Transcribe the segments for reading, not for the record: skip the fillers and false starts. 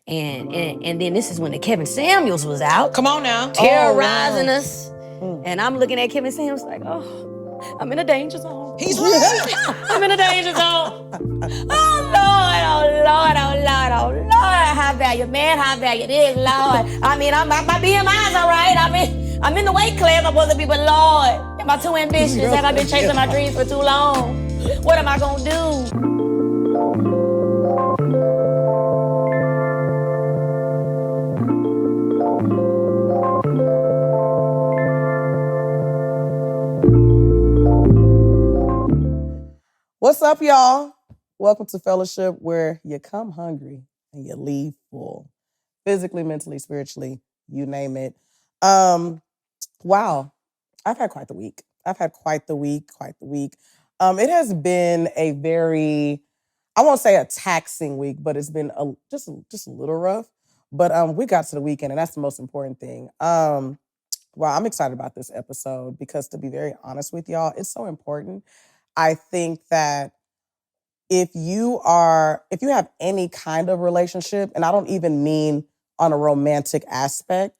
And then this is when the Kevin Samuels was out. Come on now. Terrorizing us. And I'm looking at Kevin Samuels like, oh, I'm in a danger zone. He's right. I'm in a danger zone. Oh, Lord, oh, Lord, oh, Lord, oh, Lord. High value, man, high value. This, Lord. I mean, my BMI's all right. I'm in the weight class I'm supposed to be, but Lord, am I too ambitious? Have I been chasing my dreams for too long? What am I going to do? What's up, y'all? Welcome to Fellowship, where you come hungry and you leave full. Physically, mentally, spiritually, you name it. Wow. I've had quite the week. It has been a very, I won't say a taxing week, but it's been just a little rough. But we got to the weekend, and that's the most important thing. Wow, I'm excited about this episode because, to be very honest with y'all, it's so important. I think that if you have any kind of relationship, and I don't even mean on a romantic aspect,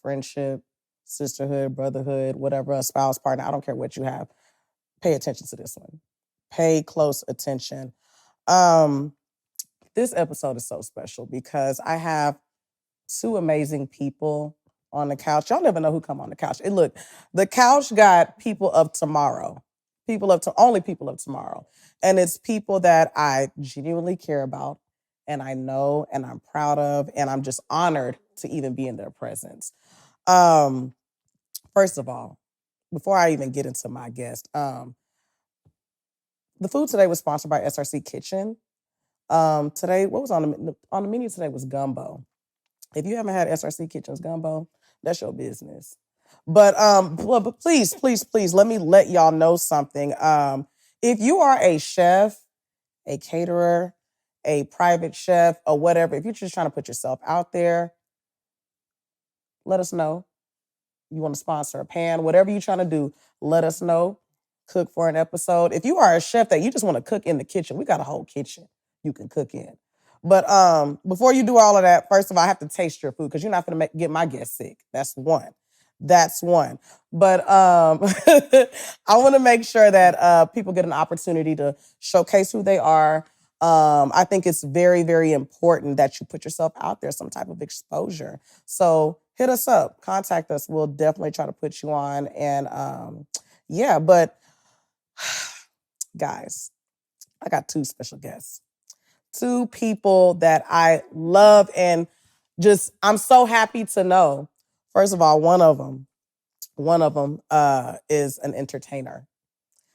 friendship, sisterhood, brotherhood, whatever, a spouse, partner, I don't care what you have, pay attention to this one. Pay close attention. This episode is so special because I have two amazing people on the couch. Y'all never know who come on the couch. Look, the couch got people of tomorrow. Only people of tomorrow. And it's people that I genuinely care about and I know and I'm proud of and I'm just honored to even be in their presence. First of all, before I even get into my guest, the food today was sponsored by SRC Kitchen. Today, what was on the menu today was gumbo. If you haven't had SRC Kitchen's gumbo, that's your business. But please, let me let y'all know something. If you are a chef, a caterer, a private chef, or whatever, if you're just trying to put yourself out there, let us know. You want to sponsor a pan, whatever you're trying to do, let us know. Cook for an episode. If you are a chef that you just want to cook in the kitchen, we got a whole kitchen you can cook in. But before you do all of that, first of all, I have to taste your food because you're not going to get my guests sick. That's one. But I want to make sure that people get an opportunity to showcase who they are. I think it's very, very important that you put yourself out there, some type of exposure. So hit us up, contact us. We'll definitely try to put you on. And but guys, I got two special guests. Two people that I love and just, I'm so happy to know. First of all, one of them is an entertainer.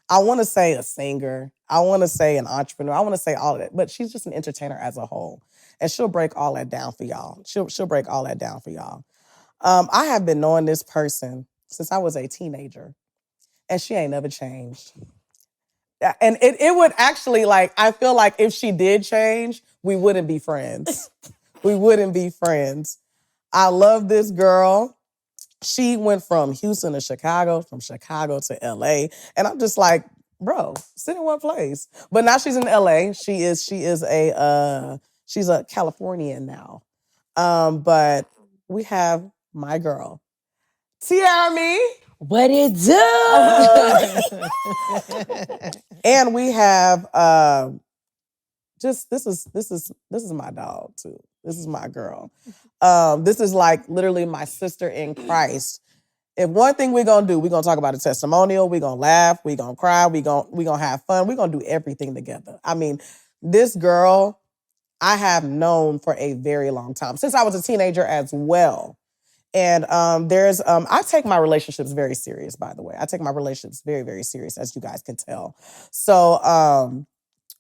I want to say a singer. I want to say an entrepreneur. I want to say all of that, but she's just an entertainer as a whole. And she'll break all that down for y'all. She'll break all that down for y'all. I have been knowing this person since I was a teenager, and she ain't never changed. And it would actually, I feel like if she did change, we wouldn't be friends. I love this girl. She went from Houston to Chicago, from Chicago to LA. And I'm just like, bro, sit in one place. But now she's in LA. She's a Californian now. But we have my girl, Tiaramy. What it do? And we have this is my dog too. This is my girl. This is like literally my sister in Christ. If one thing we're gonna do, we're gonna talk about a testimonial, we're gonna laugh, we're gonna cry, we're gonna have fun, we're gonna do everything together. I mean, this girl I have known for a very long time, since I was a teenager as well. And I take my relationships very serious, by the way. I take my relationships very, very serious, as you guys can tell. So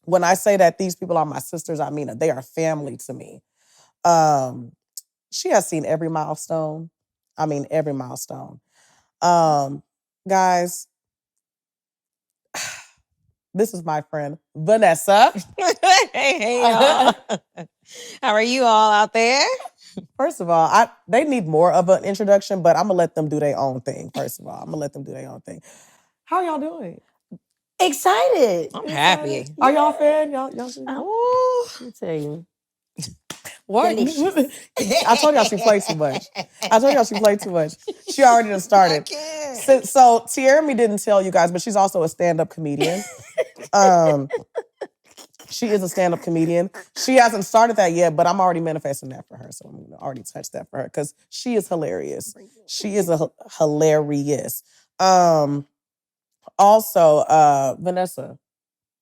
when I say that these people are my sisters, I mean it. They are family to me. She has seen every milestone. I mean, every milestone. Guys, this is my friend, Vanessa. Hey, y'all. How are you all out there? First of all, they need more of an introduction, but I'm going to let them do their own thing, first of all. How are y'all doing? Excited. I'm happy. Are y'all fan? Y'all Let me tell you. What? Delicious. I told y'all she played too much. She already done started. So Tiaramy didn't tell you guys, but she's also a stand-up comedian. She is a stand-up comedian. She hasn't started that yet, but I'm already manifesting that for her. So I'm gonna already touch that for her because she is hilarious. She is hilarious. Also, Vanessa,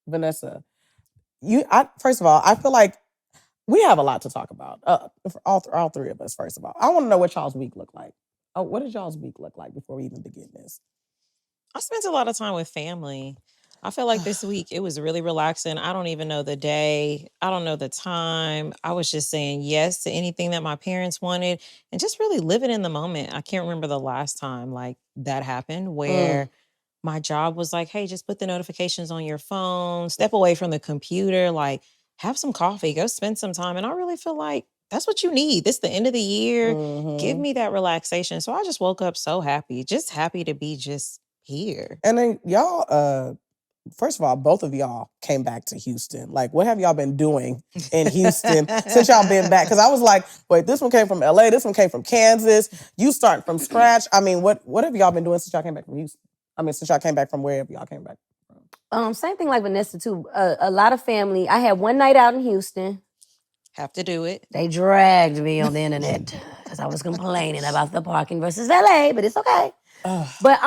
first of all, I feel like we have a lot to talk about. For all three of us, first of all. I want to know what y'all's week look like. Oh, what does y'all's week look like before we even begin this? I spent a lot of time with family. I feel like this week it was really relaxing. I don't even know the day. I don't know the time. I was just saying yes to anything that my parents wanted and just really living in the moment. I can't remember the last time like that happened where my job was like, hey, just put the notifications on your phone, step away from the computer, like have some coffee, go spend some time. And I really feel like that's what you need. This is the end of the year. Give me that relaxation. So I just woke up so happy, just happy to be just here. And then y'all, first of all, both of y'all came back to Houston. Like, what have y'all been doing in Houston since y'all been back? Because I was like, wait, this one came from LA, this one came from Kansas. You start from scratch. I mean, what have y'all been doing since y'all came back from Houston? I mean, since y'all came back from wherever y'all came back from. Same thing like Vanessa too. A lot of family. I had one night out in Houston. Have to do it. They dragged me on the internet because I was complaining about the parking versus LA, but it's okay. But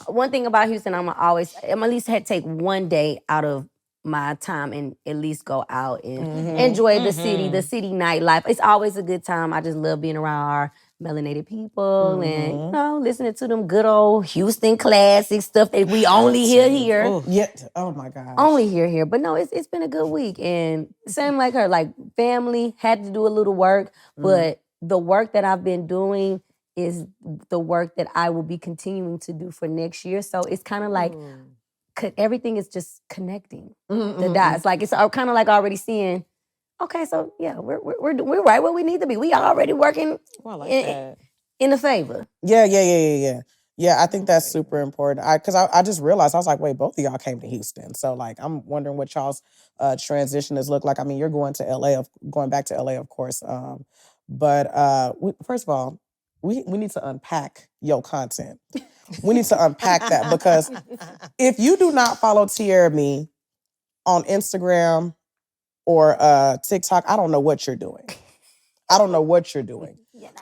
one thing about Houston, I'm at least had to take one day out of my time and at least go out and enjoy the city nightlife. It's always a good time. I just love being around our melanated people and, listening to them good old Houston classic stuff that we only hear here. Oh my gosh. Only here. But no, it's been a good week. And same like her, like family, had to do a little work, but the work that I've been doing is the work that I will be continuing to do for next year. So it's kind of like everything is just connecting the dots. Like it's kind of like already seeing, okay, so yeah, we're right where we need to be. We already working in the favor. Yeah. Yeah, I think that's super important. Because I just realized, I was like, wait, both of y'all came to Houston. So like, I'm wondering what y'all's transition has looked like. I mean, you're going back to LA, of course. But first of all, we need to unpack your content. We need to unpack that because if you do not follow Tiaramy on Instagram or TikTok, I don't know what you're doing.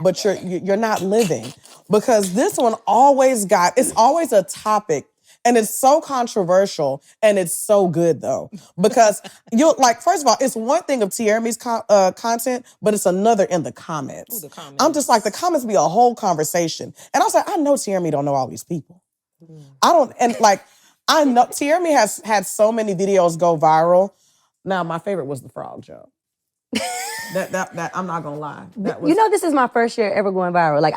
But you're not living because this one it's always a topic. And it's so controversial, and it's so good though, because first of all, it's one thing of Tiaramy's content, but it's another in the comments. The comments. I'm just like, the comments be a whole conversation, and I was like, I know Tiaramy don't know all these people. I know Tiaramy has had so many videos go viral. Now, my favorite was the frog joke. That I'm not gonna lie. This is my first year ever going viral. Like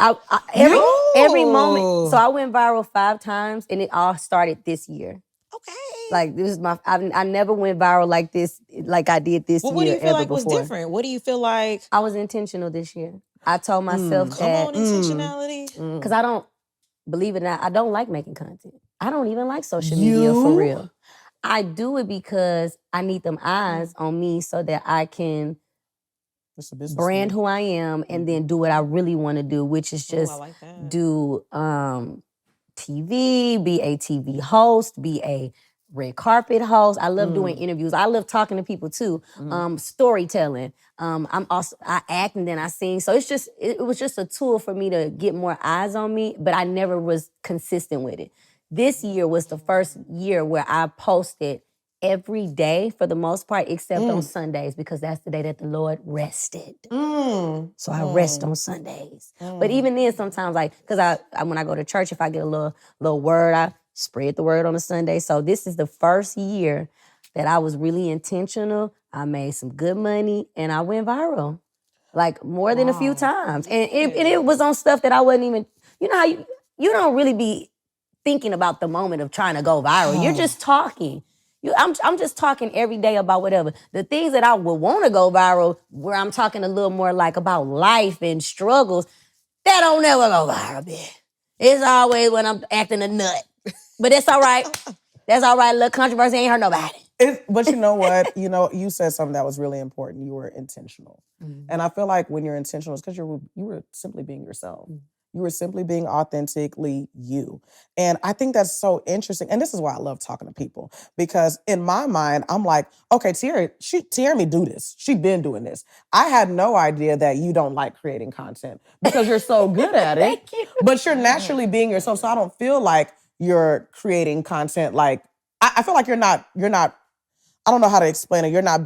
every moment. So I went viral 5 times, and it all started this year. Okay. Like this is I never went viral like this, like I did this year. What do you feel like before. was different? What do you feel like? I was intentional this year. I told myself that. Come on, intentionality. Because I don't, believe it or not, I don't like making content. I don't even like social media for real. I do it because I need them eyes on me so that I can brand who I am and then do what I really want to do, which is just do TV, be a TV host, be a red carpet host. I love doing interviews. I love talking to people too. Storytelling. I act and then I sing. So it was just a tool for me to get more eyes on me, but I never was consistent with it. This year was the first year where I posted every day for the most part, except on Sundays, because that's the day that the Lord rested. So I rest on Sundays. But even then, sometimes, because I when I go to church, if I get a little word, I spread the word on a Sunday. So this is the first year that I was really intentional. I made some good money, and I went viral, like more than a few times. And it was on stuff that I wasn't even, how you don't really be thinking about the moment of trying to go viral. You're just talking. I'm just talking every day about whatever. The things that I would want to go viral, where I'm talking a little more like about life and struggles, that don't never go viral, bitch. It's always when I'm acting a nut. But that's all right. That's all right. A little controversy ain't hurt nobody. But you know what? You said something that was really important. You were intentional. And I feel like when you're intentional, it's because you were simply being yourself. You were simply being authentically you. And I think that's so interesting. And this is why I love talking to people. Because in my mind, I'm like, okay, Tiaramy do this. She been doing this. I had no idea that you don't like creating content because you're so good at it. Thank you. But you're naturally being yourself. So I don't feel like you're creating content like, I feel like you're not, I don't know how to explain it. You're not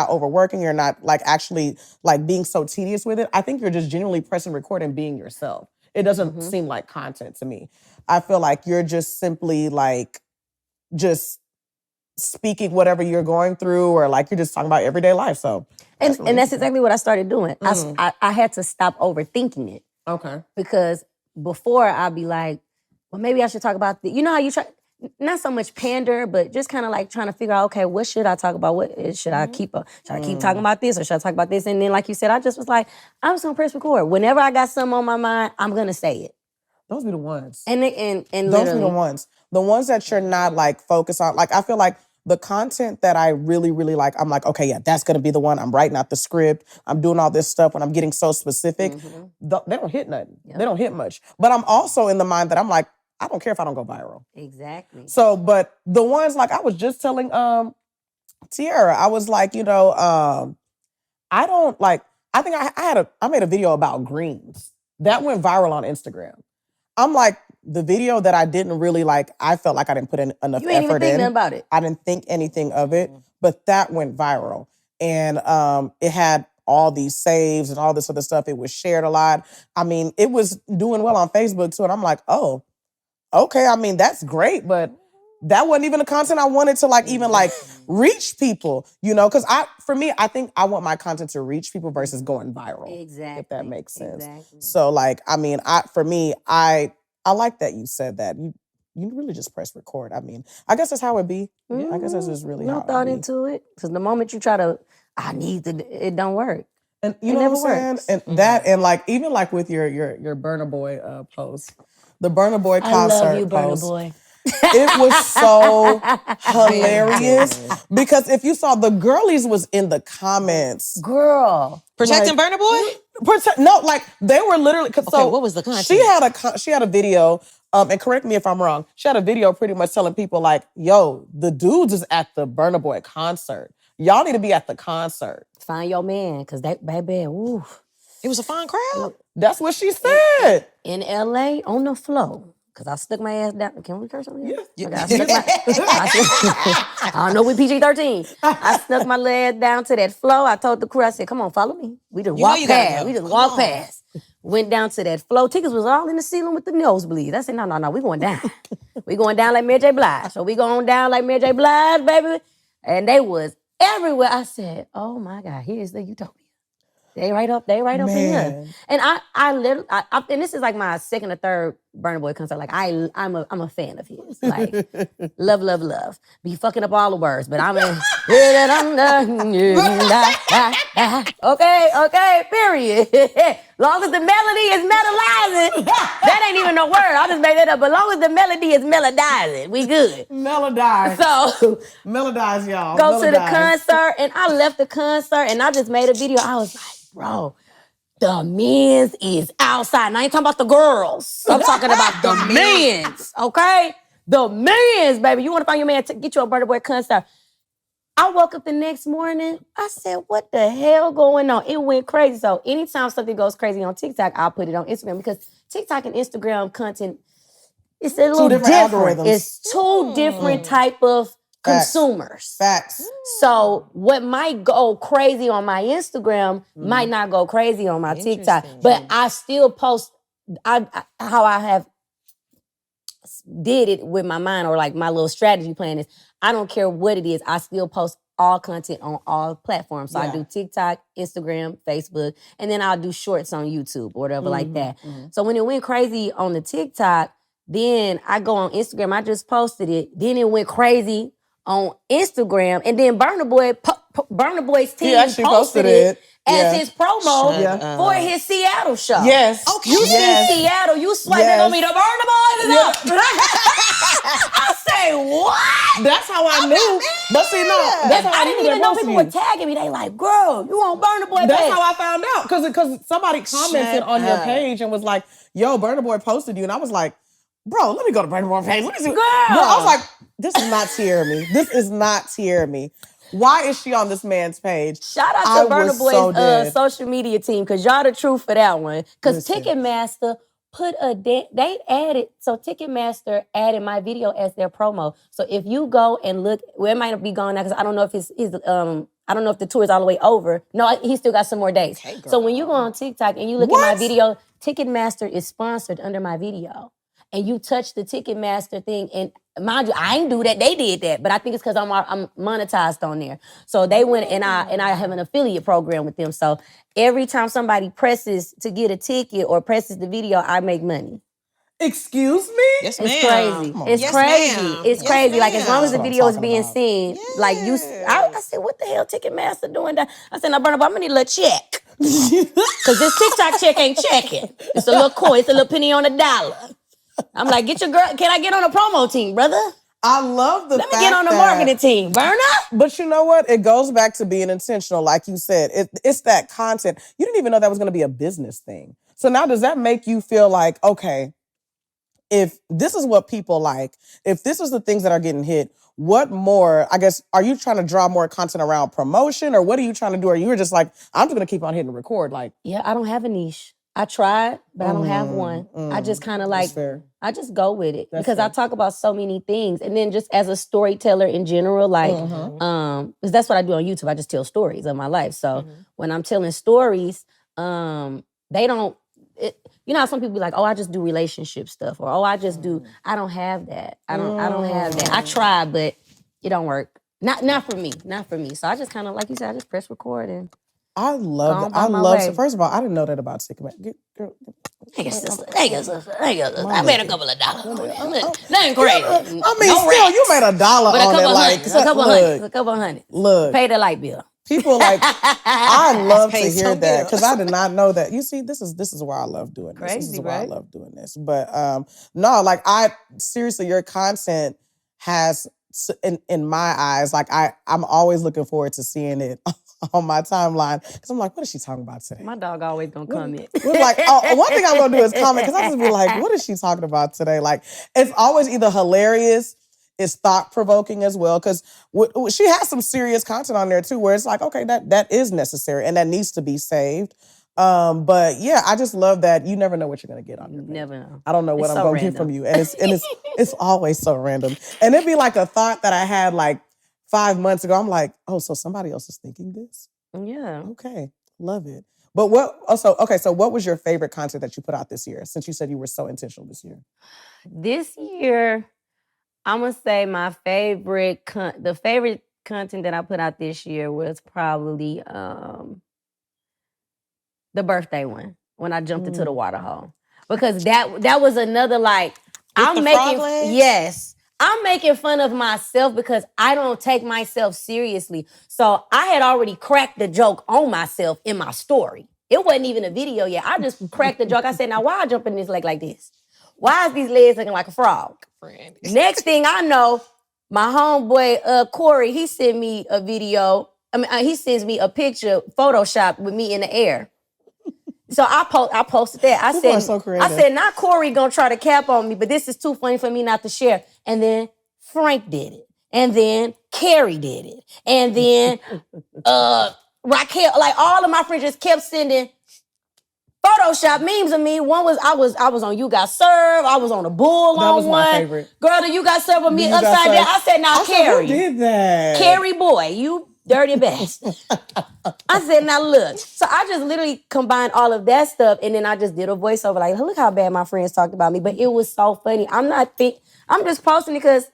overworking. You're not like actually like being so tedious with it. I think you're just genuinely pressing record and being yourself. It doesn't seem like content to me. I feel like you're just simply like just speaking whatever you're going through, or like you're just talking about everyday life. So, and that's exactly what I started doing. I had to stop overthinking it. Okay. Because before I'd be like, well, maybe I should talk about you know how you try. Not so much pander, but just kind of like trying to figure out, okay, what should I talk about? Should I keep talking about this, or should I talk about this? And then, like you said, I just was like, I'm just gonna press record. Whenever I got something on my mind, I'm gonna say it. Those be the ones. And those be the ones. The ones that you're not like focused on. Like I feel like the content that I really, really like, I'm like, okay, yeah, that's gonna be the one. I'm writing out the script. I'm doing all this stuff when I'm getting so specific. They don't hit nothing. Yep. They don't hit much. But I'm also in the mind that I'm like, I don't care if I don't go viral. Exactly. So, but the ones like I was just telling Tiara, I was like, I don't like, I think I made a video about greens. That went viral on Instagram. I'm like, the video that I didn't really like, I felt like I didn't put in enough effort in. You ain't even think nothing about it. I didn't think anything of it, but that went viral. And it had all these saves and all this other stuff. It was shared a lot. I mean, it was doing well on Facebook too. And I'm like, oh, okay, I mean, that's great, but that wasn't even the content I wanted to like even like reach people, because for me, I think I want my content to reach people versus going viral. Exactly. If that makes sense. Exactly. So like, I mean, for me, I like that you said that. You really just press record. I mean, I guess that's how it be. I guess that's just really how it be. No thought into it. Because the moment you try to, it don't work. And you know what I'm saying? And that, and like, even like with your Burna Boy post, the Burna Boy concert I love you, Burna post, Boy. it was so hilarious because if you saw, the girlies was in the comments. Girl. Protecting Burna Boy? No, like they were literally, so what was the content? She had a video, and correct me if I'm wrong, she had a video pretty much telling people like, yo, the dudes is at the Burna Boy concert. Y'all need to be at the concert. Find your man, because that baby, ooh. It was a fine crowd. That's what she said. In LA, on the floor. Because I stuck my ass down. Can we curse on here? Yeah. I don't know, we PG-13. I snuck my leg down to that floor. I told the crew, I said, come on, follow me. We just walked past. We just walked past. Went down to that floor. Tickets was all in the ceiling with the nosebleeds. I said, no, we going down. We going down like Mary J. Blige. So we going down like Mary J. Blige, baby. And they was everywhere. I said, oh my God, here's the utopia. They right up in here. And I literally, and this is like my second or third Burna Boy concert. Like I'm a fan of his. Like love. Be fucking up all the words, but I'm in. Okay, period. Long as the melody is melodizing, that ain't even no word. I just made that up. But long as the melody is melodizing, we good. Melodize. So melodize, y'all. Go to the concert, and I left the concert, and I just made a video. I was like, bro, the men's is outside. And I ain't talking about the girls. I'm talking about the men's, okay? The men's, baby. You want to find your man to get you a Burna Boy concert. I woke up the next morning. I said, what the hell going on? It went crazy. So anytime something goes crazy on TikTok, I'll put it on Instagram because TikTok and Instagram content, it's a little different. It's two different type of consumers. Facts. So what might go crazy on my Instagram might not go crazy on my TikTok. But I still post how I have did it with my mind, or like my little strategy plan is I don't care what it is. I still post all content on all platforms. So I do TikTok, Instagram, Facebook, and then I'll do shorts on YouTube or whatever like that. So when it went crazy on the TikTok, then I go on Instagram. I just posted it. Then it went crazy on Instagram, and then Burna Boy's team posted it as his promo for his Seattle show. Yes. Okay. You see Seattle, you swiping on me, the Burna Boys is up. I say, what? That's how I knew. But see, no, that's how I didn't even know people were tagging me. They like, girl, you on Burna Boy page. That's how I found out. Because somebody commented on your page and was like, yo, Burna Boy posted you. And I was like, bro, let me go to Burna Boy page. Let me see. Girl, I was like, this is not Tiaramy. This is not Tiaramy. Why is she on this man's page? Shout out to Burna Boy's social media team, because y'all the truth for that one. Because Ticketmaster put they added, so Ticketmaster added my video as their promo. So if you go and look, well, it might not be gone now because I don't know if I don't know if the tour is all the way over. No, he still got some more days. Okay, so when you go on TikTok and you look at my video, Ticketmaster is sponsored under my video. And you touch the Ticketmaster thing, and mind you, I ain't do that. They did that, but I think it's because I'm monetized on there. So they went and I have an affiliate program with them. So every time somebody presses to get a ticket or presses the video, I make money. Excuse me? Yes, ma'am. It's crazy. It's crazy. Ma'am. It's crazy. Ma'am. Like as long as the video is being seen, like you, I said, what the hell, Ticketmaster doing that? I said, now, Burna, I'm gonna need a little check because this TikTok check ain't checking. It's a little coin. It's a little penny on a dollar. I'm like, get your girl. Can I get on a promo team, brother? I love the Let me get on the marketing team, Burna. But you know what? It goes back to being intentional, like you said. It's that content. You didn't even know that was going to be a business thing. So now does that make you feel like, okay, if this is what people like, if this is the things that are getting hit, what more, I guess, are you trying to draw more content around promotion, or what are you trying to do? Or you were just like, I'm just going to keep on hitting record? Like, yeah, I don't have a niche. I tried, but I don't have one. I just kind of like, I just go with it because I talk about so many things. And then just as a storyteller in general, like, because that's what I do on YouTube. I just tell stories of my life. So when I'm telling stories, they don't, you know how some people be like, oh, I just do relationship stuff, or oh, I just do, I don't have that. I don't have that. I try, but it don't work. Not for me. Not for me. So I just kind of, like you said, I just press record and I love that. I love it. First of all, I didn't know that about Ticketmaster. Thank you, sister. I made a couple of dollars. Nothing crazy. I mean, still, you made $1 on it. Like, it's a couple hundred. Look. Pay the light bill. People like, I love to hear that because I did not know that. You see, this is why I love doing this. Crazy, this is why I love doing this. But no, like seriously, your content has, in my eyes, like I'm always looking forward to seeing it on my timeline because I'm like, what is she talking about today? My dog always gonna comment. We're like, one thing I'm gonna do is comment because I just be like, what is she talking about today? Like, it's always either hilarious, it's thought-provoking as well, because she has some serious content on there too, where it's like, okay, that is necessary and that needs to be saved. But yeah, I just love that you never know what you're gonna get on your page. Never know. I don't know what I'm gonna get from you, and it's always so random. And it'd be like a thought that I had like 5 months ago. I'm like, oh, so somebody else is thinking this? Yeah. Okay, love it. But so what was your favorite content that you put out this year? Since you said you were so intentional this year. This year, I'm gonna say my favorite the favorite content that I put out this year was probably the birthday one when I jumped into the water hole, because that was another like I'm making fun of myself because I don't take myself seriously. So I had already cracked the joke on myself in my story. It wasn't even a video yet. I just cracked the joke. I said, now why I jump in this leg like this? Why is these legs looking like a frog? Next thing I know, my homeboy Corey, he sent me a video. He sends me a picture, Photoshop with me in the air. So I posted that. I said, not Corey gonna try to cap on me, but this is too funny for me not to share. And then Frank did it. And then Carrie did it. And then Raquel, like all of my friends just kept sending Photoshop memes of me. One was I was on You Got Served. I was on a bull that on was one. My favorite. Girl, the You Got Served with me upside down. I said, now Carrie. Who did that? Carrie boy, you dirty bastard. I said, now look. So I just literally combined all of that stuff, and then I just did a voiceover like, look how bad my friends talked about me. But it was so funny. I'm just posting it because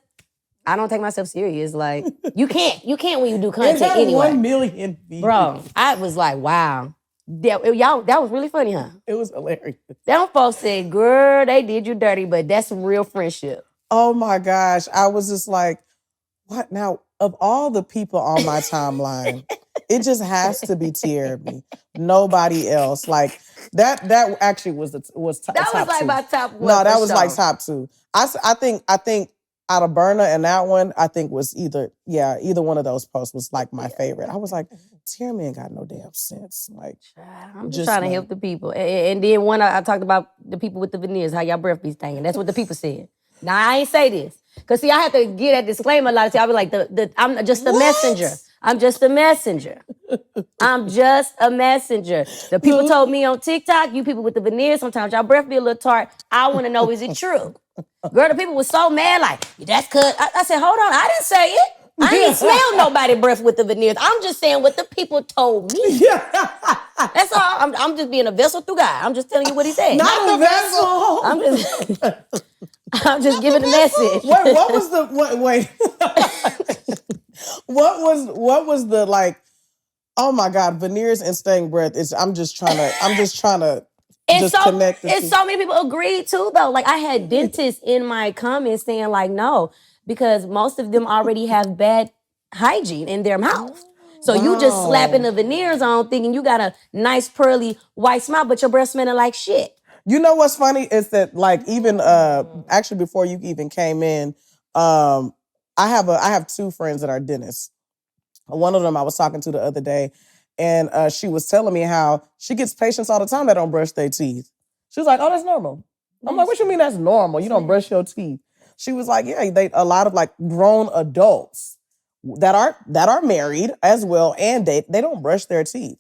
I don't take myself serious. Like, you can't when you do content anyway. 1 million views. Bro, I was like, wow. That was really funny, huh? It was hilarious. Them folks said, girl, they did you dirty, but that's some real friendship. Oh my gosh. I was just like, what now? Of all the people on my timeline, it just has to be Tiaramy. Nobody else. Like that actually was top like two. my top one. No, that was like top two. I think out of Burna and that one, I think was either one of those posts was like my favorite. I was like, Tiaramy ain't got no damn sense. Like, I'm just trying to help the people. And then one, I talked about the people with the veneers, how y'all breath be stinking. That's what the people said. Now, I ain't say this. Because, see, I have to get that disclaimer a lot of times. I'll be like, I'm just a messenger. I'm just a messenger. I'm just a messenger. The people told me on TikTok, you people with the veneers, sometimes y'all breath be a little tart. I want to know, is it true? Girl, the people was so mad, like, that's cause I said, hold on, I didn't say it. I ain't smelled nobody breath with the veneers. I'm just saying what the people told me. That's all. I'm just being a vessel through God. I'm just telling you what he said. Not a vessel. I'm just giving the message. What was the what was the like? Oh my God, veneers and staying breath. I'm just trying to. And so many people agreed too, though. Like, I had dentists in my comments saying, like, no, because most of them already have bad hygiene in their mouth. So you just slapping the veneers on, thinking you got a nice pearly white smile, but your breath smelling like shit. You know what's funny is that, like, even actually before you even came in, I have two friends that are dentists. One of them I was talking to the other day, and she was telling me how she gets patients all the time that don't brush their teeth. She was like, "Oh, that's normal." I'm like, "What you mean that's normal? You don't brush your teeth?" She was like, "Yeah, a lot of like grown adults that are married as well, and they don't brush their teeth."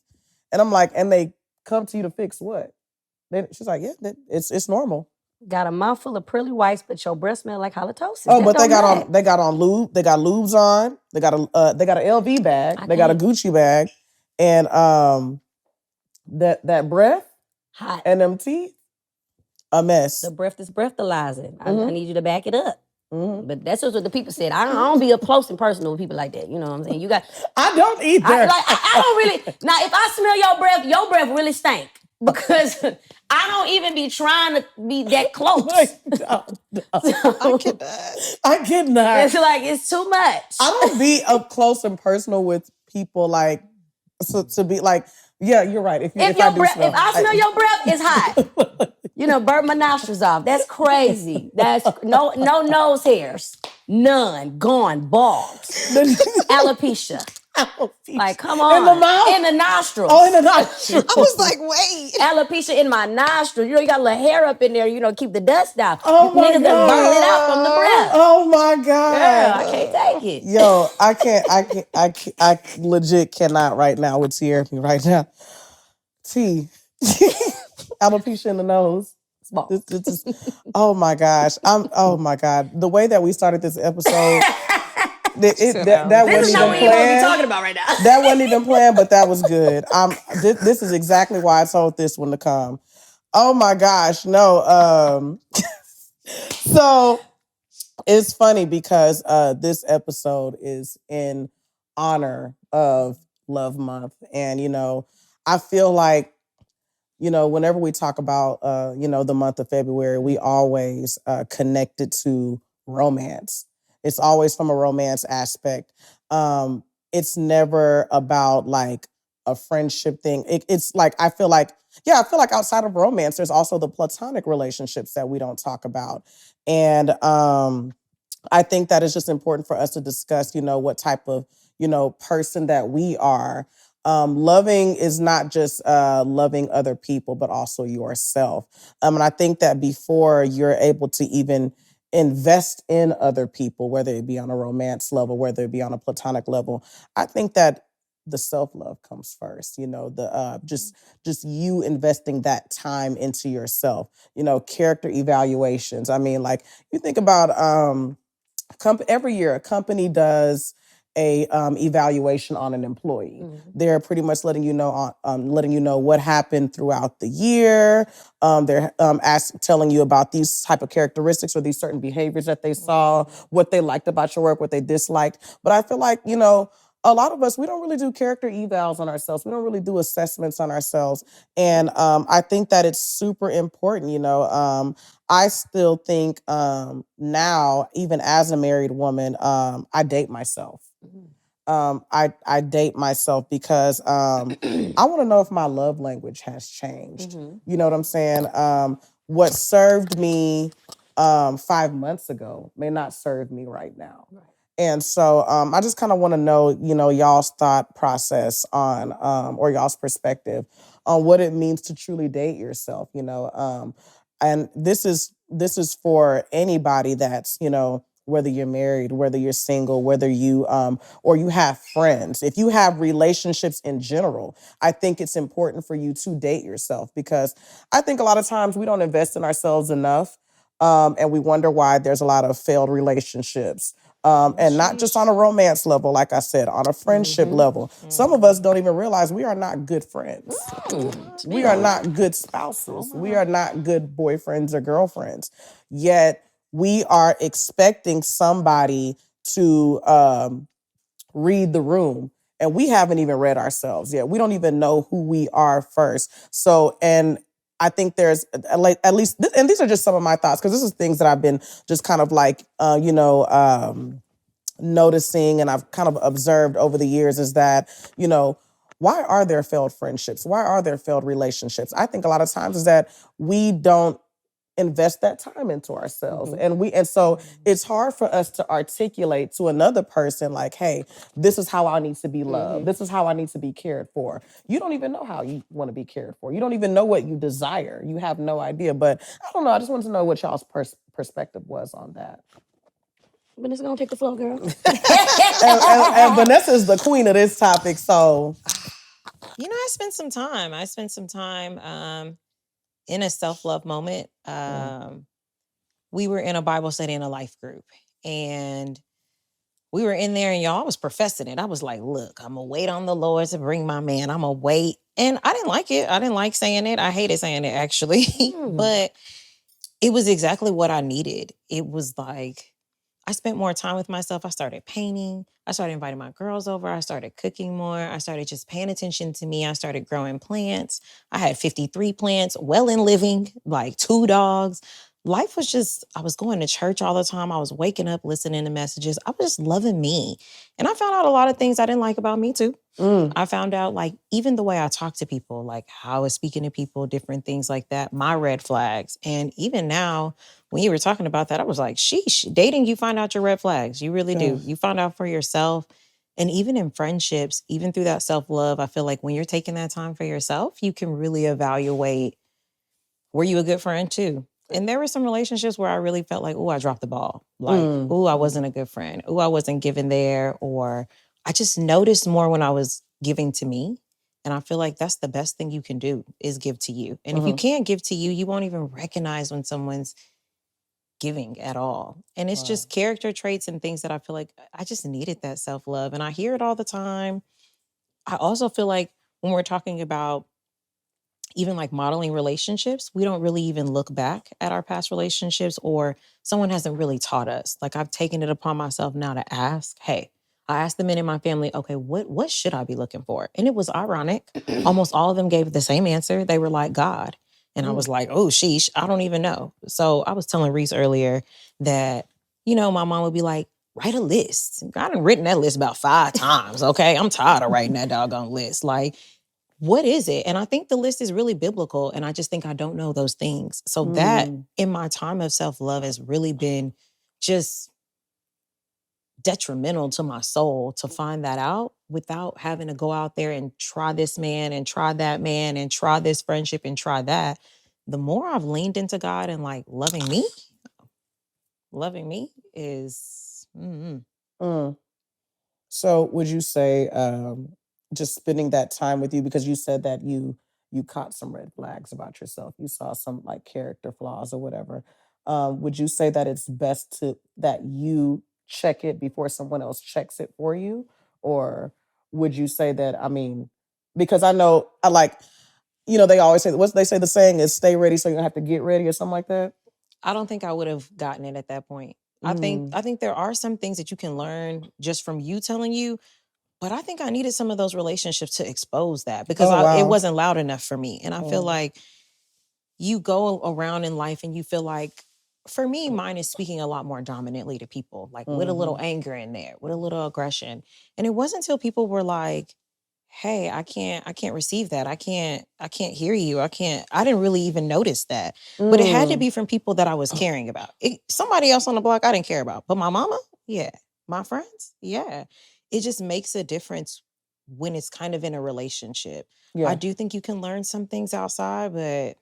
And I'm like, "And they come to you to fix what?" She's like, "Yeah, it's normal." Got a mouthful of pearly whites, but your breath smell like halitosis. Oh, but they got on lube. They got lubes on. They got a LV bag. They got a Gucci bag, and that breath hot and them teeth, a mess. The breath is breathalyzing. I need you to back it up. But that's just what the people said. I don't be up close and personal with people like that. You know what I'm saying? I don't either. I don't really. Now, if I smell your breath really stink. Because I don't even be trying to be that close. No. I cannot. It's like, it's too much. I don't be up close and personal with people, like, so to be like, yeah, you're right. If I smell your breath, it's hot. Burn my nostrils off. That's crazy. That's no nose hairs. None. Gone. Bald. Alopecia. Like, come on. In the mouth? In the nostrils. Oh, in the nostrils. I was like, wait. Alopecia in my nostrils. You got a little hair up in there, keep the dust out. Oh, my God. Niggas done burn it out from the breath. Oh, my God. Girl, I can't take it. Yo, I legit cannot right now with Tiaramy right now. Alopecia in the nose. Oh, my gosh. Oh, my God. The way that we started this episode... That this wasn't is not what you want to be talking about right now. That wasn't even planned, but that was good. This is exactly why I told this one to come. Oh my gosh, no. So it's funny because this episode is in honor of Love Month, and I feel like whenever we talk about the month of February, we always connect it to romance. It's always from a romance aspect. It's never about like a friendship thing. It's like, I feel like outside of romance, there's also the platonic relationships that we don't talk about. And I think that it's just important for us to discuss, what type of, person that we are. Loving is not just loving other people, but also yourself. And I think that before you're able to even invest in other people, whether it be on a romance level, whether it be on a platonic level, I think that the self-love comes first. The just you investing that time into yourself. Character evaluations. I mean, like, you think about every year a company does a evaluation on an employee. They're pretty much letting you know what happened throughout the year. They're telling you about these type of characteristics or these certain behaviors that they saw, what they liked about your work, what they disliked. But I feel like, a lot of us, we don't really do character evals on ourselves. We don't really do assessments on ourselves. And I think that it's super important, I still think now, even as a married woman, I date myself. I date myself because I want to know if my love language has changed. You know what I'm saying? What served me 5 months ago may not serve me right now. Right. And so I just kind of want to know, y'all's thought process on, or y'all's perspective on what it means to truly date yourself, and this is for anybody that's, whether you're married, whether you're single, whether you, or you have friends, if you have relationships in general, I think it's important for you to date yourself, because I think a lot of times we don't invest in ourselves enough. And we wonder why there's a lot of failed relationships. And not just on a romance level, like I said, on a friendship level. Some of us don't even realize we are not good friends. We are not good spouses. We are not good boyfriends or girlfriends. Yet we are expecting somebody to read the room. And we haven't even read ourselves yet. We don't even know who we are first. So, and I think there's at least, and these are just some of my thoughts, because this is things that I've been just kind of like, noticing and I've kind of observed over the years, is that, why are there failed friendships? Why are there failed relationships? I think a lot of times is that we don't invest that time into ourselves. And so it's hard for us to articulate to another person like, hey, this is how I need to be loved. This is how I need to be cared for. You don't even know how you want to be cared for. You don't even know what you desire. You have no idea. But I don't know. I just wanted to know what y'all's perspective was on that. Vanessa gonna take the floor, girl. and Vanessa is the queen of this topic, so. I spent some time in a self-love moment. We were in a Bible study in a life group, and we were in there, and y'all was professing it. I was like, look, I'm gonna wait on the Lord to bring my man. I'm gonna wait. And I didn't like it. I didn't like saying it. I hated saying it, actually. But it was exactly what I needed. It was like, I spent more time with myself. I started painting. I started inviting my girls over. I started cooking more. I started just paying attention to me. I started growing plants. I had 53 plants, well in living, like 2 dogs. Life was just, I was going to church all the time. I was waking up, listening to messages. I was just loving me. And I found out a lot of things I didn't like about me too. I found out, like, even the way I talk to people, like how I was speaking to people, different things like that, my red flags. And even now, when you were talking about that, I was like, sheesh, dating, you find out your red flags. You really do. You find out for yourself. And even in friendships, even through that self-love, I feel like when you're taking that time for yourself, you can really evaluate, were you a good friend too? And there were some relationships where I really felt like, oh, I dropped the ball. Like, oh, I wasn't a good friend. Oh, I wasn't giving there. Or I just noticed more when I was giving to me. And I feel like that's the best thing you can do, is give to you. And if you can't give to you, you won't even recognize when someone's giving at all. And it's just character traits and things that I feel like I just needed that self-love. And I hear it all the time. I also feel like when we're talking about even like modeling relationships, we don't really even look back at our past relationships, or someone hasn't really taught us. Like, I've taken it upon myself now to ask, hey, I asked the men in my family, okay, what should I be looking for? And it was ironic. Almost all of them gave the same answer. They were like, God. And I was like, oh, sheesh, I don't even know. So I was telling Rece earlier that, my mom would be like, write a list. I done written that list about 5 times, okay? I'm tired of writing that doggone list. Like, what is it? And I think the list is really biblical. And I just think I don't know those things. So that in my time of self-love has really been just detrimental to my soul to find that out without having to go out there and try this man and try that man and try this friendship and try that. The more I've leaned into God and like loving me is... So would you say just spending that time with you, because you said that you caught some red flags about yourself, you saw some like character flaws or whatever, would you say that it's best that you check it before someone else checks it for you? Or would you say that, because I know I like, they always say, what they say, the saying is stay ready so you don't have to get ready, or something like that? I don't think I would have gotten it at that point. I think there are some things that you can learn just from you telling you, but I think I needed some of those relationships to expose that, because it wasn't loud enough for me. And I feel like you go around in life and you feel like, for me, mine is speaking a lot more dominantly to people, like with a little anger in there, with a little aggression. And it wasn't until people were like, hey, I can't receive that. I can't hear you. I didn't really even notice that. But it had to be from people that I was caring about. Somebody else on the block I didn't care about. But my mama, yeah. My friends, yeah. It just makes a difference when it's kind of in a relationship. Yeah. I do think you can learn some things outside, but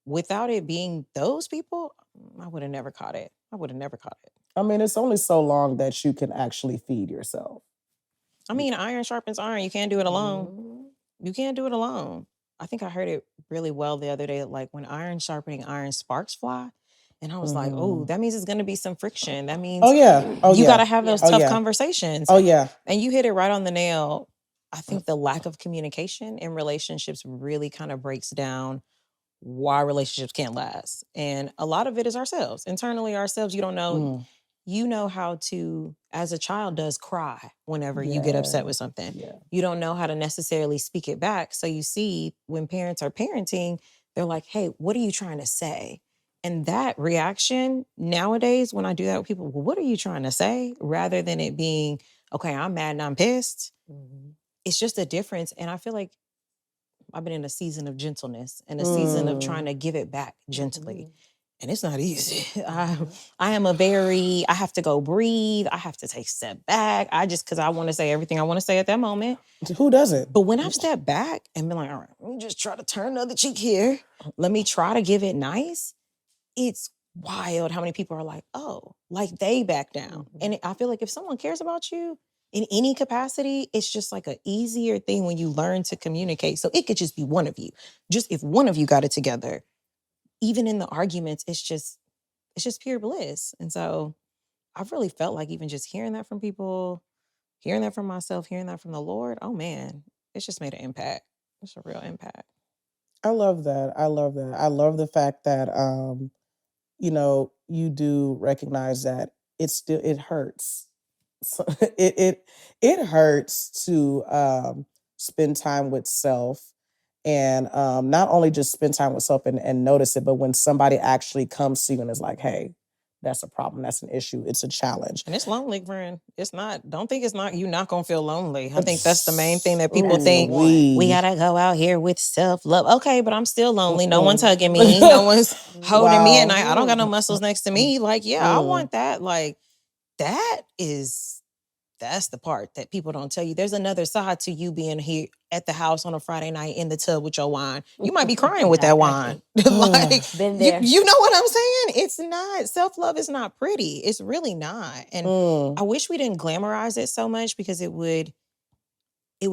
without it being those people, I would have never caught it. I mean, it's only so long that you can actually feed yourself. I mean, iron sharpens iron. You can't do it alone. You can't do it alone. I think I heard it really well the other day. Like when iron sharpening iron, sparks fly. And I was like, oh, that means it's going to be some friction. That means you got to have those tough conversations. Oh, yeah. And you hit it right on the nail. I think the lack of communication in relationships really kind of breaks down why relationships can't last. And a lot of it is ourselves. Internally ourselves, you don't know. You know how to, as a child does, cry whenever you get upset with something. Yeah. You don't know how to necessarily speak it back. So you see when parents are parenting, they're like, hey, what are you trying to say? And that reaction nowadays, when I do that with people, well, what are you trying to say? Rather than it being, okay, I'm mad and I'm pissed. It's just a difference. And I feel like I've been in a season of gentleness and a season of trying to give it back gently. And it's not easy. I have to go breathe. I have to take a step back. Because I want to say everything I want to say at that moment. Who doesn't? But when I've stepped back and been like, all right, let me just try to turn the other cheek here. Let me try to give it nice. It's wild how many people are like, oh, like they back down. And I feel like if someone cares about you in any capacity, it's just like an easier thing when you learn to communicate. So it could just be one of you. Just if one of you got it together, even in the arguments, it's just pure bliss. And so I've really felt like even just hearing that from people, hearing that from myself, hearing that from the Lord, oh man, it's just made an impact. It's a real impact. I love that. I love the fact that, you do recognize that it hurts. So it hurts to spend time with self. And not only just spend time with self and notice it, but when somebody actually comes to you and is like, hey, that's a problem, that's an issue, it's a challenge. And it's lonely, friend. Don't think you're not going to feel lonely. I think that's the main thing that people think. We got to go out here with self-love. Okay, but I'm still lonely. No one's hugging me. No one's holding me at night. I don't got no muscles next to me. Like, I want that. Like, that's the part that people don't tell you. There's another side to you being here at the house on a Friday night in the tub with your wine. You might be crying with that wine. Like, been there. You know what I'm saying? It's not, self-love is not pretty. It's really not. And I wish we didn't glamorize it so much because it would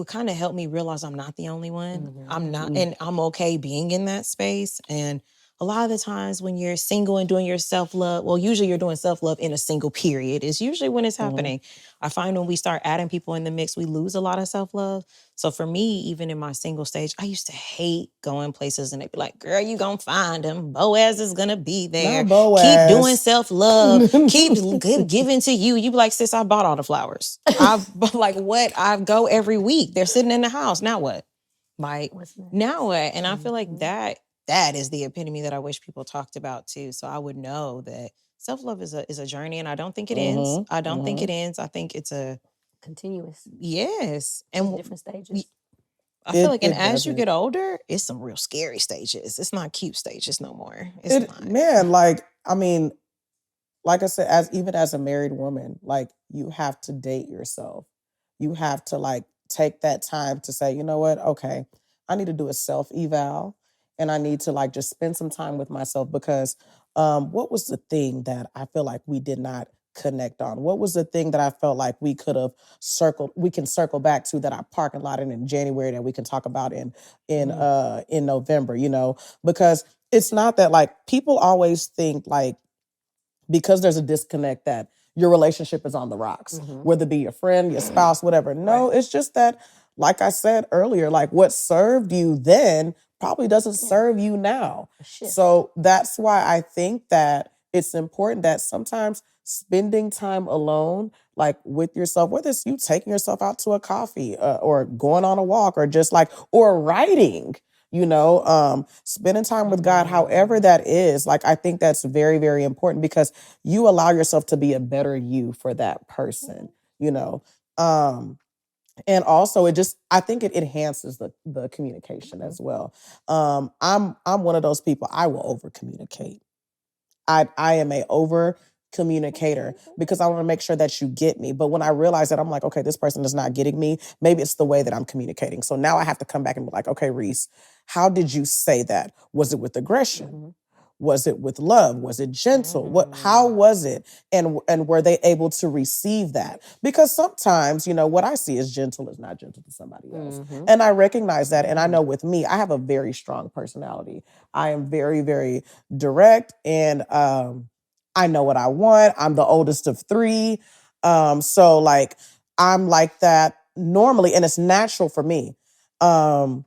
kind of help me realize I'm not the only one. I'm not, and I'm okay being in that space. And a lot of the times when you're single and doing your self-love, well, usually you're doing self-love in a single period. It's usually when it's happening. I find when we start adding people in the mix, we lose a lot of self-love. So for me, even in my single stage, I used to hate going places and they'd be like, girl, you gonna find him. Boaz is gonna be there. Not Boaz. Keep doing self-love. Keep giving to you. You be like, sis, I bought all the flowers. Like, what? I go every week. They're sitting in the house. Now what? Like, now what? And I feel like that is the epitome that I wish people talked about too. So I would know that self-love is a journey, and I don't think it ends. I don't think it ends. I think it's a continuous. Yes. And different stages. I feel like, and as you get older, it's some real scary stages. It's not cute stages no more. It's not. Man, like, I mean, like I said, even as a married woman, like, you have to date yourself. You have to, like, take that time to say, you know what? Okay, I need to do a self-eval. And I need to, like, just spend some time with myself because what was the thing that I feel like we did not connect on? What was the thing that I felt like we can circle back to that I parking lot in January that we can talk about in November, because it's not that, like, people always think like because there's a disconnect that your relationship is on the rocks, whether it be your friend, your spouse, whatever. No, it's just that, like I said earlier, like what served you then probably doesn't serve you now. So that's why I think that it's important that sometimes spending time alone, like with yourself, whether it's you taking yourself out to a coffee or going on a walk or just like, or writing, spending time with God, however that is, like, I think that's very, very important because you allow yourself to be a better you for that person, And also I think it enhances the communication as well. I'm one of those people, I will over communicate. I am a over communicator because I want to make sure that you get me. But when I realize that, I'm like, okay, this person is not getting me. Maybe it's the way that I'm communicating. So now I have to come back and be like, okay, Rece, how did you say that? Was it with aggression? Was it with love? Was it gentle? How was it? And were they able to receive that? Because sometimes, what I see as gentle is not gentle to somebody else. And I recognize that. And I know with me, I have a very strong personality. I am very, very direct, and I know what I want. I'm the oldest of 3. So like I'm like that normally, and it's natural for me. My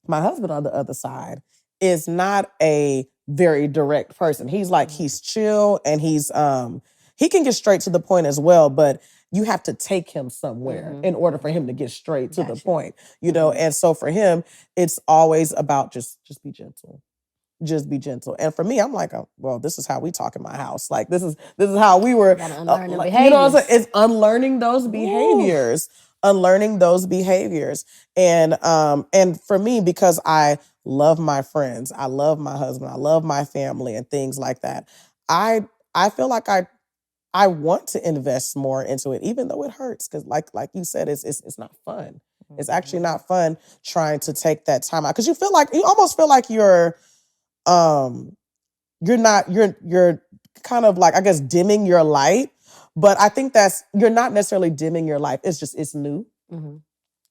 husband on the other side is not a very direct person. He's like, he's chill, and he can get straight to the point as well, but you have to take him somewhere in order for him to get straight to the point, And so for him, it's always about just be gentle. Just be gentle. And for me, I'm like, oh, well, this is how we talk in my house. Like this is how we were. Unlearn the you know what I'm saying? behaviors. It's unlearning those behaviors. Unlearning those behaviors. And for me, because I love my friends, I love my husband, I love my family and things like that, I feel like I want to invest more into it, even though it hurts. Because like you said, it's not fun. It's actually not fun trying to take that time out. Because you almost feel like you're you're kind of like, I guess, dimming your light. But I think you're not necessarily dimming your life. It's new.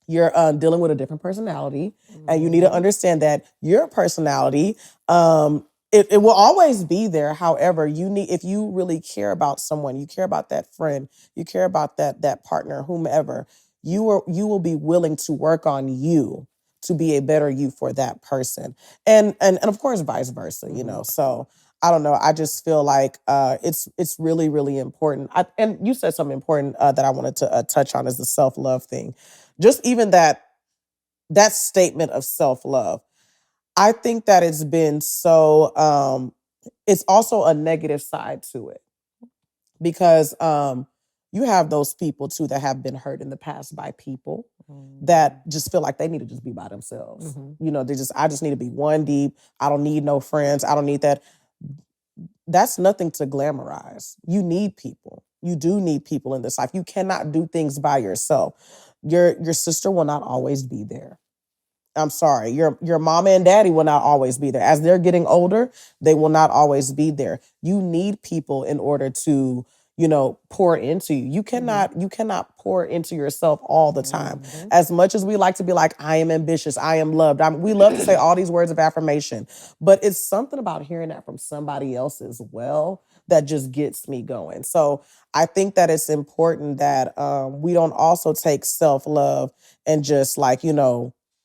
You're dealing with a different personality, and you need to understand that your personality, it will always be there. However, if you really care about someone, you care about that friend, you care about that partner, whomever, you will be willing to work on you to be a better you for that person, and of course vice versa. So I don't know. I just feel like it's really, really important. And you said something important that I wanted to touch on is the self-love thing. Just even that statement of self-love. I think that it's been so, it's also a negative side to it. Because you have those people too that have been hurt in the past by people that just feel like they need to just be by themselves. I just need to be one deep. I don't need no friends. I don't need that. That's nothing to glamorize. You need people. You do need people in this life. You cannot do things by yourself. Your sister will not always be there. I'm sorry. Your mama and daddy will not always be there. As they're getting older, they will not always be there. You need people in order to, pour into you. You cannot pour into yourself all the time. As much as we like to be like, I am ambitious, I am loved. We love to say all these words of affirmation, but it's something about hearing that from somebody else as well that just gets me going. So I think that it's important that we don't also take self-love and just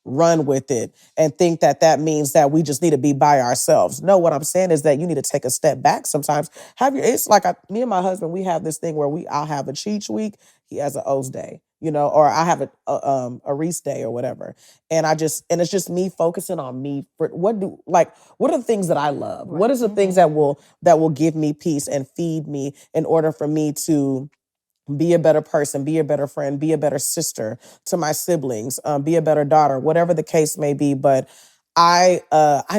run with it and think that means that we just need to be by ourselves. No, what I'm saying is that you need to take a step back sometimes. It's like me and my husband, we have this thing where I'll have a Cheech week, he has an O's day, or I have a Rece day or whatever. And it's just me focusing on me. What are the things that I love? Right. What is the things that will give me peace and feed me in order for me to be a better person, be a better friend, be a better sister to my siblings, be a better daughter, whatever the case may be. But I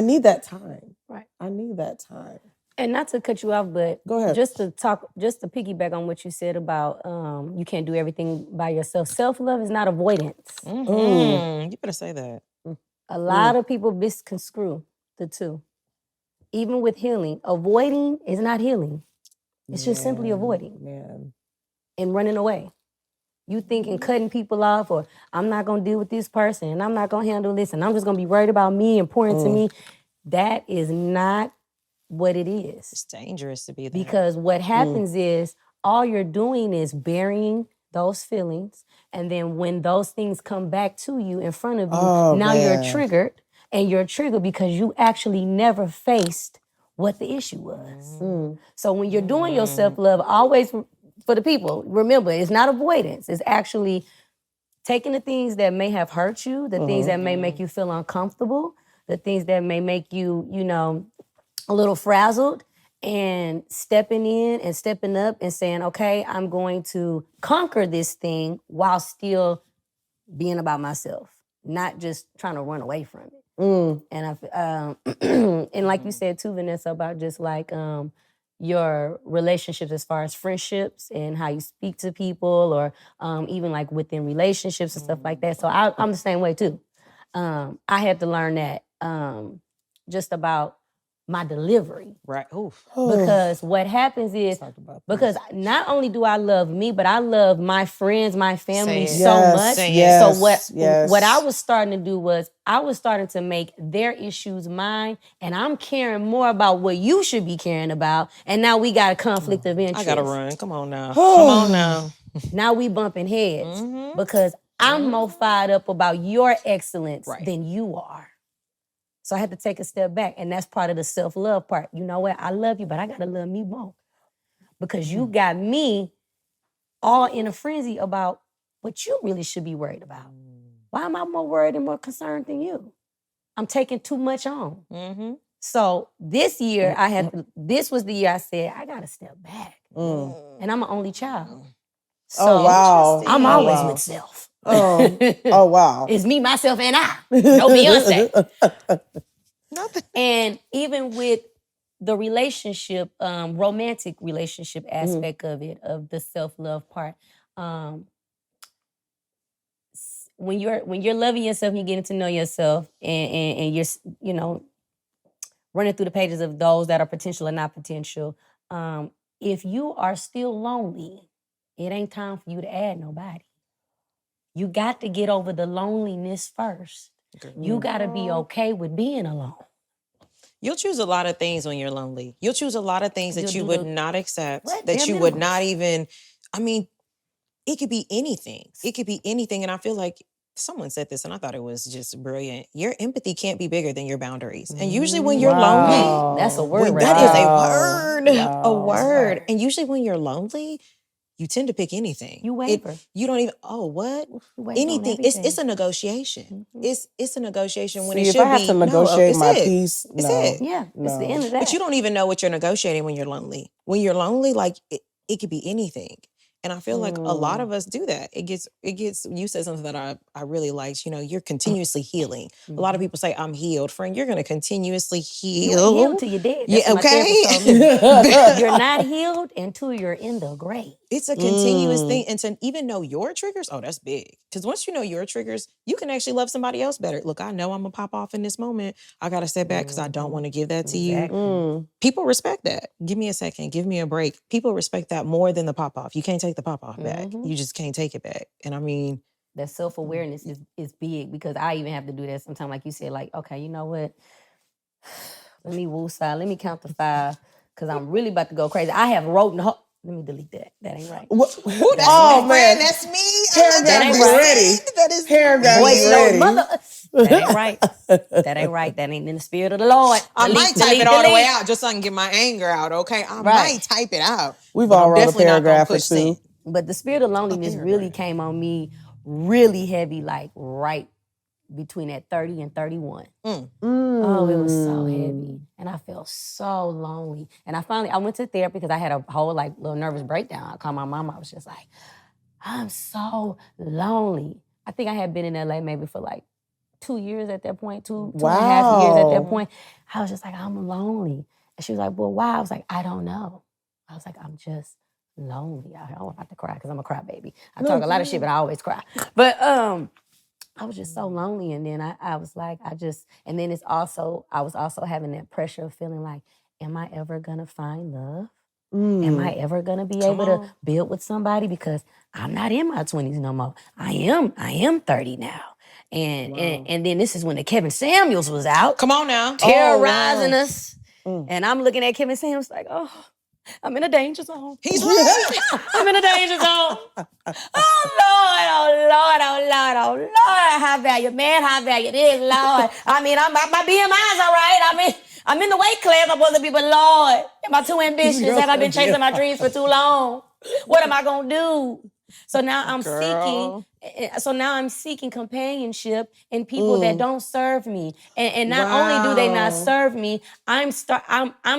need that time. Right. I need that time. And not to cut you off, but go ahead. Just to piggyback on what you said about you can't do everything by yourself. Self-love is not avoidance. You better say that. A lot of people misconstrue the two. Even with healing, avoiding is not healing. It's just simply avoiding and running away. You thinking cutting people off, or I'm not going to deal with this person, and I'm not going to handle this, and I'm just going to be worried about me and pouring to me. That is not what it is. It's dangerous to be that. Because what happens is all you're doing is burying those feelings, and then when those things come back to you in front of you, you're triggered, and you're triggered because you actually never faced what the issue was. So when you're doing your self-love, always, for the people, remember, it's not avoidance. It's actually taking the things that may have hurt you, the things that may make you feel uncomfortable, the things that may make you, a little frazzled, and stepping in and stepping up and saying, okay, I'm going to conquer this thing while still being about myself, not just trying to run away from it. And and like you said too, Vanessa, about just like your relationships as far as friendships and how you speak to people, or even like within relationships and stuff like that. So I'm the same way too. I had to learn that just about my delivery. Right. Oof. Because what happens is, because not only do I love me, but I love my friends, my family so much. So what I was starting to do was I was starting to make their issues mine, and I'm caring more about what you should be caring about. And now we got a conflict of interest. I gotta run. Come on now. Come on now. Now we bumping heads because I'm more fired up about your excellence than you are. So I had to take a step back, and that's part of the self-love part. You know what? I love you, but I gotta love me more. Because you got me all in a frenzy about what you really should be worried about. Why am I more worried and more concerned than you? I'm taking too much on. So this year, this was the year I said, I gotta step back. And I'm an only child. So I'm always with self. Wow. It's me, myself, and I. No Beyonce. Nothing. And even with the relationship, romantic relationship aspect of it, of the self-love part, when you're loving yourself and you're getting to know yourself, and you're running through the pages of those that are potential and not potential, if you are still lonely, it ain't time for you to add nobody. You got to get over the loneliness first. You got to be okay with being alone. You'll choose a lot of things when you're lonely. You'll choose a lot of things that you would not accept, that you would not even, it could be anything. It could be anything. And I feel like someone said this, and I thought it was just brilliant. Your empathy can't be bigger than your boundaries. And usually when you're lonely, that's a word. That is a word. A word. And usually when you're lonely, you tend to pick anything. You waver. You don't even, what? Anything. It's a negotiation. It's a negotiation when it should be. If I have to negotiate my peace, it's it. Yeah, it's the end of that. But you don't even know what you're negotiating when you're lonely. When you're lonely, like it could be anything. And I feel like a lot of us do that. It gets, you said something that I really liked, you're continuously healing. A lot of people say, I'm healed. Friend, you're going to continuously heal. You're healed till you're dead. Yeah, okay. You're not healed until you're in the grave. It's a continuous thing. And to even know your triggers, that's big. Because once you know your triggers, you can actually love somebody else better. Look, I know I'm going to pop off in this moment. I got to step back because I don't want to give that to you. People respect that. Give me a second. Give me a break. People respect that more than the pop off. You can't take the pop off back. You just can't take it back. And that self-awareness is big, because I even have to do that sometimes. Like you said, like, okay, you know what? Let me woosah. Let me count to 5, because I'm really about to go crazy. I have wrote let me delete that. That ain't right. Man, that's me. That ain't ready. That is ready. That ain't right. That ain't right. That ain't in the spirit of the Lord. I might type it all the way out just so I can get my anger out, okay? I might type it out. We've all wrote a paragraph or two. But the spirit of loneliness really came on me really heavy, like right between that 30 and 31. Oh, it was so heavy. And I felt so lonely. And I went to therapy because I had a whole little nervous breakdown. I called my mom. I was just like, I'm so lonely. I think I had been in LA maybe for 2 years at that point, two and a half years at that point. I was just like, I'm lonely. And she was like, well, why? I was like, I don't know. I was like, I'm just lonely. I don't have to cry because I'm a crybaby. I talk a lot of shit, but I always cry. But I was just so lonely. And then I was like, and then I was also having that pressure of feeling like, am I ever gonna find love? Am I ever gonna be able to build with somebody? Because I'm not in my 20s no more. I am 30 now. And then this is when the Kevin Samuels was out. Come on now. Terrorizing us. And I'm looking at Kevin Samuels like, I'm in a danger zone. He's right. I'm in a danger zone. Oh, Lord. High value, man, high value. This, Lord. My BMI's all right. I'm in the weight class I'm supposed to be, but Lord, am I too ambitious? Have I been chasing my dreams for too long? What am I going to do? So now I'm seeking companionship in people that don't serve me. And not only do they not serve me, I'm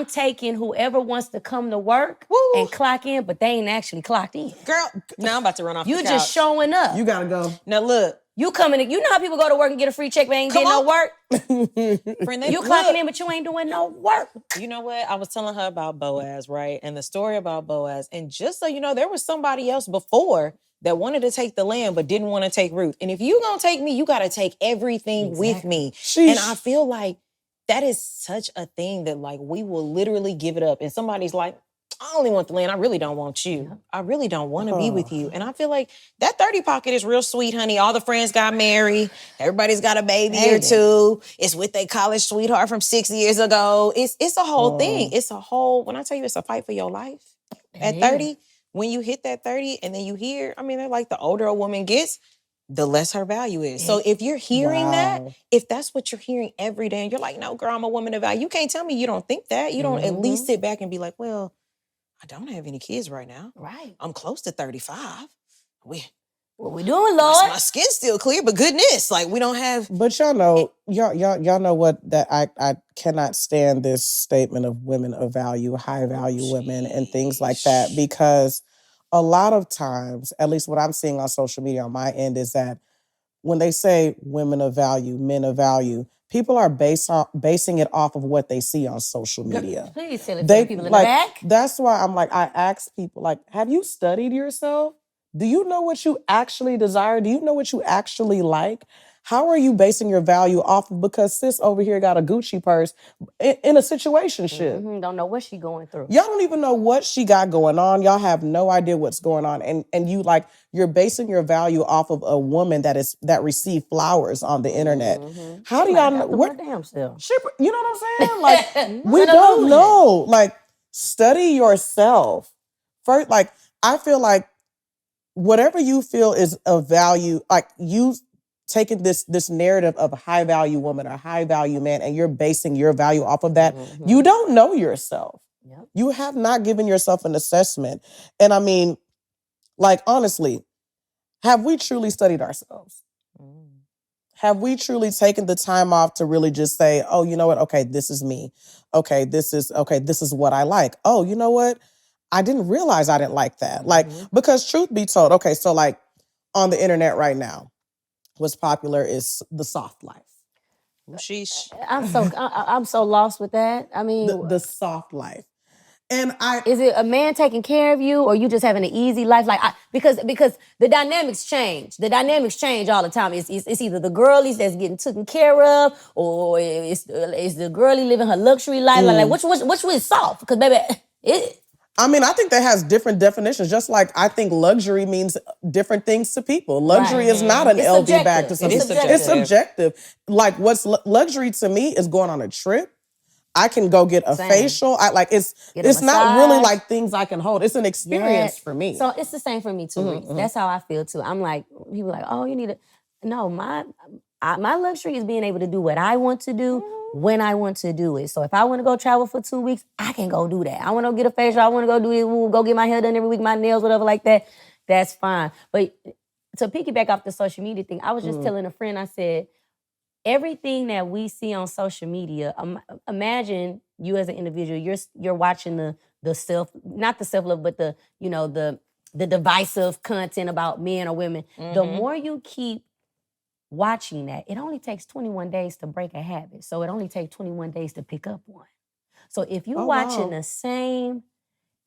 taking whoever wants to come to work and clock in, but they ain't actually clocked in. Girl, now I'm about to run off the couch. You just showing up. You gotta go. Now look, You coming in, you know how people go to work and get a free check but ain't did no work? Friend, You clocking in, but you ain't doing no work. You know what? I was telling her about Boaz, right? And the story about Boaz. And just so you know, there was somebody else before that wanted to take the land but didn't want to take Ruth. And if you gonna take me, you gotta take everything with me. And I feel like that is such a thing that like we will literally give it up. And somebody's like, I only want the land. I really don't want you. Yeah. I really don't want to be with you. And I feel like that 30 pocket is real sweet, honey. All the friends got married. Everybody's got a baby or two. It's with their college sweetheart from 6 years ago. It's a whole thing. It's a whole, when I tell you it's a fight for your life. At 30, when you hit that 30 and then you hear, I mean, they're like the older a woman gets, the less her value is. So if you're hearing that, if that's what you're hearing every day and you're like, no, girl, I'm a woman of value. You can't tell me you don't think that. You don't at least sit back and be like, well, I don't have any kids right now. Right. I'm close to 35. What we doing, Lord? My skin's still clear, but goodness, like we don't have. But y'all know, y'all know what that I cannot stand this statement of women of value, high value women, and things like that, because a lot of times, at least what I'm seeing on social media on my end, is that when they say women of value, men of value, people are basing it off of what they see on social media. Please tell it to people in the back. That's why I'm like, I ask people, like, have you studied yourself? Do you know what you actually desire? Do you know what you actually like? How are you basing your value off of, because sis over here got a Gucci purse in a situationship? Don't know what she going through. Y'all don't even know what she got going on. Y'all have no idea what's going on. And you're basing your value off of a woman that received flowers on the internet. How do y'all know? What damn self? You know what I'm saying? Like, we don't know. Like, study yourself. First, like, I feel like whatever you feel is of value, like you taking this narrative of a high value woman or high value man, and you're basing your value off of that, you don't know yourself. Yep. You have not given yourself an assessment. And I mean, like, honestly, have we truly studied ourselves? Have we truly taken the time off to really just say, oh, you know what? Okay, this is me. Okay, this is what I like. Oh, you know what? I didn't realize I didn't like that. Like, because truth be told, okay, so like on the internet right now, what's popular is the soft life. Sheesh. I'm so lost with that. I mean, the soft life. And is it a man taking care of you, or you just having an easy life? Like, because the dynamics change. The dynamics change all the time. It's either the girlies that's getting taken care of, or it's the girlie living her luxury life. Like which one is soft? Because baby, I mean, I think that has different definitions. Just like I think luxury means different things to people. Luxury is not an LV bag to something. It's subjective. Like, what's luxury to me is going on a trip. I can go get a facial. It's not really like things I can hold. It's an experience for me. So it's the same for me too, Rece. That's how I feel too. I'm like, people are like, oh, you need to. No, my luxury is being able to do what I want to do when I want to do it. So if I want to go travel for 2 weeks, I can go do that. I want to get a facial. I want to go do it. Go get my hair done every week, my nails, whatever like that. That's fine. But to piggyback off the social media thing, I was just telling a friend, I said, everything that we see on social media, imagine you as an individual, you're watching the self, not the self-love, but the divisive content about men or women. The more you keep watching that, it only takes 21 days to break a habit. So it only takes 21 days to pick up one. So if you're watching the same,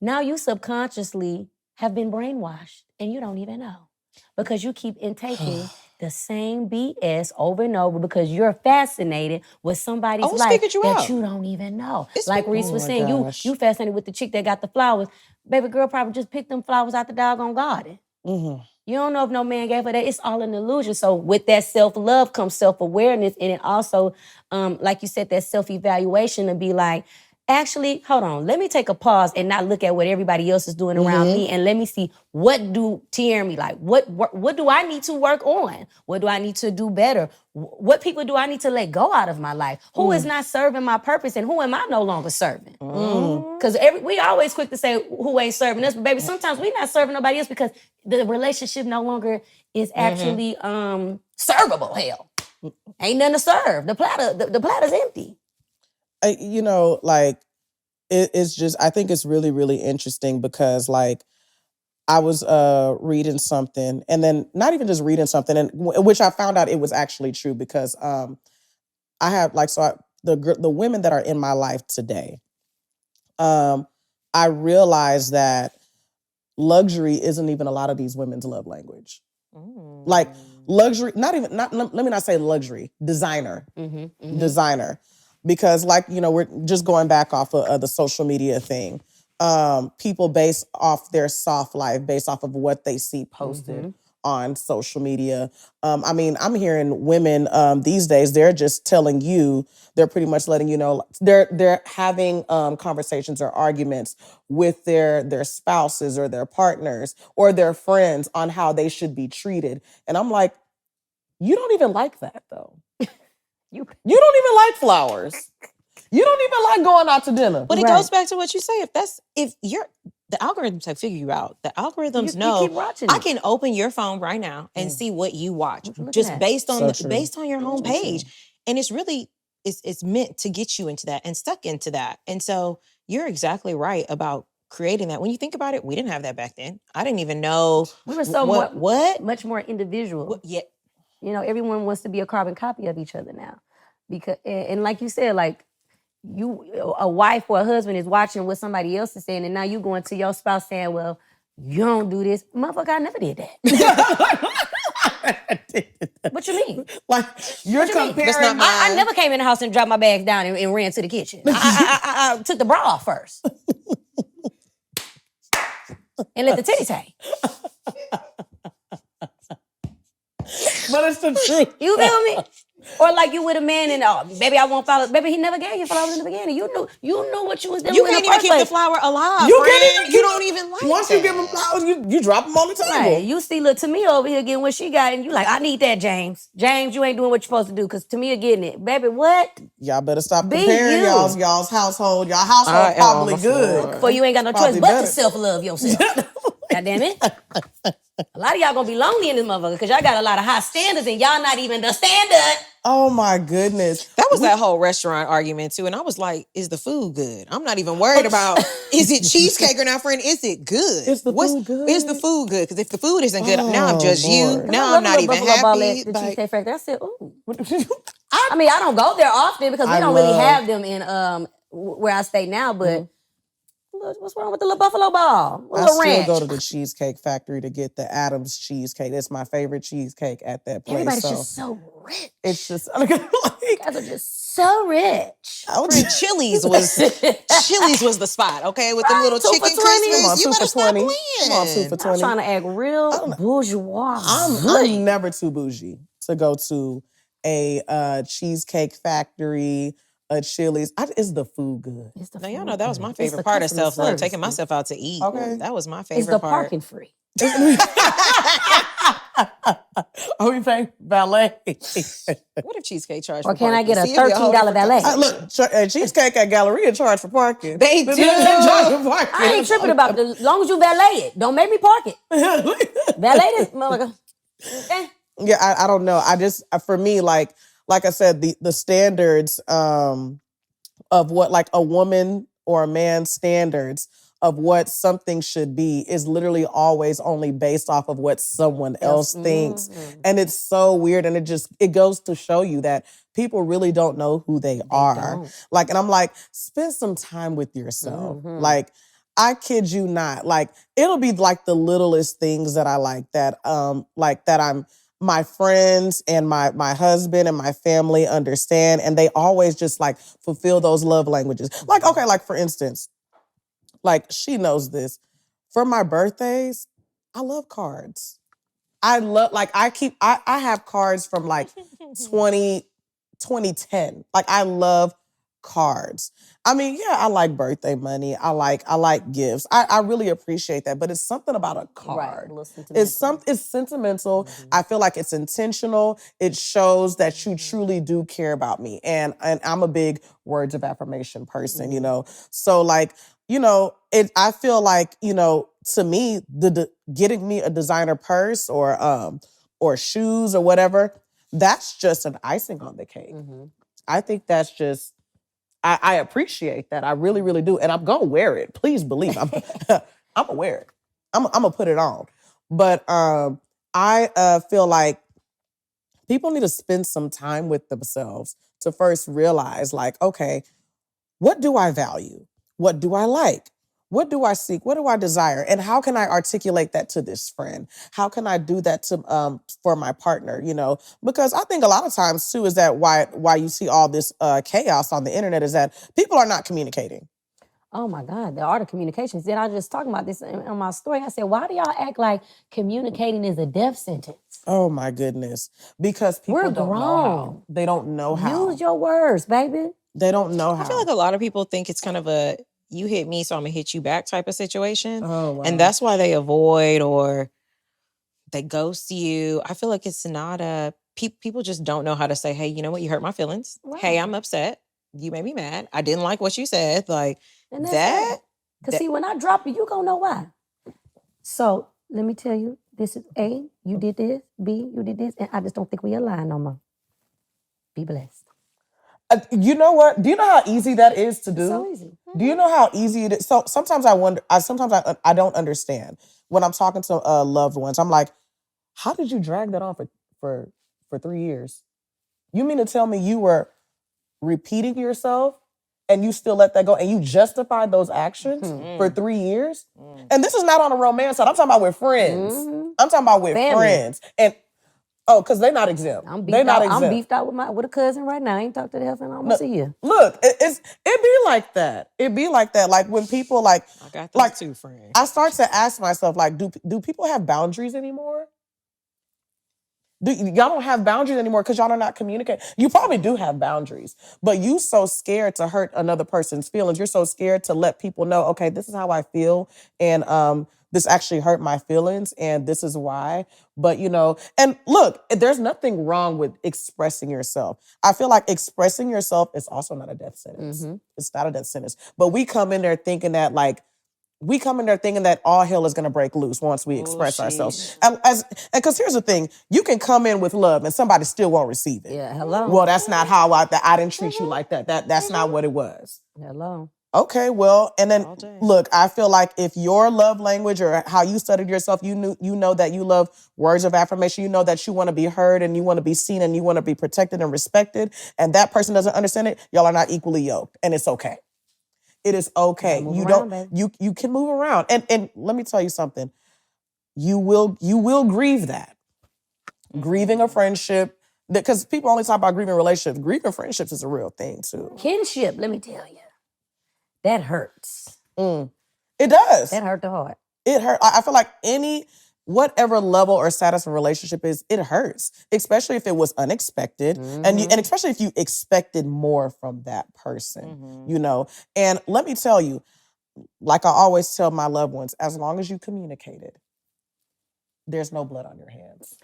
now you subconsciously have been brainwashed and you don't even know, because you keep intaking the same BS over and over because you're fascinated with somebody's life that you don't even know. Like Rece was saying, you fascinated with the chick that got the flowers. Baby girl probably just picked them flowers out the doggone garden. You don't know if no man gave her that. It's all an illusion. So with that self-love comes self-awareness, and it also, like you said, that self-evaluation to be like, actually, hold on, let me take a pause and not look at what everybody else is doing around me, and let me see what do Tiaramy like. What do I need to work on? What do I need to do better? What people do I need to let go out of my life? Who is not serving my purpose, and who am I no longer serving? Because we always quick to say who ain't serving us, but baby, sometimes we not serving nobody else because the relationship no longer is actually servable. Hell, ain't nothing to serve. The platter's empty. It's just, I think it's really, really interesting because, like, I was reading something, and then not even just reading something, and which I found out it was actually true because I have the women that are in my life today. I realized that luxury isn't even a lot of these women's love language. Like luxury, let me not say luxury, designer. Designer. Because we're just going back off of the social media thing. People base off their soft life, based off of what they see posted on social media. I'm hearing women these days, they're just telling you, they're pretty much letting you know, they're having conversations or arguments with their spouses or their partners or their friends on how they should be treated. And I'm like, you don't even like that though. You don't even like flowers. You don't even like going out to dinner. But it goes back to what you say. The algorithms have figured you out. The algorithms know. You keep watching I can open your phone right now and see what you watch, just based on your home page. And it's really it's meant to get you into that and stuck into that. And so you're exactly right about creating that. When you think about it, we didn't have that back then. I didn't even know. We were much more individual. Yeah. Everyone wants to be a carbon copy of each other now, because and like you said, like a wife or a husband is watching what somebody else is saying, and now you going to your spouse saying, "Well, you don't do this, motherfucker. I never did that." What you mean? Like you're comparing. I never came in the house and dropped my bags down and ran to the kitchen. I took the bra off first and let the titties hang. But it's the truth. You feel me? Or like you with a man and baby, I won't follow. Baby, he never gave you flowers in the beginning. You knew what you was doing. You can't even keep the flower alive. You don't even like once you give them flowers, you drop them on the table. Right. You see little Tamia over here getting what she got, and you like, I need that, James. James, you ain't doing what you're supposed to do because Tamia getting it. Baby, what? Y'all better stop comparing y'all's household. Y'all household probably good. For you ain't got no choice but to self-love yourself. God damn it. A lot of y'all gonna be lonely in this motherfucker because y'all got a lot of high standards and y'all not even the standard. Oh my goodness. That was that whole restaurant argument too. And I was like, is the food good? I'm not even worried about, is it cheesecake or not, friend? Is it good? Is the food good? Is the food good? Because if the food isn't good, now I'm just you. Now I'm not even happy. The Cheesecake Factory. I said, ooh. I mean, I don't go there often because we don't really have them in where I stay now, but what's wrong with the little buffalo ball? I still go to the Cheesecake Factory to get the Adams cheesecake. It's my favorite cheesecake at that place. Everybody's just so rich. It's just you guys are just so rich. Chili's was the spot, okay? With the little chicken Christmas. You better stop playing. Come on, 2 for 20. I'm trying to act real bourgeois. I'm never too bougie to go to a Cheesecake Factory, a Chili's. It's the food good. Now, y'all know that was my favorite part of self-love, taking myself out to eat. Okay. That was my favorite part. It's the part. parking free. Are we paying valet? What if Cheesecake charged or for can parking? I get a $13 valet? Look, Cheesecake at Galleria charge for parking. They do. I ain't tripping about it. As long as you valet it. Don't make me park it. Valet this motherfucker. Okay. Yeah, I don't know. I just, for me, like I said, the standards of what like a woman or a man's standards of what something should be is literally always only based off of what someone else thinks. And it's so weird. And it goes to show you that people really don't know who they are. Like, and I'm like, spend some time with yourself. Like, I kid you not. Like, it'll be like the littlest things that I like that I'm my friends and my husband and my family understand, and they always just like fulfill those love languages. Like, okay, like for instance, like she knows this. For my birthdays, I love cards. I have cards from like 2010. Like I love cards. I mean, yeah, I like birthday money. I like gifts. I really appreciate that. But it's something about a card. Right, it's sentimental. I feel like it's intentional. It shows that you truly do care about me. And I'm a big words of affirmation person, you know. So like, you know, I feel like, you know, to me, the getting me a designer purse or shoes or whatever, that's just an icing on the cake. I think that's just I appreciate that. I really, really do. And I'm going to wear it. Please believe I'm going to wear it. I'm gonna put it on. But I feel like people need to spend some time with themselves to first realize, like, okay, what do I value? What do I like? What do I seek? What do I desire? And how can I articulate that to this friend? How can I do that to for my partner? You know, because I think a lot of times too is that why you see all this chaos on the internet is that people are not communicating. Oh my God, the art of communications. Then I was just talking about this in my story. I said, why do y'all act like communicating is a death sentence? Oh my goodness. Because people We're don't know how. They don't know how. Use your words, baby. They don't know how. I feel like a lot of people think it's kind of a you hit me, so I'm gonna hit you back type of situation. Oh, wow. And that's why they avoid or they ghost you. I feel like it's not a people just don't know how to say, hey, you know what, you hurt my feelings. Right. Hey, I'm upset. You made me mad. I didn't like what you said. Like And that's that. Because see, when I drop you, you gonna know why. So let me tell you, this is A, you did this, B, you did this, and I just don't think we align no more. Be blessed. You know what? Do you know how easy that is to do? It's so easy. Do you know how easy it is? So sometimes I wonder. I don't understand when I'm talking to loved ones. I'm like, how did you drag that on for 3 years? You mean to tell me you were repeating yourself and you still let that go and you justified those actions for 3 years? And this is not on a romance side. I'm talking about with friends. I'm talking about with friends. And because they're not exempt. They're not exempt. I'm beefed out with a cousin right now. I ain't talked to the hell in almost a year. Look, it be like that. It be like that. Like when people like I got those two friends. I start to ask myself, like, do people have boundaries anymore? Y'all don't have boundaries anymore because y'all are not communicating. You probably do have boundaries, but you so scared to hurt another person's feelings. You're so scared to let people know, okay, this is how I feel, and this actually hurt my feelings, and this is why. But and look, there's nothing wrong with expressing yourself. I feel like expressing yourself is also not a death sentence. It's not a death sentence. But we come in there thinking that all hell is going to break loose once we express ourselves. And because here's the thing, you can come in with love and somebody still won't receive it. Yeah, hello. Well, that's not how I didn't treat you like that. That's not what it was. Hello. Okay, well, and then look, I feel like if your love language or how you studied yourself, you know that you love words of affirmation, you know that you want to be heard and you want to be seen and you want to be protected and respected, and that person doesn't understand it, y'all are not equally yoked, and it's okay. It is okay. You can move around. And let me tell you something. You will grieve that. Grieving a friendship, because people only talk about grieving relationships. Grieving friendships is a real thing too. Kinship, let me tell you. That hurts. It does. That hurt the heart. It hurt. I feel like whatever level or status of relationship is, it hurts, especially if it was unexpected, and especially if you expected more from that person, And let me tell you, like I always tell my loved ones, as long as you communicated, there's no blood on your hands.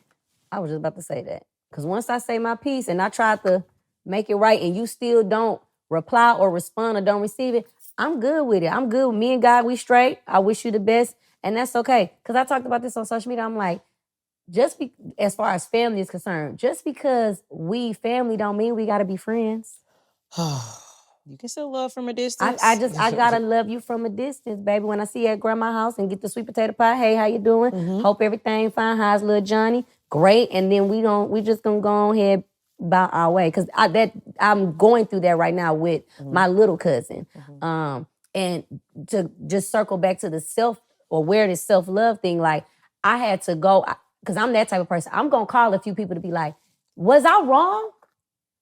I was just about to say that. Because once I say my piece and I try to make it right and you still don't reply or respond or don't receive it, I'm good with it. I'm good with me and God, we straight. I wish you the best. And that's okay. Because I talked about this on social media. I'm like, as far as family is concerned, just because we family don't mean we got to be friends. You can still love from a distance. I gotta love you from a distance, baby. When I see you at grandma's house and get the sweet potato pie, hey, how you doing? Hope everything fine. How's little Johnny? Great. And then we just gonna go on ahead about our way. Cause I'm going through that right now with my little cousin. And to just circle back to the self-awareness, self-love thing, like I had to go, cause I'm that type of person. I'm gonna call a few people to be like, was I wrong?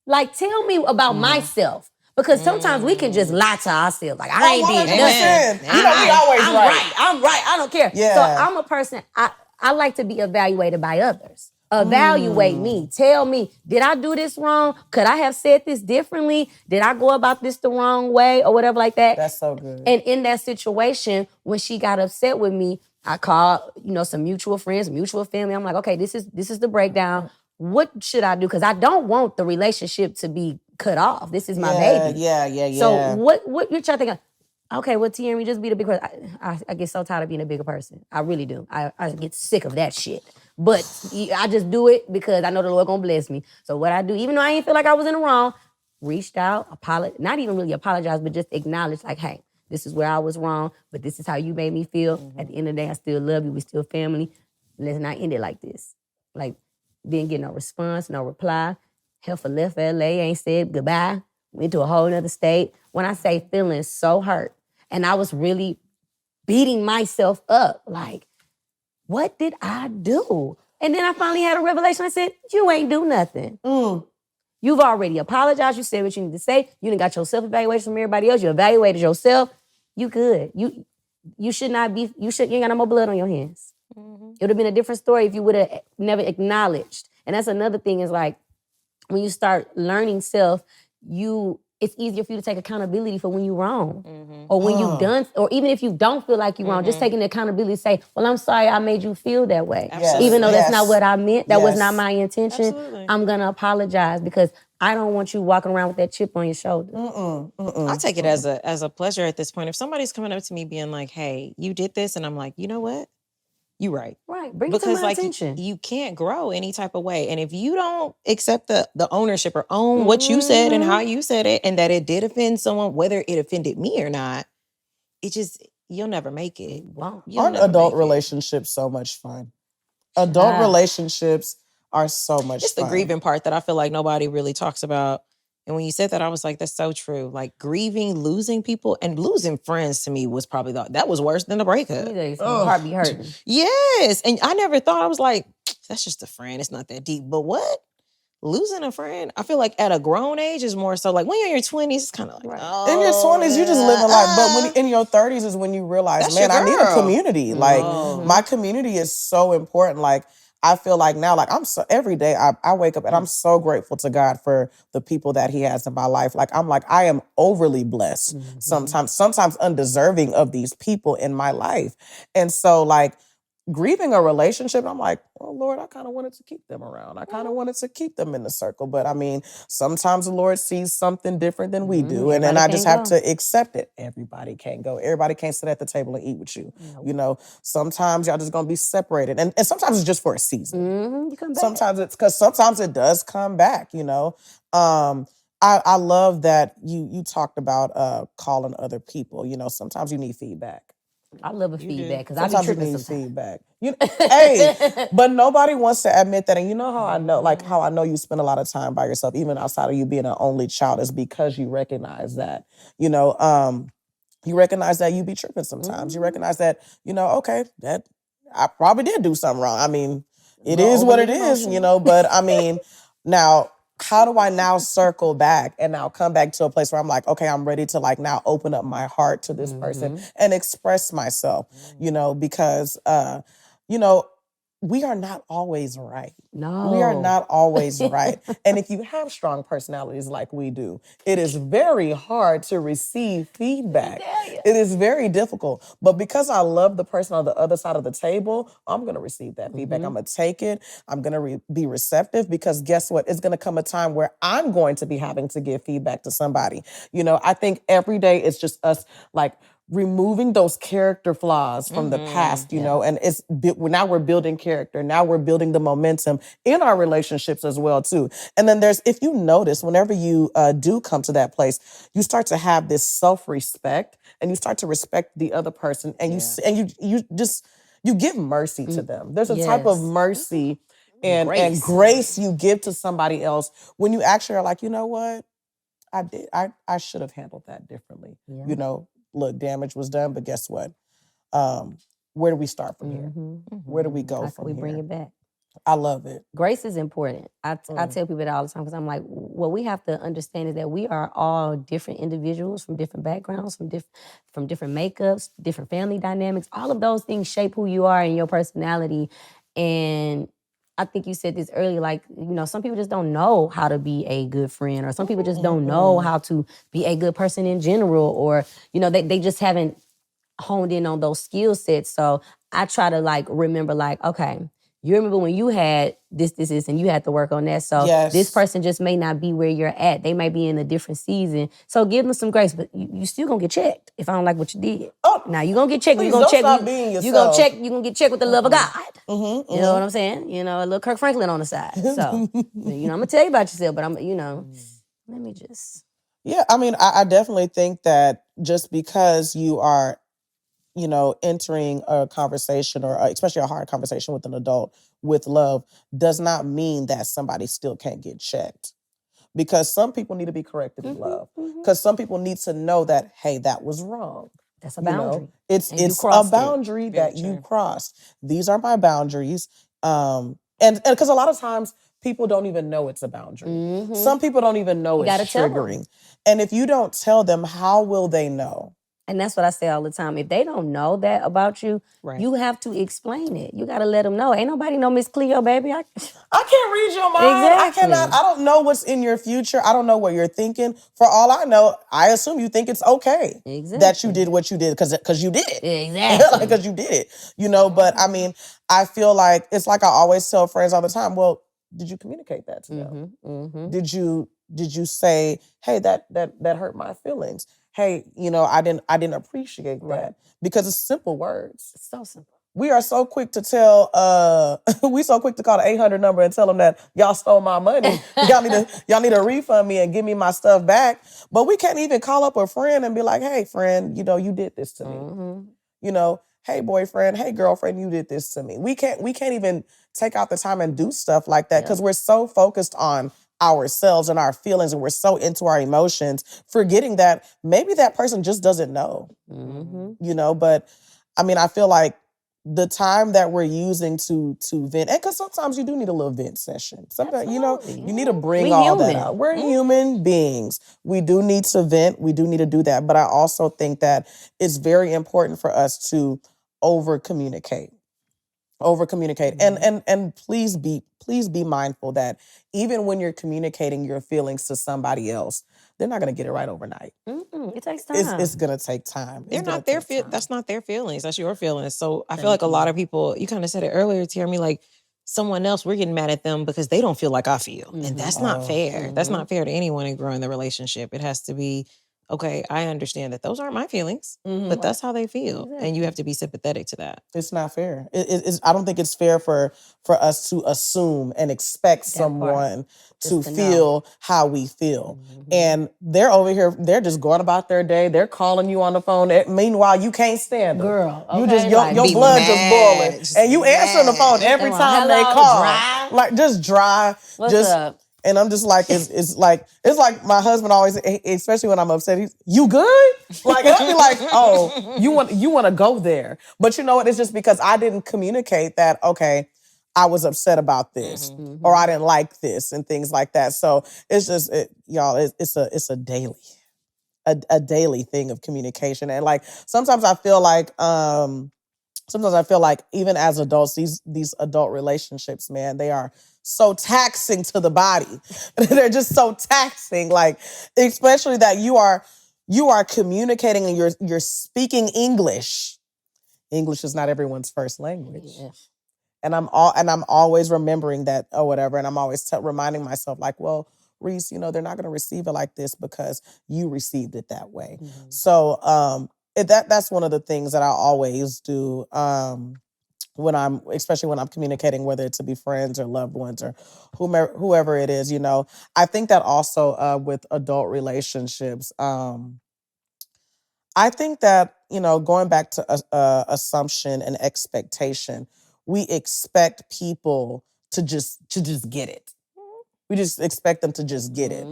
Like, tell me about myself. Because sometimes we can just lie to ourselves. Like, I ain't being nothing. We always right. I'm right. I don't care. Yeah. So I'm a person, I like to be evaluated by others. Evaluate me. Tell me, did I do this wrong? Could I have said this differently? Did I go about this the wrong way or whatever like that? That's so good. And in that situation, when she got upset with me, I called, some mutual friends, mutual family. I'm like, okay, this is the breakdown. What should I do? Because I don't want the relationship to be cut off. This is my baby. Yeah. So what you're trying to think of? Okay, well, Tiaramy, just be the big person. I get so tired of being a bigger person. I really do. I get sick of that shit. But I just do it because I know the Lord gonna bless me. So what I do, even though I ain't feel like I was in the wrong, reached out, not even really apologize, but just acknowledge, like, hey, This is where I was wrong, but this is how you made me feel. At the end of the day, I still love you. We still family. Let's not end it like this. Like, didn't get no response, no reply. Heifer left LA, ain't said goodbye. Went to a whole nother state. When I say feeling so hurt, and I was really beating myself up, like, what did I do? And then I finally had a revelation. I said, you ain't do nothing. You've already apologized. You said what you need to say. You done got your self-evaluation from everybody else. You evaluated yourself. You good. You should not be, you ain't got no more blood on your hands. It would have been a different story if you would have never acknowledged. And that's another thing is like, when you start learning self, it's easier for you to take accountability for when you're wrong. Or when you've done, or even if you don't feel like you're wrong, just taking the accountability to say, well, I'm sorry I made you feel that way. Absolutely. Even though that's not what I meant, that was not my intention, Absolutely. I'm gonna apologize because I don't want you walking around with that chip on your shoulder. I take it as a pleasure at this point. If somebody's coming up to me being like, hey, you did this, and I'm like, you know what? You right. Right. Bring it to my attention. You can't grow any type of way. And if you don't accept the ownership or own what you said and how you said it, and that it did offend someone, whether it offended me or not, you'll never make it. Aren't adult relationships so much fun? Adult relationships are so much fun. It's the grieving part that I feel like nobody really talks about. And when you said that, I was like, that's so true. Like grieving, losing people, and losing friends to me was probably that was worse than a breakup. Heart be hurting. Yes. And I never thought, I was like, that's just a friend. It's not that deep. But what? Losing a friend? I feel like at a grown age is more so like when you're in your 20s, it's kind of like, in your 20s, you just living life. But when in your 30s is when you realize, man, I need a community. Like my community is so important. Like I feel like now, like every day I wake up and I'm so grateful to God for the people that he has in my life. Like, I am overly blessed sometimes undeserving of these people in my life. And so like grieving a relationship, I'm like, oh Lord, I kind of wanted to keep them around. I kind of wanted to keep them in the circle. But I mean, sometimes the Lord sees something different than we do. And then I just have to accept it. Everybody can't go. Everybody can't sit at the table and eat with you. You know, sometimes y'all just gonna be separated. And sometimes it's just for a season. You come back. Sometimes it does come back, you know. I love that you talked about calling other people. You know, sometimes you need feedback. I love feedback because I be tripping sometimes. Feedback. Hey, but nobody wants to admit that. And you know how I know, like how I know you spend a lot of time by yourself, even outside of you being an only child, is because you recognize that. You know, you recognize that you be tripping sometimes. You recognize that, you know, okay, that I probably did do something wrong. I mean, it is what it is, you know. But I mean, now, how do I now circle back and now come back to a place where I'm like, okay, I'm ready to like now open up my heart to this person and express myself, you know, because, you know, we are not always right. No. We are not always right. And if you have strong personalities like we do, it is very hard to receive feedback. It is very difficult. But because I love the person on the other side of the table, I'm going to receive that feedback. I'm going to take it. I'm going to be receptive because guess what? It's going to come a time where I'm going to be having to give feedback to somebody. You know, I think every day it's just us like removing those character flaws from the past, you know, and now we're building character. Now we're building the momentum in our relationships as well, too. And then Mm-hmm. if you notice, whenever you do come to that place, you start to have this self-respect and you start to respect the other person and you give mercy to them. There's a type of mercy and grace you give to somebody else when you actually are like, you know what? I should have handled that differently. Yeah. You know, look, damage was done, but guess what? Where do we start from here? Where do we go from here? We bring it back. I love it. Grace is important. I tell people that all the time because I'm like, what we have to understand is that we are all different individuals from different backgrounds, from different makeups, different family dynamics. All of those things shape who you are and your personality. And I think you said this earlier, like, you know, some people just don't know how to be a good friend, or some people just don't know how to be a good person in general, or, you know, they just haven't honed in on those skill sets. So I try to like remember like, okay, you remember when you had this, and you had to work on that. So this person just may not be where you're at. They may be in a different season. So give them some grace, but you still gonna get checked if I don't like what you did. Oh, now you gonna get checked. You gonna check. You gonna check. You gonna get checked with the love of God. You know what I'm saying? You know, a little Kirk Franklin on the side. So you know, I'm gonna tell you about yourself, but I'm, you know, let me just. Yeah, I mean, I definitely think that just because you are, entering a conversation or especially a hard conversation with an adult with love does not mean that somebody still can't get checked. Because some people need to be corrected in love. Because some people need to know that, hey, that was wrong. That's a boundary. It's a boundary that you crossed. These are my boundaries. And because a lot of times people don't even know it's a boundary. Some people don't even know it's triggering. And if you don't tell them, how will they know? And that's what I say all the time. If they don't know that about you, you have to explain it. You got to let them know. Ain't nobody know Miss Cleo, baby. I can't read your mind. Exactly. I cannot. I don't know what's in your future. I don't know what you're thinking. For all I know, I assume you think it's okay that you did what you did because you did it. Exactly. Because you did it. But I mean, I feel like it's like I always tell friends all the time, well, did you communicate that to them? Did you say, hey, that hurt my feelings? Hey, I didn't appreciate that. Because it's simple words. It's so simple. We are so quick to tell, we so quick to call the 800 number and tell them that y'all stole my money. y'all need to refund me and give me my stuff back. But we can't even call up a friend and be like, hey, friend, you did this to me. Hey, boyfriend, hey, girlfriend, you did this to me. We can't even take out the time and do stuff like that because we're so focused on ourselves and our feelings, and we're so into our emotions, forgetting that maybe that person just doesn't know. But I mean, I feel like the time that we're using to vent, and because sometimes you do need a little vent session. Sometimes, you need to bring that out. We're human beings. We do need to vent. We do need to do that. But I also think that it's very important for us to over-communicate. And please be mindful that even when you're communicating your feelings to somebody else, they're not going to get it right overnight. It takes time. It's going to take time. That's not their feelings. That's your feelings. So I feel like a lot of people, you kind of said it earlier, Tiaramy, like someone else, we're getting mad at them because they don't feel like I feel. And that's not fair. That's not fair to anyone in growing the relationship. It has to be, okay, I understand that those aren't my feelings, but that's how they feel. Exactly. And you have to be sympathetic to that. It's not fair. I don't think it's fair for us to assume and expect someone to feel how we feel. And they're over here, they're just going about their day. They're calling you on the phone. Meanwhile, you can't stand them. Girl, okay, you just your blood just boiling. And you answering the phone every time they call. Dry. Like just dry. What's up? And I'm just like, it's like my husband always, especially when I'm upset, you good? Like, I'll be like, oh, you want to go there. But you know what? It's just because I didn't communicate that, okay, I was upset about this or I didn't like this and things like that. So it's just, y'all, it's a daily, a daily thing of communication. And like, sometimes I feel like even as adults, these adult relationships, man, they are so taxing to the body. They're just so taxing, like, especially that you are communicating and you're speaking English. English is not everyone's first language. Yes. And I'm always remembering that or whatever. And I'm always reminding myself, like, well, Rece, they're not going to receive it like this because you received it that way. So that's one of the things that I always do especially when I'm communicating, whether it to be friends or loved ones or whoever it is. I think that also with adult relationships, I think that, going back to assumption and expectation, we expect people to just get it. We just expect them to just get it.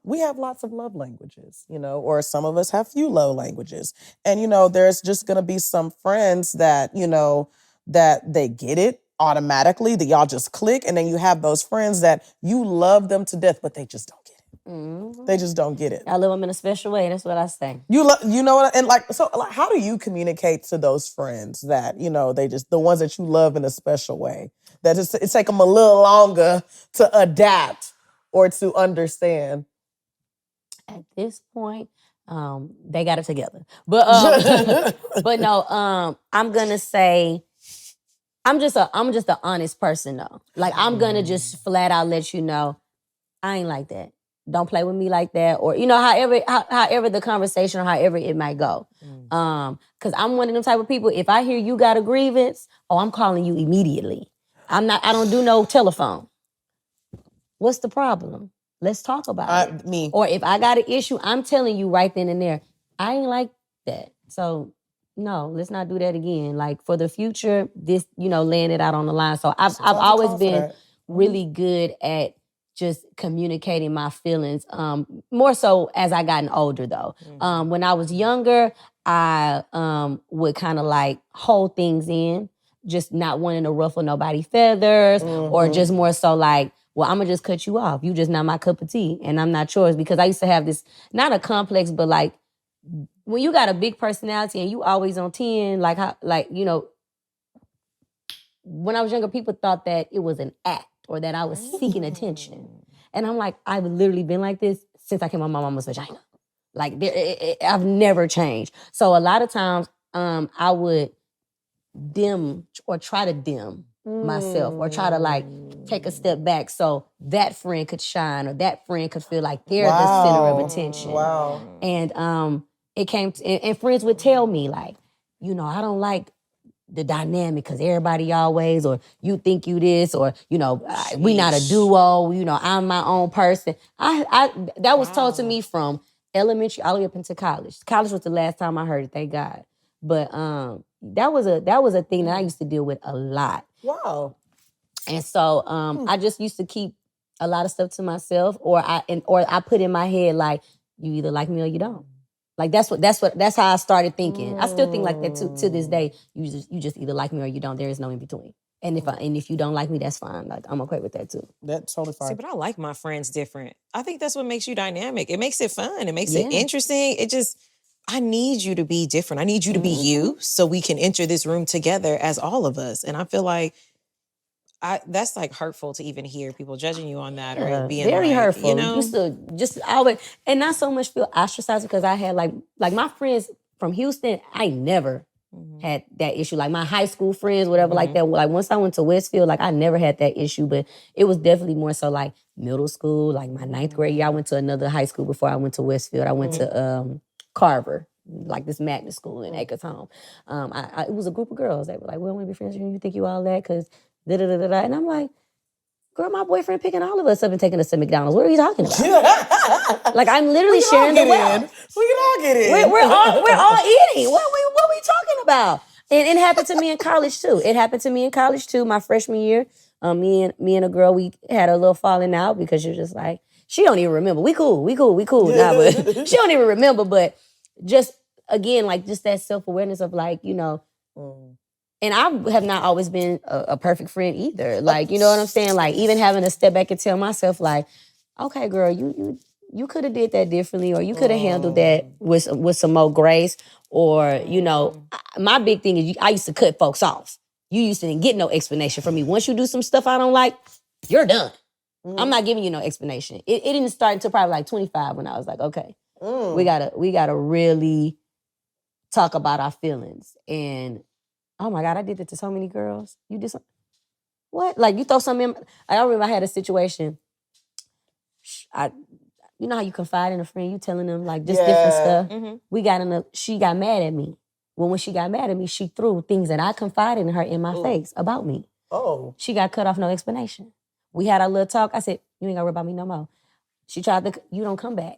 We have lots of love languages, or some of us have few love languages. And, there's just going to be some friends that, that they get it automatically, that y'all just click. And then you have those friends that you love them to death, but they just don't get it. They just don't get it. I love them in a special way. That's what I say. You know what? And how do you communicate to those friends that, they just, the ones that you love in a special way? That it take them a little longer to adapt or to understand. At this point, they got it together. But but no, I'm gonna say I'm just an honest person though. Like I'm gonna just flat out let you know I ain't like that. Don't play with me like that, or however the conversation or however it might go. Because I'm one of them type of people. If I hear you got a grievance, I'm calling you immediately. I don't do no telephone. What's the problem? Let's talk about it. Me. Or if I got an issue, I'm telling you right then and there, I ain't like that. So no, let's not do that again. Like for the future, this, laying it out on the line. So I've always been really good at just communicating my feelings. More so as I gotten older though. When I was younger, I would kind of like hold things in, just not wanting to ruffle nobody's feathers, or just more so like, well, I'm gonna just cut you off. You just not my cup of tea, and I'm not yours. Because I used to have this, not a complex, but like when you got a big personality and you always on 10, when I was younger, people thought that it was an act or that I was seeking attention. And I'm like, I've literally been like this since I came out my mama's vagina. Like I've never changed. So a lot of times, I would dim or try to dim myself, or try to like take a step back so that friend could shine, or that friend could feel like they're the center of attention. And it came to, and friends would tell me like, I don't like the dynamic because everybody always, or you think you this, or we not a duo, I'm my own person. That was told to me from elementary all the way up into college. College was the last time I heard it, thank God. But that was a thing that I used to deal with a lot. Wow. And so I just used to keep a lot of stuff to myself, or I put in my head like, you either like me or you don't. Like that's how I started thinking. I still think like that to this day. You just either like me or you don't. There is no in between. And if you don't like me, that's fine. Like I'm okay with that too. That's totally fine. See, but I like my friends different. I think that's what makes you dynamic. It makes it fun. It makes it interesting. I need you to be different. I need you to be you so we can enter this room together as all of us. And I feel like that's like hurtful to even hear people judging you on that, or being very like, hurtful. Used to just always, and not so much feel ostracized because I had like my friends from Houston, I never had that issue. Like my high school friends, whatever, like that. Like once I went to Westfield, like I never had that issue, but it was definitely more so like middle school, like my 9th grade year. I went to another high school before I went to Westfield. I went to Carver, like this magnet school in Acres Home. It was a group of girls that were like, we don't want to be friends with you. You think you all that? Because da-da-da-da-da. And I'm like, girl, my boyfriend picking all of us up and taking us to McDonald's. What are you talking about? Like, I'm literally sharing the wealth. We can all get in. We're all eating. What are we talking about? And it happened to me in college too. My freshman year, me and a girl, we had a little falling out because she was just like, she don't even remember. We cool. Nah, but she don't even remember. But just, again, like just that self-awareness of like, and I have not always been a perfect friend either. Like, you know what I'm saying? Like, even having to step back and tell myself, like, okay, girl, you could have did that differently, or you could have handled that with some more grace, or, my big thing is I used to cut folks off. You used to didn't get no explanation from me. Once you do some stuff I don't like, you're done. I'm not giving you no explanation. It didn't start until probably like 25 when I was like, okay, we gotta really talk about our feelings. And oh my God, I did that to so many girls. You did something. What? Like you throw something in. I remember I had a situation. You know how you confide in a friend, you telling them like just different stuff. She got mad at me. When she got mad at me, she threw things that I confided in her in my face about me. Oh. She got cut off, no explanation. We had our little talk. I said, you ain't gotta worry about me no more. She tried to, you don't come back.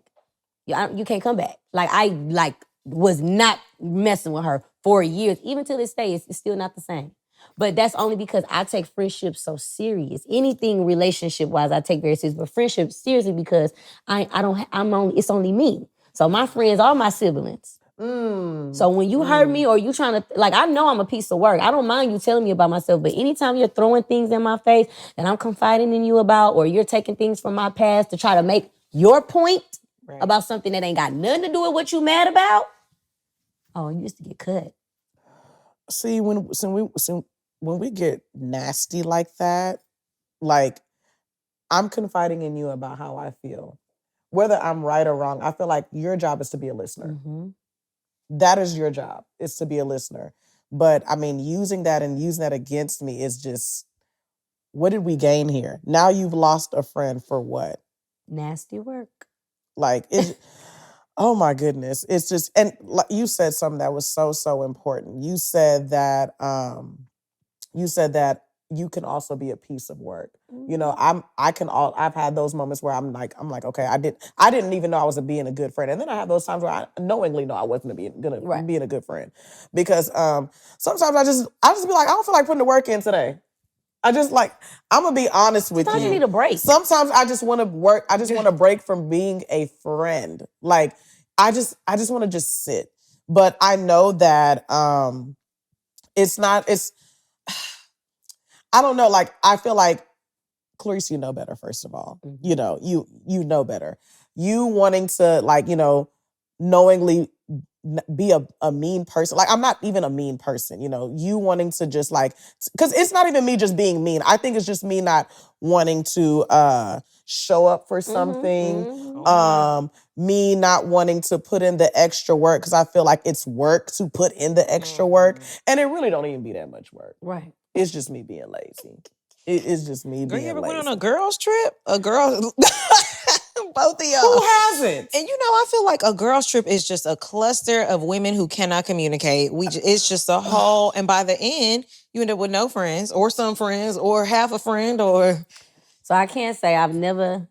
You can't come back. Like I was not messing with her for years. Even to this day, it's still not the same. But that's only because I take friendship so serious. Anything relationship-wise, I take very serious. But friendship seriously because it's only me. So my friends are my siblings. So when you hurt me or you trying to, like, I know I'm a piece of work. I don't mind you telling me about myself, but anytime you're throwing things in my face that I'm confiding in you about, or you're taking things from my past to try to make your point about something that ain't got nothing to do with what you mad about, oh, you used to get cut. See, when we get nasty like that, like, I'm confiding in you about how I feel. Whether I'm right or wrong, I feel like your job is to be a listener. That is your job, is to be a listener. But, I mean, using that against me is just, what did we gain here? Now you've lost a friend for what? Nasty work. Like, oh my goodness. It's just, and you said something that was so, so important. You said that you can also be a piece of work. You know, I've had those moments where I'm like, okay, I didn't even know I was being a good friend. And then I have those times where I knowingly know I wasn't being a good friend. Because sometimes I just be like, I don't feel like putting the work in today. I'm gonna be honest with you. Sometimes you need a break. Sometimes I just want to work. I just want to break from being a friend. Like, I just want to just sit. But I know that I don't know. Like, I feel like, Clarice, you know better, first of all. Mm-hmm. You know, you know better. You wanting to, like, you know, knowingly be a mean person. Like, I'm not even a mean person, you know. You wanting to just, like, because it's not even me just being mean. I think it's just me not wanting to show up for something. Me not wanting to put in the extra work because I feel like it's work to put in the extra work. And it really don't even be that much work. Right. It's just me being lazy. It's just me being lazy. You ever went on a girls trip? A girl... Both of y'all. Who hasn't? And you know, I feel like a girls trip is just a cluster of women who cannot communicate. It's just a whole, and by the end, you end up with no friends, or some friends, or half a friend, or... So I can't say I've never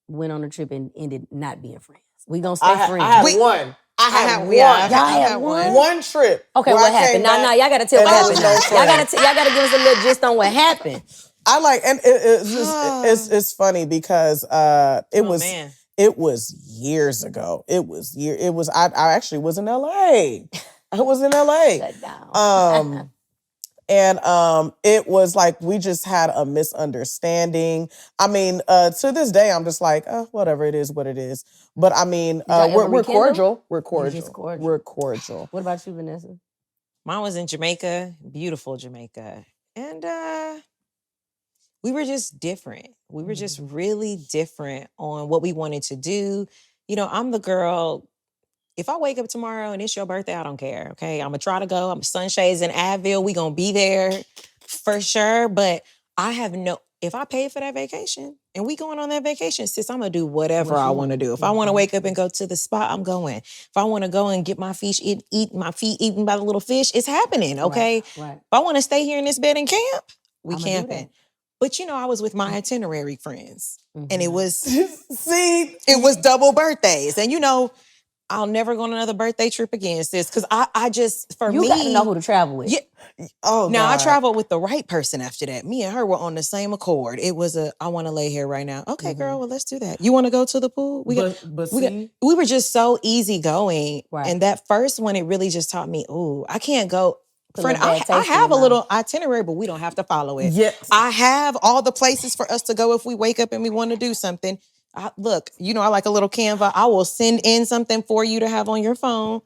went on a trip and ended not being friends. We gonna stay friends. I had one. I had one. Y'all had one? One trip. Okay, what happened? Nah, y'all gotta tell what happened. Y'all gotta give us a little gist on what happened. It's funny because it was years ago. I actually was in LA. I was in LA. Shut down. And it was like we just had a misunderstanding. I mean, to this day, I'm just like, whatever, it is what it is. But I mean, we're cordial. We're cordial. We're cordial. What about you, Vanessa? Mine was in Jamaica, beautiful Jamaica. And we were just different. We were just really different on what we wanted to do. You know, I'm the girl, if I wake up tomorrow and it's your birthday, I don't care, okay? I'm going to try to go. I'm sunshades in Advil. We going to be there for sure. But if I pay for that vacation and we going on that vacation, sis, I'm going to do whatever I want to do. If I want to wake up and go to the spot, I'm going. If I want to go and get my feet eaten by the little fish, it's happening, okay? Right. If I want to stay here in this bed and camp, we camping. But you know, I was with my itinerary friends, and it was it was double birthdays, and you know, I'll never go on another birthday trip again, sis, because I just you gotta know who to travel with. Yeah. Now I traveled with the right person after that. Me and her were on the same accord. It was I want to lay here right now. Okay, girl, well let's do that. You want to go to the pool? We were just so easygoing, right. And that first one, it really just taught me, I can't go. Friend, I have a little itinerary, but we don't have to follow it. Yes. I have all the places for us to go if we wake up and we want to do something. Look, you know, I like a little Canva. I will send in something for you to have on your phone,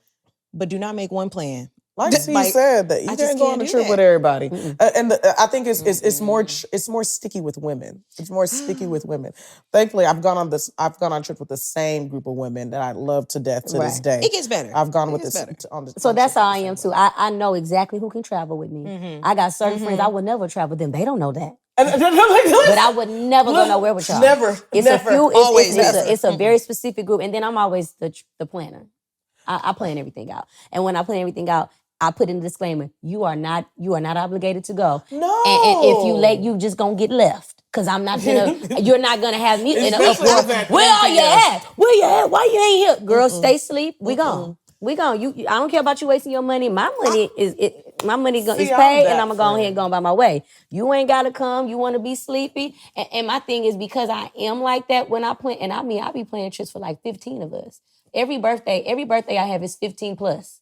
but do not make one plan. Like she said, that you can't go on a trip with everybody. I think it's more sticky with women. It's more sticky with women. Thankfully, I've gone on trips with the same group of women that I love to death to this day. It gets better. I've gone with this. So that's how I am too. I know exactly who can travel with me. Mm-hmm. I got certain friends I would never travel with them. They don't know that. But I would never go nowhere with y'all. Never. It's a very specific group, and then I'm always the planner. I plan everything out, and when I plan everything out, I put in a disclaimer: you are not obligated to go. No. And if you late, you just gonna get left. Cause I'm not gonna. You're not gonna have me. Where are you at? Where you at? Why you ain't here, girl? Stay asleep. We gone. We gone. I don't care about you wasting your money. My money is paid, and I'm gonna go ahead and go by my way. You ain't gotta come. You want to be sleepy, and my thing is because I am like that when I plan. And I mean, I be planning trips for like 15 of us. Every birthday I have is 15 plus.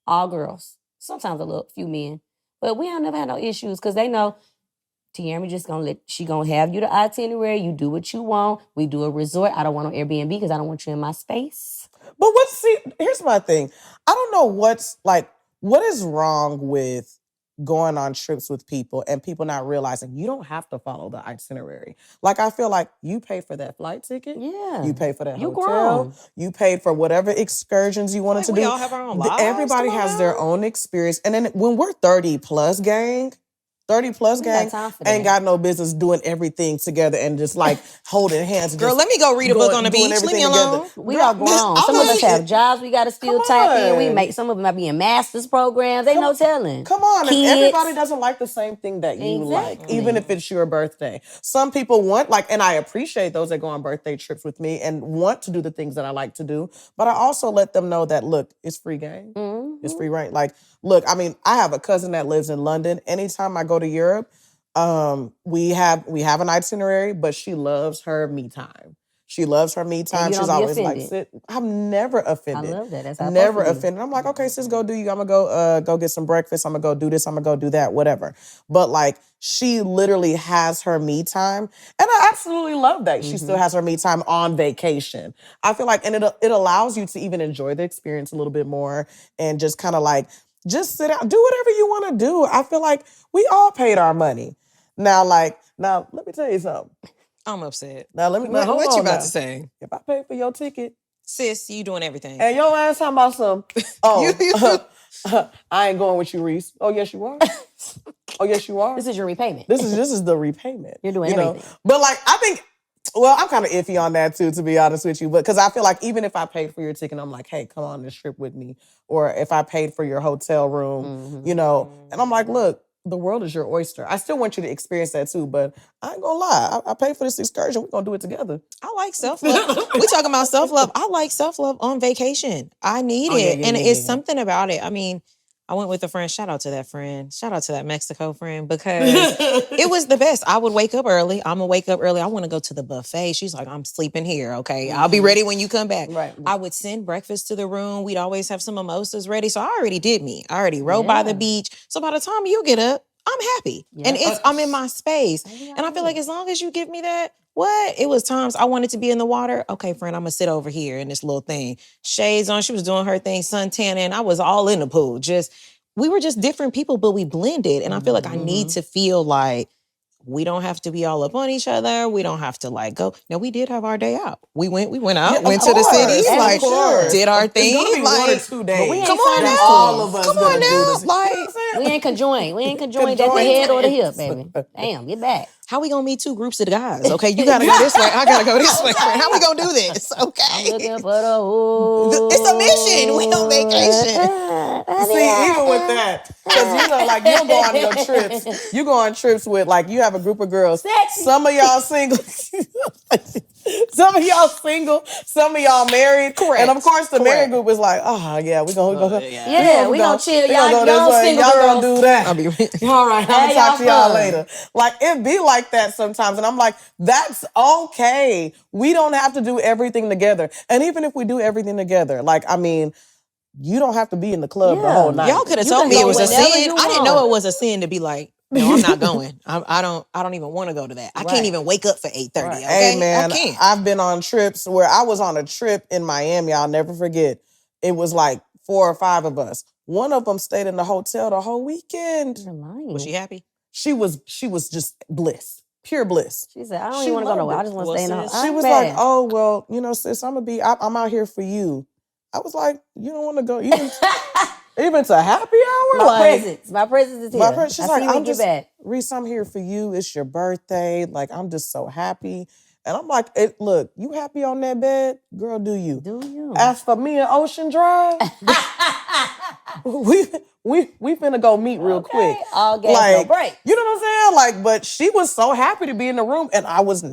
All girls. Sometimes a few men. But we don't never had no issues because they know Tiaramy just gonna have you the itinerary. You do what you want. We do a resort. I don't want no Airbnb because I don't want you in my space. But here's my thing. I don't know what is wrong with going on trips with people and people not realizing you don't have to follow the itinerary. Like, I feel like you pay for that flight ticket. Yeah. You pay for that hotel. Grown. You paid for whatever excursions you wanted to do. We all have our own lives. Everybody has their own experience. And then when we're 30 plus, gang, 30+ We gang got time for ain't that. got no business doing everything together and just like holding hands. And Girl, just let me go read a book on the doing beach. Leave me everything together. alone. We Girl, are grown. I'm Some of us like, have jobs we got to still come tap in. We on. make some of them might be in master's programs. Ain't no telling. Come on, and Kids. everybody doesn't like the same thing that you like, even if it's your birthday. Some people want, like, and I appreciate those that go on birthday trips with me and want to do the things that I like to do, but I also let them know that, look, it's free game. It's free reign. Like, look, I mean, I have a cousin that lives in London. Anytime I go to Europe, we have an itinerary, but she loves her me time. She loves her me time. you She's don't be always like, offended. I'm never offended. I love that. That's how it's never supposed to be. offended. I'm like, okay, sis, go do you. I'm gonna go get some breakfast. I'm gonna go do this. I'm gonna go do that. Whatever. But like, she literally has her me time, and I absolutely love that she still has her me time on vacation. I feel like, and it allows you to even enjoy the experience a little bit more, and just kind of like just sit out, do whatever you want to do. I feel like we all paid our money. Now, let me tell you something. I'm upset. Now, hold what on you about now. to say? If I pay for your ticket, Sis, you doing everything. and your ass talking about some, I ain't going with you, Rece. Oh, yes, you are. Oh, yes, you are. This is your repayment. This is the repayment. You're doing everything. But like, I think, well, I'm kind of iffy on that too, to be honest with you. But because I feel like even if I paid for your ticket, I'm like, hey, come on this trip with me. Or if I paid for your hotel room, and I'm like, look, the world is your oyster. I still want you to experience that too, but I ain't gonna lie. I paid for this excursion. We're gonna do it together. I like self-love. We talking about self-love. I like self-love on vacation. I need it. And it's something about it. I mean, I went with a friend. Shout out to that friend. Shout out to that Mexico friend, because it was the best. I would wake up early. I'm gonna wake up early. I want to go to the buffet. She's like, I'm sleeping here. Okay. I'll be ready when you come back. Right. I would send breakfast to the room. We'd always have some mimosas ready. So I already did me. I already rode by the beach. So by the time you get up, I'm happy. Yeah. And I'm in my space. And I feel like as long as you give me that, it was times I wanted to be in the water. Okay, friend, I'm gonna sit over here in this little thing. Shades on, she was doing her thing, suntanning. I was all in the pool. We were just different people, but we blended. And I feel like I need to feel like we don't have to be all up on each other. We don't have to like go. Now we did have our day out. We went out, went to the city, like did our thing. It's gonna be like 1 or 2 days. But we ain't come on signed now, up to all of us. come on now, like We ain't conjoined. That's the head or the hip, baby. Damn, get back. how we gonna meet 2 groups of the guys? Okay, you gotta go this way. I gotta go this way. Friend. How we gonna do this? Okay, I'm looking for the hood. it's a mission. We on vacation. See, even with that, because like you'll go on your trips. You go on trips with like you have a group of girls. Sexy. Some of y'all single. Some of y'all single. Some of y'all married. Correct. And of course, the married group is like, oh yeah, we gonna Yeah, we gonna chill. Y'all single y'all girls. gonna do that. I'll be All right, I'm gonna Hey, talk to y'all y'all fun. later. Like it be like that sometimes, and I'm like, that's okay. We don't have to do everything together, and even if we do everything together, like I mean, you don't have to be in the club the whole night. Y'all could have You told can me it go was a whenever sin. you I didn't know want. it was a sin to be like, no, I'm not going. I don't even want to go to that. I can't even wake up for 8:30. Right. Okay, Hey man, I can't. I've been on trips where I was on a trip in Miami. I'll never forget. It was like 4 or 5 of us. One of them stayed in the hotel the whole weekend. You're lying. Was she happy? She was just bliss, pure bliss. She said, I don't She even want to go loved nowhere. it. I just want to Well, stay in the house. sis, She I ain't was mad. like, oh, well, sis, I'm out here for you. I was like, you don't want to go even to happy hour? My presence is here. She's I like, see when I'm you get just, back. Rece, I'm here for you. It's your birthday. Like, I'm just so happy. And I'm like, look, you happy on that bed? Girl, do you? Do you? As for me and Ocean Drive, we finna go meet real quick. All gas, no Like, break. you know what I'm saying? Like, but she was so happy to be in the room, and I wasn't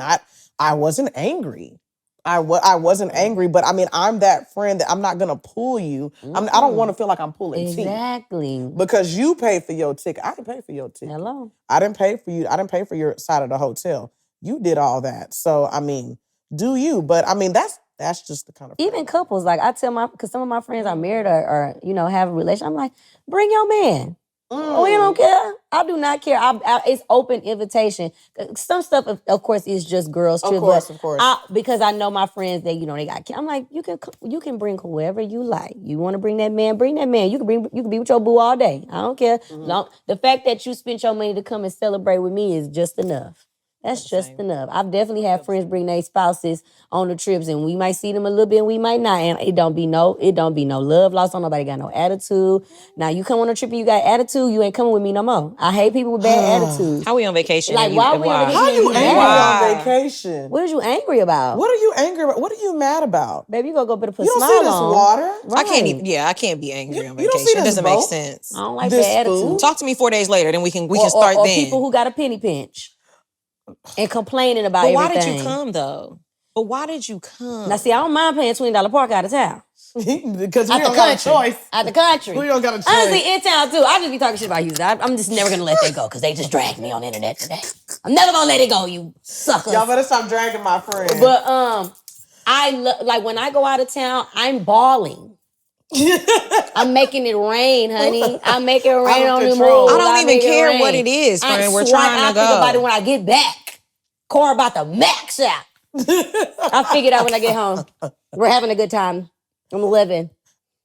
angry. I wasn't angry, but I mean, I'm that friend that I'm not gonna pull you. I don't want to feel like I'm pulling teeth. Exactly. Because you paid for your ticket. I didn't pay for your ticket. Hello. I didn't pay for you. I didn't pay for your side of the hotel. You did all that. So, I mean, do you? But I mean, that's just the kind of Even couples, like I tell because some of my friends are married or have a relationship. I'm like, bring your man. We don't care. I do not care. It's open invitation. Some stuff, of course, is just girls trip. Of course. Because I know my friends that they got kids. I'm like, you can bring whoever you like. You want to bring that man, bring that man. You can be with your boo all day. I don't care. The fact that you spent your money to come and celebrate with me is just enough. That's just enough. I've definitely had friends bring their spouses on the trips, and we might see them a little bit, and we might not. And it don't be no love lost. Nobody got no attitude. Now you come on a trip and you got attitude, you ain't coming with me no more. I hate people with bad attitudes. How we on vacation? Like, why we on vacation? How you angry on vacation? What are you angry about? What are you angry about? What are you mad about? Baby, you gonna put a smile on. You don't see this water? Right. I can't even. Yeah, I can't be angry on You don't vacation. see It this doesn't boat? make sense. I don't like This bad food? attitude. Talk to me 4 days later, then we can Or start then. people who got a penny pinch and complaining about But why everything. did you come though? But why did you come? Now, see, I don't mind paying $20 park out of town. Because we don't got a choice. Out the country. We don't got a choice. Honestly, in town too. I just be talking shit about Houston. I'm just never gonna let that go because they just dragged me on the internet today. I'm never gonna let it go, you suckers. Y'all better stop dragging my friend. But like when I go out of town, I'm balling. I'm making it rain, honey. I make it rain on the control. moon. I don't even care what it is, friend. We're trying to I think about it go. when I get back. Car about to max out. I figured out when I get home. We're having a good time. I'm living.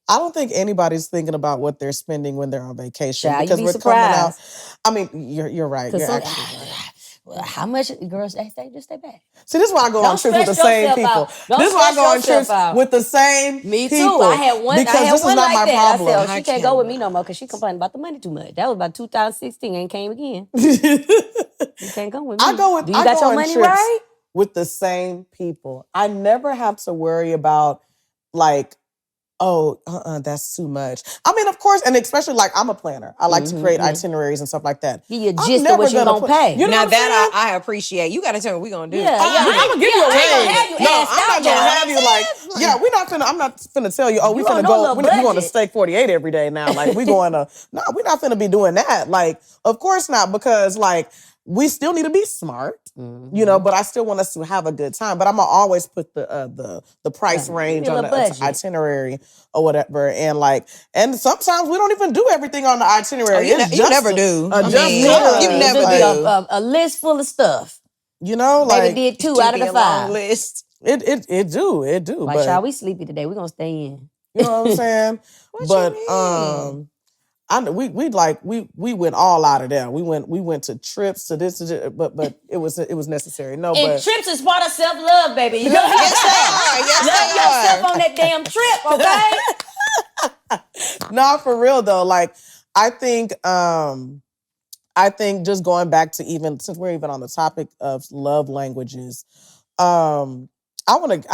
I don't think anybody's thinking about what they're spending when they're on vacation. Child, because you'd be we're surprised. coming out. I mean, you're right. You're actually right. Well, how much, girls? Just stay back. See, this is why I go on trips with the same people. This is why I go on trips with the same people. Me too. I had one. Because I had this one is not like my that. problem. I said, she can't go with me no more because she complaining about the money too much. That was about 2016. Ain't came again. You can't go with me. I go with. Do you I got go your on money trips right? with the same people. I never have to worry about like, that's too much. I mean, of course, and especially like I'm a planner. I like to create itineraries and stuff like that. Give you a gist of what you're going to pay. You know now what that I appreciate. You got to tell me what we're going to do. Yeah, I'm gonna give you a range. No, I'm not gonna have you like, we're not finna. I'm not finna tell you. Oh, we finna go. We're going to Steak 48 every day now. Like we going to. No, we're not finna be doing that. Like, of course not, because like we still need to be smart, you know. But I still want us to have a good time. But I'm gonna always put the price range on the itinerary or whatever, and sometimes we don't even do everything on the itinerary. You never do. You never do. A list full of stuff. You know, like Baby did 2 out of the 5. List. It do. Like, but, child, we sleepy today. We gonna stay in. You know what I'm saying? We went all out of there. We went to trips to this, but it was necessary. No, but trips is part of self-love, baby. You gotta love yourself on that damn trip, okay? Nah, for real though. Like I think just going back to even since we're even on the topic of love languages, I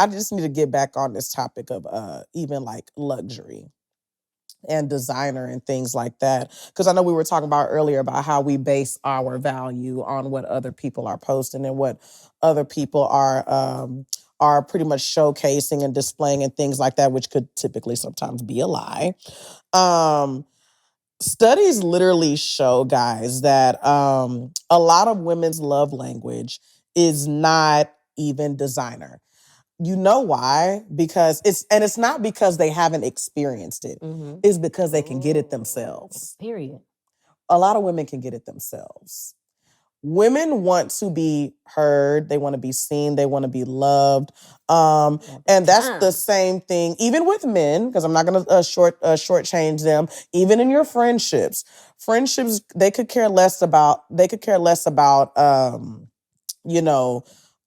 just need to get back on this topic of even like luxury and designer and things like that. Because I know we were talking about earlier about how we base our value on what other people are posting and what other people are pretty much showcasing and displaying and things like that, which could typically sometimes be a lie. Studies literally show, guys, that a lot of women's love language is not even designer. You know why? Because it's not because they haven't experienced it. Mm-hmm. It's because they can get it themselves. Period. A lot of women can get it themselves. Women want to be heard. They want to be seen. They want to be loved. And that's the same thing, even with men, because I'm not going to shortchange them. Even in your friendships, they could care less about.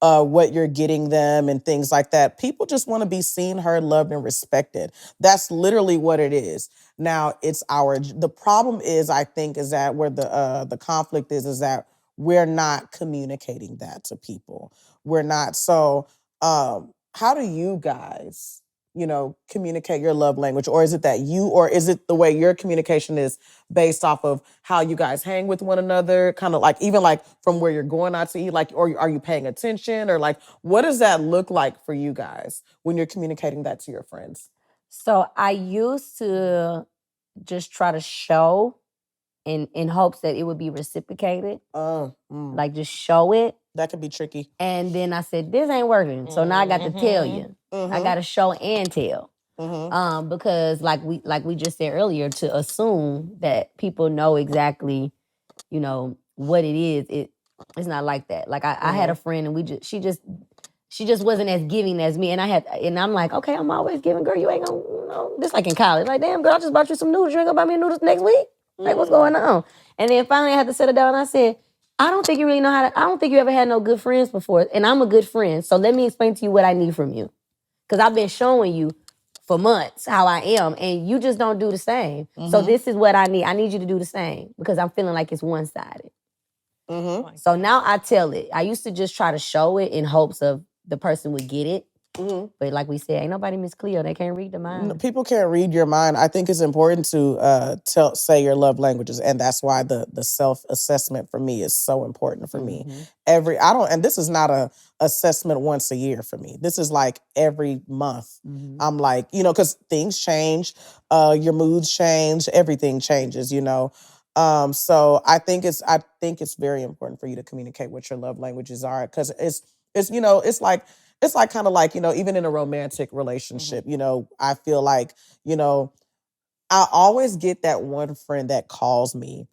What you're getting them and things like that. People just want to be seen, heard, loved, and respected. That's literally what it is. Now, the problem is, I think, is that where the conflict is that we're not communicating that to people. We're not. So how do you guys, communicate your love language? Or is it the way your communication is based off of how you guys hang with one another? Kind of like, even like from where you're going out to eat, like, or are you paying attention? Or like, what does that look like for you guys when you're communicating that to your friends? So I used to just try to show in hopes that it would be reciprocated. Like just show it. That could be tricky. And then I said, this ain't working. So now I got to tell you. Mm-hmm. I got to show and tell. Mm-hmm. Because like we just said earlier, to assume that people know exactly, what it is, it's not like that. Like I had a friend and she just wasn't as giving as me. And I'm like, okay, I'm always giving, girl, you ain't gonna, this like in college. Like, damn, girl, I just bought you some noodles. You ain't gonna buy me noodles next week? Like, what's going on? And then finally I had to settle down and I said, I don't think you really know how to, I don't think you ever had no good friends before. And I'm a good friend. So let me explain to you what I need from you. Because I've been showing you for months how I am, and you just don't do the same. So this is what I need. I need you to do the same because I'm feeling like it's one-sided. So now I tell it. I used to just try to show it in hopes of the person would get it. But like we said, ain't nobody Miss Cleo. They can't read the mind. People can't read your mind. I think it's important to say your love languages, and that's why the self-assessment for me is so important for me. And this is not a assessment once a year for me. This is like every month. I'm like, because things change, your moods change, everything changes, So I think it's very important for you to communicate what your love languages are, because it's like kind of like, even in a romantic relationship, I feel like, I always get that one friend that calls me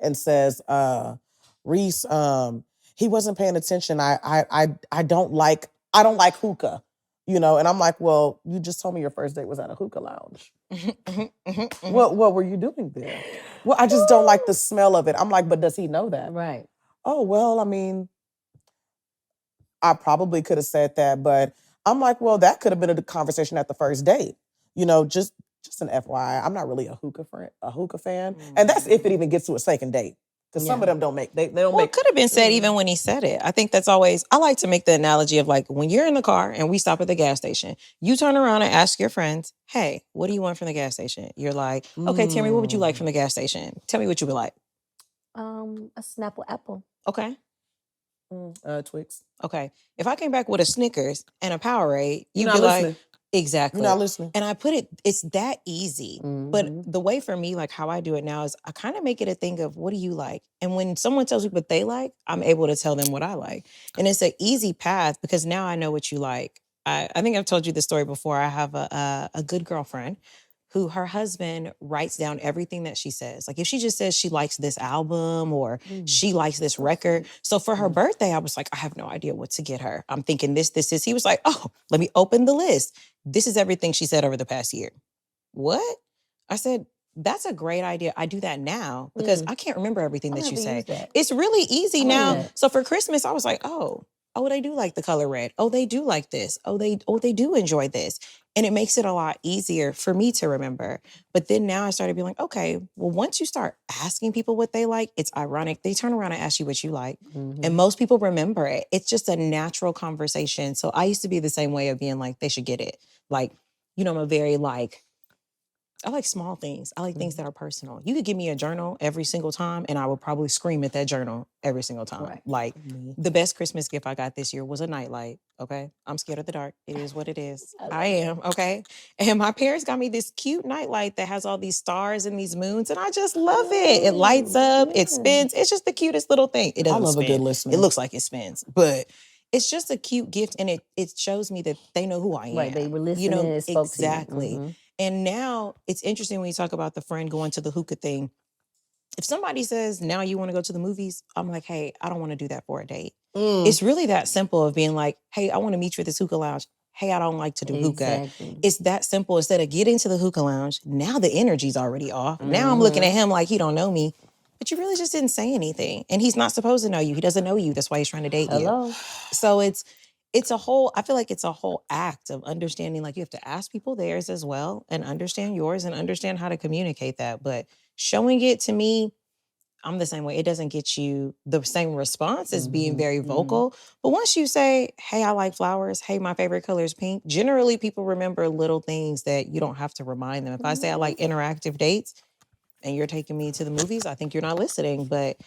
and says, Rece, he wasn't paying attention. I don't like hookah, and I'm like, well, you just told me your first date was at a hookah lounge. What were you doing there? Well, I just don't like the smell of it. I'm like, but does he know that? Right. Oh, well, I mean, I probably could have said that, but I'm like, well, that could have been a conversation at the first date. Just an FYI, I'm not really a hookah fan. And that's if it even gets to a second date. Because some of them don't make, they don't make. It could have been said even when he said it. I think that's always, I like to make the analogy of like, when you're in the car and we stop at the gas station, you turn around and ask your friends, hey, what do you want from the gas station? You're like, okay, Tiaramy, what would you like from the gas station? Tell me what you would like. A Snapple apple. Okay. Twix. Okay. If I came back with a Snickers and a Powerade, you'd be listening. like, exactly. You're not listening. And I put it, it's that easy. But the way for me, like how I do it now is I kind of make it a thing of, what do you like? And when someone tells me what they like, I'm able to tell them what I like. And it's an easy path because now I know what you like. I think I've told you this story before. I have a good girlfriend who her husband writes down everything that she says. Like if she just says she likes this album or she likes this record. So for her birthday, I was like, I have no idea what to get her. I'm thinking this is. He was like, oh, let me open the list. This is everything she said over the past year. What? I said, that's a great idea. I do that now because I can't remember everything that you say. It's really easy now. So for Christmas, I was like, oh, they do like the color red. Oh, they do like this. Oh, they do enjoy this. And it makes it a lot easier for me to remember. But then now I started being like, okay, well, once you start asking people what they like, it's ironic. They turn around and ask you what you like. And most people remember it. It's just a natural conversation. So I used to be the same way of being like, they should get it. Like, I'm a very I like small things. I like things that are personal. You could give me a journal every single time and I would probably scream at that journal every single time. Right. Like the best Christmas gift I got this year was a nightlight. Okay. I'm scared of the dark. It is what it is. I am. Okay. And my parents got me this cute nightlight that has all these stars and these moons. And I just love it. It lights up. It spins. It's just the cutest little thing. It doesn't I love spin. A good listener. It looks like it spins, but it's just a cute gift. And it shows me that they know who I am. Right. They were listening and spoke exactly. To you. And now it's interesting when you talk about the friend going to the hookah thing. If somebody says, now you want to go to the movies, I'm like, hey, I don't want to do that for a date. It's really that simple of being like, hey, I want to meet you at this hookah lounge. Hey, I don't like to do hookah. It's that simple. Instead of getting to the hookah lounge, now the energy's already off. Now I'm looking at him like he don't know me. But you really just didn't say anything. And he's not supposed to know you. He doesn't know you. That's why he's trying to date you. So I feel like it's a whole act of understanding, like you have to ask people theirs as well and understand yours and understand how to communicate that. But showing it to me, I'm the same way. It doesn't get you the same response as being very vocal. But once you say, hey, I like flowers. Hey, my favorite color is pink. Generally, people remember little things that you don't have to remind them. If I say I like interactive dates and you're taking me to the movies, I think you're not listening. But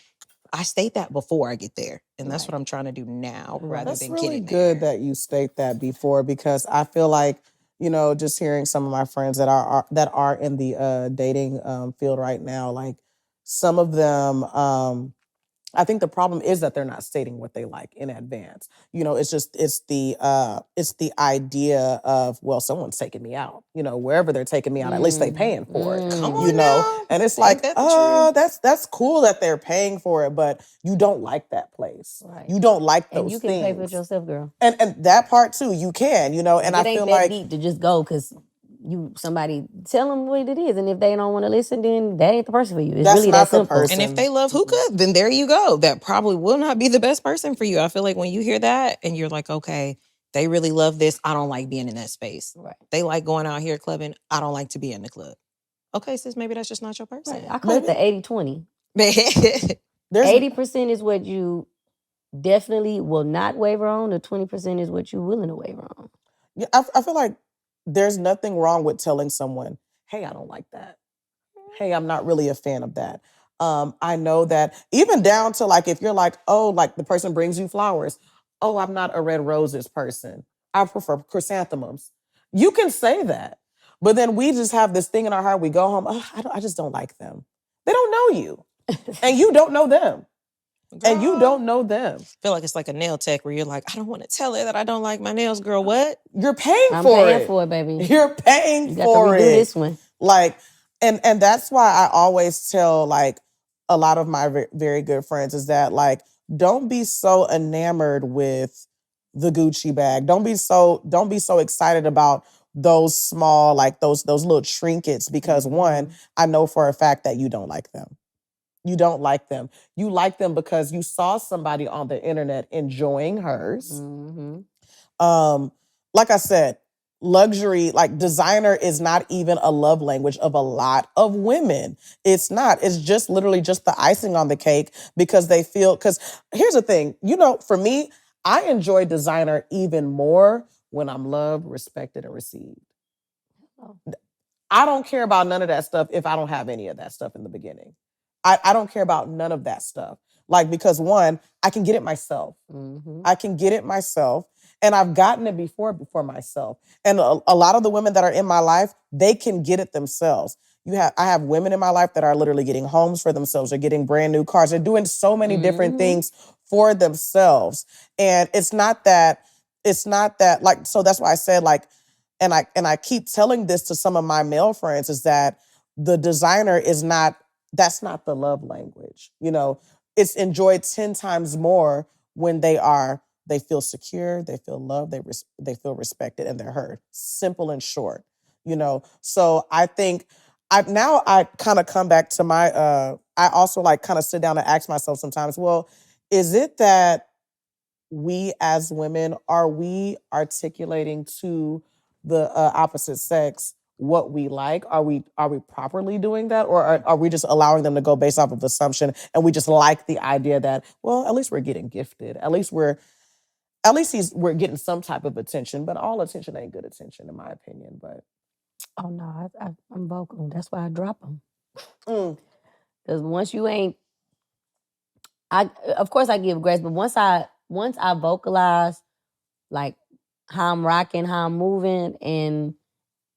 I state that before I get there. And that's what I'm trying to do now rather than really getting there. Good that you state that before, because I feel like, just hearing some of my friends that are in the dating field right now, like some of them, I think the problem is that they're not stating what they like in advance. It's the idea of, well, someone's taking me out. Wherever they're taking me out, at least they paying for it. Come on now. And it's like, that's cool that they're paying for it, but you don't like that place. Right. You don't like those things. And you can pay for it yourself, girl. And that part too, you can. And I feel like deep to just go because somebody tell them what it is, and if they don't want to listen, then that ain't the person for you. It's That's really not that the simple. person. And if they love hookah, then there you go. That probably will not be the best person for you. I feel like when you hear that and you're like, okay, they really love this. I don't like being in that space. Right. They like going out here clubbing. I don't like to be in the club. Okay, sis, maybe that's just not your person. Right. I call it the 80-20. 80% is what you definitely will not waver on. The 20% is what you're willing to waver on. Yeah, I feel like there's nothing wrong with telling someone, hey, I don't like that. Hey, I'm not really a fan of that. I know that even down to like, if you're like, oh, like the person brings you flowers. Oh, I'm not a red roses person. I prefer chrysanthemums. You can say that. But then we just have this thing in our heart. We go home, oh, I just don't like them. They don't know you. And you don't know them. Girl. And you don't know them. I feel like it's like a nail tech where you're like, I don't want to tell her that I don't like my nails, girl. What? You're paying I'm for paying it. for it, baby. You're paying you for got to redo it. This one. Like, and that's why I always tell like a lot of my very good friends is that like, don't be so enamored with the Gucci bag. Don't be so excited about those small, like those little trinkets, because one, I know for a fact that you don't like them. You don't like them. You like them because you saw somebody on the internet enjoying hers. Mm-hmm. Like I said, luxury, like designer is not even a love language of a lot of women. It's not. It's just literally just the icing on the cake because they feel, because here's the thing, you know, for me, I enjoy designer even more when I'm loved, respected, and received. Oh. I don't care about none of that stuff if I don't have any of that stuff in the beginning. I don't care about none of that stuff. Like, because one, I can get it myself. Mm-hmm. I can get it myself. And I've gotten it before myself. And a lot of the women that are in my life, they can get it themselves. I have women in my life that are literally getting homes for themselves. They're getting brand new cars. They're doing so many different things for themselves. And it's not that like, so that's why I said like, and I keep telling this to some of my male friends is that the designer that's not the love language. You know, it's enjoyed 10 times more when they feel secure, they feel loved, they feel respected, and they're heard. Simple and short, you know? So I think I kind of come back to my, I also like kind of sit down and ask myself sometimes, well, is it that we as women, are we articulating to the opposite sex what we like? Are we properly doing that? Or are we just allowing them to go based off of assumption and we just like the idea that, well, at least we're getting gifted. At least we're getting some type of attention, but all attention ain't good attention in my opinion. But oh no, I'm vocal. That's why I drop them. Because once you ain't, of course I give grace, but once I vocalize like how I'm rocking, how I'm moving, and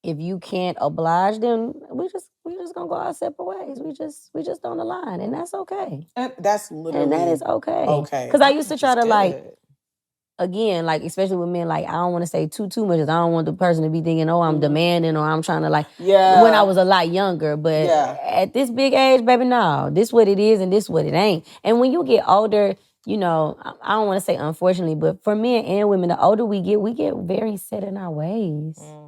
if you can't oblige them, we just gonna go our separate ways. We just don't align, and that's okay. And that's literally, and that is okay. Okay. Because I used to try to like, again, like especially with men, like I don't want to say too much. I don't want the person to be thinking, oh, I'm demanding or I'm trying to like. Yeah. When I was a lot younger, but at this big age, baby, no, this what it is and this what it ain't. And when you get older, you know, I don't want to say unfortunately, but for men and women, the older we get very set in our ways. Mm-hmm.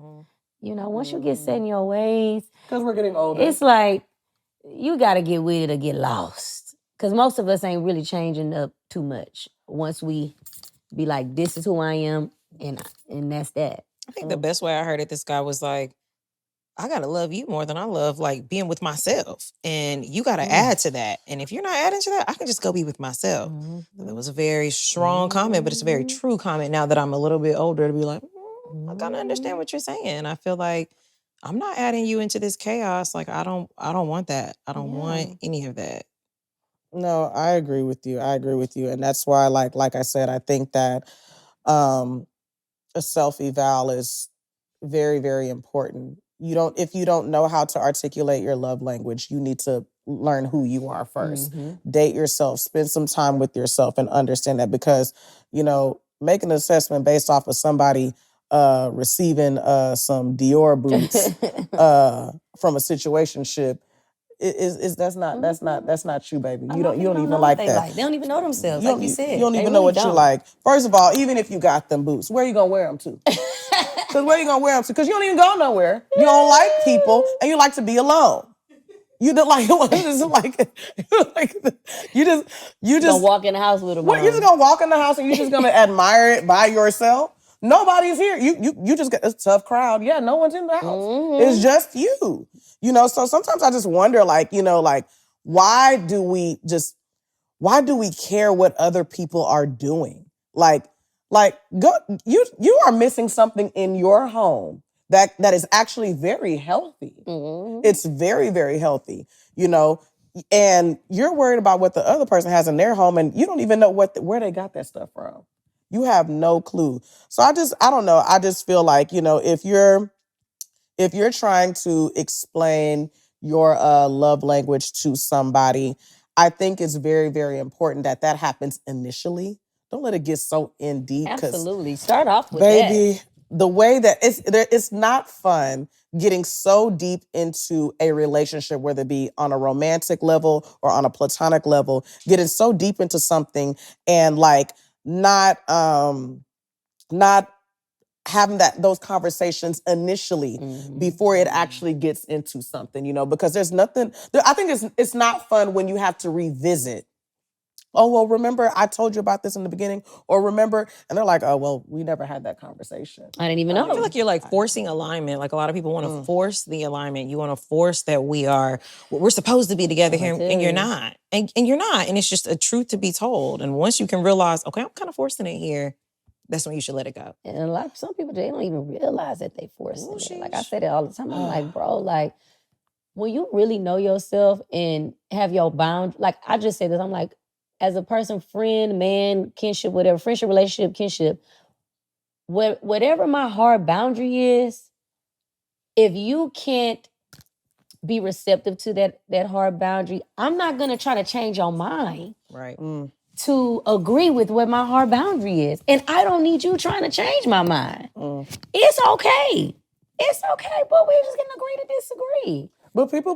You know, once you get set in your ways, because we're getting older, it's like you got to get with it or get lost. Because most of us ain't really changing up too much once we be like, this is who I am, and that's that. I think the best way I heard it, this guy was like, I gotta love you more than I love like being with myself. And you gotta add to that. And if you're not adding to that, I can just go be with myself. Mm-hmm. It was a very strong comment, but it's a very true comment now that I'm a little bit older to be like, I kind of understand what you're saying. I feel like I'm not adding you into this chaos. Like I don't want that. I don't want any of that. No, I agree with you. And that's why, like I said, I think that a self-eval is very, very important. If you don't know how to articulate your love language, you need to learn who you are first. Mm-hmm. Date yourself, spend some time with yourself and understand that, because, you know, make an assessment based off of somebody receiving some Dior boots from a situationship is that's not you, baby. You don't even like that. They don't even know themselves, like you said. You don't even know what you like. First of all, even if you got them boots, where are you gonna wear them to? Because where you gonna wear them to? Because you don't even go nowhere. You don't like people, and you like to be alone. You don't like you just Gonna walk in the house with them. What, you just gonna walk in the house and you just gonna admire it by yourself? Nobody's here. You just get a tough crowd. Yeah, no one's in the house. Mm-hmm. It's just you. You know, so sometimes I just wonder, like, you know, like, why do we care what other people are doing? Like go, you are missing something in your home that is actually very healthy. Mm-hmm. It's very, very healthy, you know, and you're worried about what the other person has in their home and you don't even know where they got that stuff from. You have no clue. So I don't know. I just feel like, you know, if you're trying to explain your love language to somebody, I think it's very, very important that happens initially. Don't let it get so in deep. Absolutely. Start off with baby, that. The way that it's not fun getting so deep into a relationship, whether it be on a romantic level or on a platonic level, getting so deep into something and like not having those conversations initially before it actually gets into something, you know, because there's nothing. I think it's not fun when you have to revisit. Oh, well, remember I told you about this in the beginning, or remember, and they're like, oh, well, we never had that conversation. I didn't even know. I feel like you're like forcing alignment. Like a lot of people want to force the alignment. You want to force that we're supposed to be together here, and you're not. And you're not. And it's just a truth to be told. And once you can realize, okay, I'm kind of forcing it here, that's when you should let it go. And some people, they don't even realize that they forcing it. Like I say that all the time. I'm like, bro, like, when you really know yourself and have your bound, like I just say this, I'm like, as a person, friend, man, kinship, whatever, friendship, relationship, kinship, whatever my hard boundary is, if you can't be receptive to that hard boundary, I'm not gonna try to change your mind. Right. To agree with what my hard boundary is. And I don't need you trying to change my mind. It's okay. It's okay, but we're just gonna agree to disagree. But people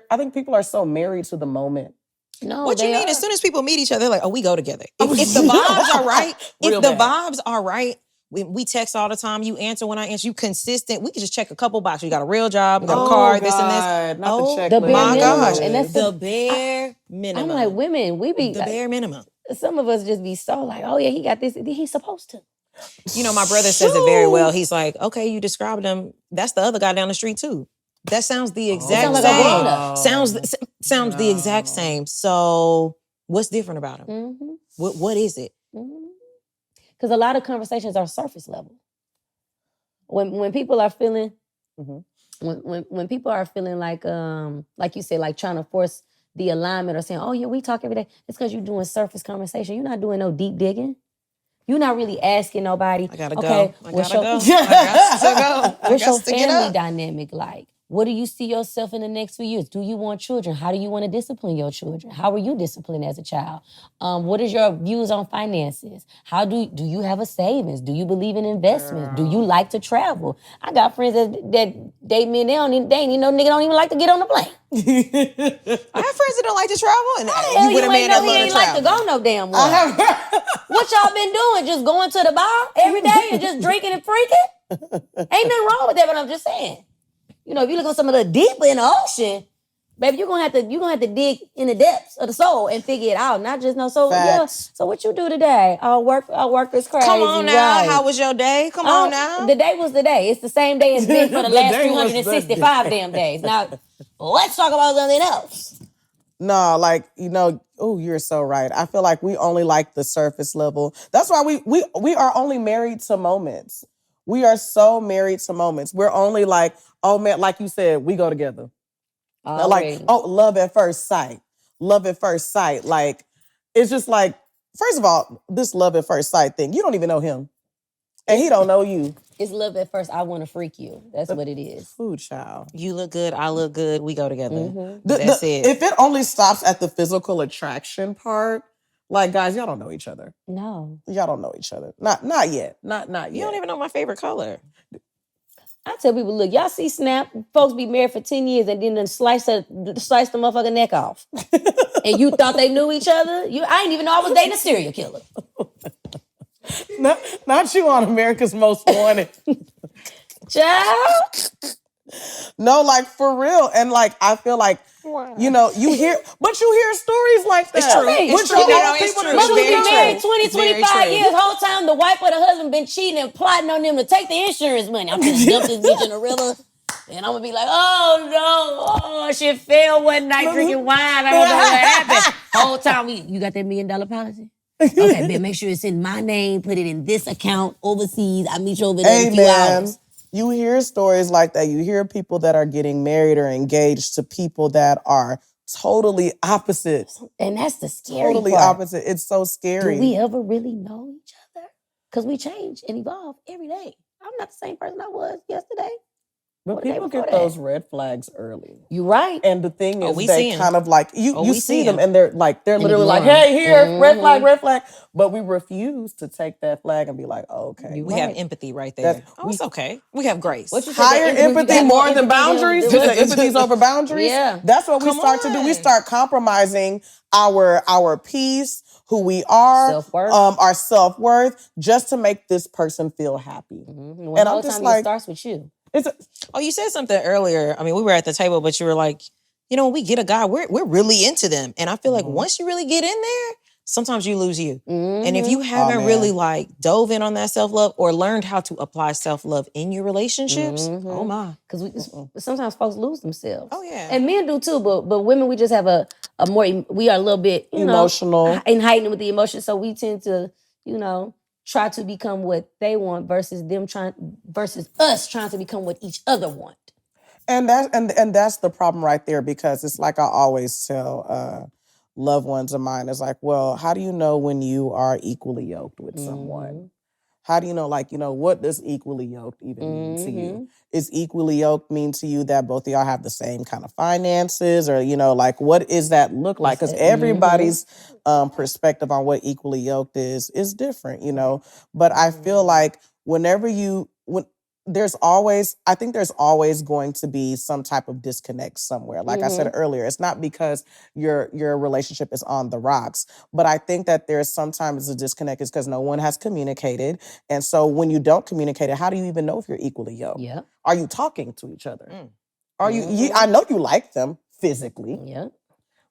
I think people are so married to the moment. No, what you mean? As soon as people meet each other, they're like, oh, we go together. If the vibes are right, vibes are right, we text all the time, you answer when I answer, you consistent, we can just check a couple boxes. You got a real job, you got a car, this and this. Not the bare my minimum. gosh. And that's the bare minimum. I'm like, women, we be the bare minimum. Some of us just be so like, oh yeah, he got this, he's supposed to. You know, my brother says it very well. He's like, okay, you described him. That's the other guy down the street too. That sounds the exact same. Sounds the exact same. So what's different about him? Mm-hmm. What is it? Because a lot of conversations are surface level. When people are feeling, when people are feeling like you say, like trying to force the alignment or saying, oh yeah, we talk every day. It's because you're doing surface conversation. You're not doing no deep digging. You're not really asking nobody. I gotta go. I got to go. What's your family dynamic like? What do you see yourself in the next few years? Do you want children? How do you want to discipline your children? How were you disciplined as a child? What is your views on finances? How do you have a savings? Do you believe in investments? Do you like to travel? I got friends that date me and they ain't no nigga don't even like to get on the plane. I have friends that don't like to travel, and you with a man that ain't like to go no damn well. What y'all been doing? Just going to the bar every day and just drinking and freaking? Ain't nothing wrong with that, but I'm just saying. You know, if you look on some of the deeper in the ocean, baby, you're gonna have to dig in the depths of the soul and figure it out. Not just no soul. Yeah. So what you do today? Our work is crazy. Come on now. Right. How was your day? Come on now. The day was the day. It's the same day it's been for the last 365 damn days. Now, let's talk about something else. No, like, you know, you're so right. I feel like we only like the surface level. That's why we are only married to moments. We are so married to moments. We're only like, oh man, like you said, we go together. Like, love at first sight. Love at first sight. Like, it's just like, first of all, this love at first sight thing, you don't even know him. And he don't know you. It's love at first, I want to freak you. That's what it is. Ooh, child. You look good, I look good, we go together. That's it. If it only stops at the physical attraction part, like, guys, y'all don't know each other. No. Y'all don't know each other. Not yet. Not yet. You don't even know my favorite color. I tell people, look, y'all see Snap, folks be married for 10 years and then slice the motherfucking neck off. And you thought they knew each other? I didn't even know I was dating a serial killer. Not you on America's Most Wanted. Child. No, like for real. And like I feel like you know, you hear stories like that. It's true. Okay. It's Which true. y'all No, want it's people to true. do It's Motherfuckers very been that. married true. 20, It's very 25 true. years. Whole time the wife or the husband been cheating and plotting on them to take the insurance money. I'm gonna dump this bitch in a river. And I'm gonna be like, oh no, oh, she fell one night drinking wine. I don't know what happened. Whole time, you got that $1 million policy? Okay, but make sure it's in my name. Put it in this account overseas. I'll meet you over there in a few hours. You hear stories like that. You hear people that are getting married or engaged to people that are totally opposite. And that's the scary Totally part. opposite. It's so scary. Do we ever really know each other? Because we change and evolve every day. I'm not the same person I was yesterday. But people get those red flags early. You're right. And the thing is, we they see 'em. kind of like, you see them and they're literally like, ignore 'em. hey, here, red flag. But we refuse to take that flag and be like, oh, okay. We have empathy right there. It's okay. We have grace. What you say, Higher that empathy got more than empathy boundaries? You say empathy's over boundaries? Yeah. That's what we start to do. We start compromising our peace, who we are, Self-worth. our self-worth, just to make this person feel happy. Well, And the I'm whole just time like, it starts with you. You said something earlier. I mean, we were at the table, but you were like, you know, when we get a guy, we're really into them. And I feel like once you really get in there, sometimes you lose you. And if you haven't really like dove in on that self-love or learned how to apply self-love in your relationships, oh my. Because sometimes folks lose themselves. Oh yeah. And men do too, but women, we just have a more, we are a little bit, emotional and heightened with the emotions. So we tend to, try to become what they want versus us trying to become what each other want. And that's the problem right there, because it's like I always tell loved ones of mine, it's like, well, how do you know when you are equally yoked with someone? How do you know, what does equally yoked even mean to you? Is equally yoked mean to you that both of y'all have the same kind of finances? Or, what does that look like? Because everybody's perspective on what equally yoked is different, But I feel like there's always going to be some type of disconnect somewhere. Like I said earlier, it's not because your relationship is on the rocks, but I think that there's sometimes a disconnect is because no one has communicated. And so when you don't communicate it, how do you even know if you're equally yoked? Yeah. Are you talking to each other? Are you I know you like them physically. Yeah.